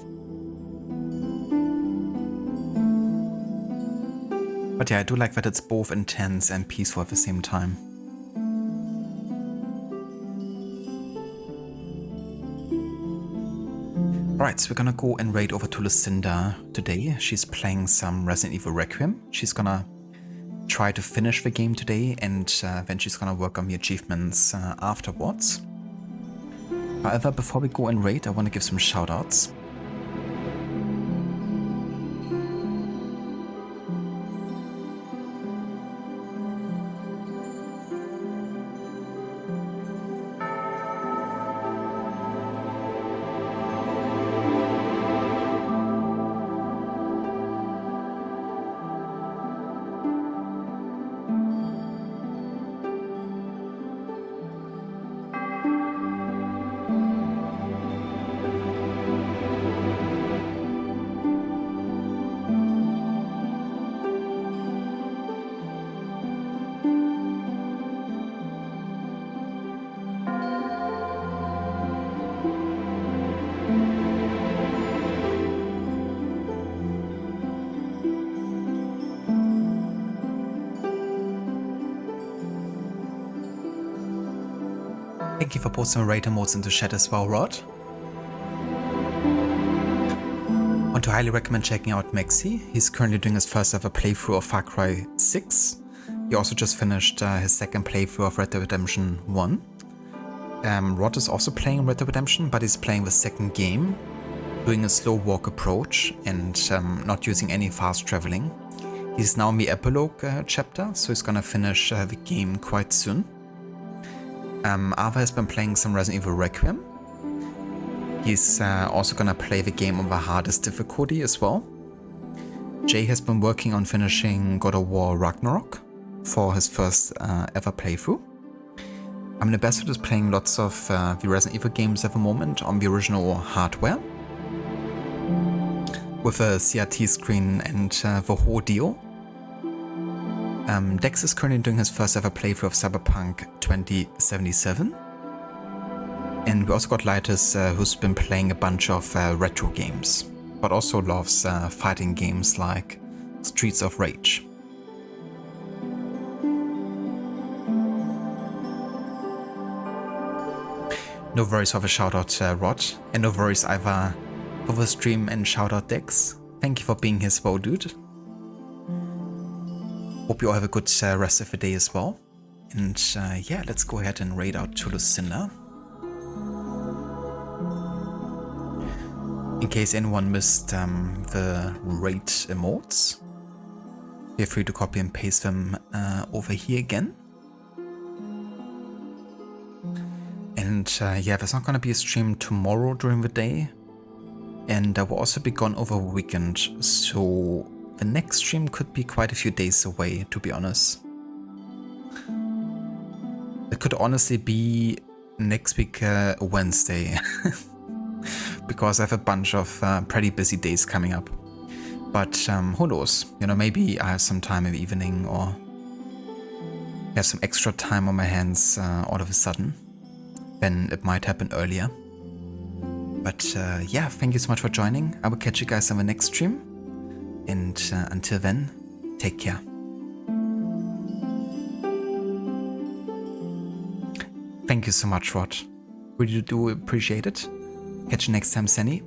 But yeah, I do like that it's both intense and peaceful at the same time. Alright, so we're gonna go and raid over to Lucinda today. She's playing some Resident Evil Requiem. She's gonna try to finish the game today, and then she's gonna work on the achievements afterwards. However, before we go and raid, I want to give some shoutouts. Thank you for posting raid emotes into chat as well, Rod. Want to highly recommend checking out Maxi. He's currently doing his first ever playthrough of Far Cry 6. He also just finished his second playthrough of Red Dead Redemption 1. Rod is also playing Red Dead Redemption, but he's playing the second game, doing a slow walk approach and not using any fast traveling. He's now in the epilogue chapter, so he's gonna finish the game quite soon. Ava has been playing some Resident Evil Requiem. He's also gonna play the game on the hardest difficulty as well. Jay has been working on finishing God of War Ragnarok for his first ever playthrough. The Bastard is playing lots of the Resident Evil games at the moment on the original hardware, with a CRT screen and the whole deal. Dex is currently doing his first ever playthrough of Cyberpunk 2077. And we also got Lightus, who's been playing a bunch of retro games, but also loves fighting games like Streets of Rage. No worries for the shoutout, Rod, and no worries either for the stream and shoutout Dex. Thank you for being here as well, dude. Hope you all have a good rest of the day as well. And yeah, let's go ahead and raid out to Lucinda. In case anyone missed the raid emotes, feel free to copy and paste them over here again. And yeah, there's not going to be a stream tomorrow during the day. And I will also be gone over a weekend, so the next stream could be quite a few days away, to be honest. It could honestly be next week, Wednesday, because I have a bunch of pretty busy days coming up. But who knows, you know, maybe I have some time in the evening or have some extra time on my hands all of a sudden. Then it might happen earlier. But yeah, thank you so much for joining. I will catch you guys on the next stream. And until then, take care. Thank you so much, Rod. Really do appreciate it. Catch you next time, Senny.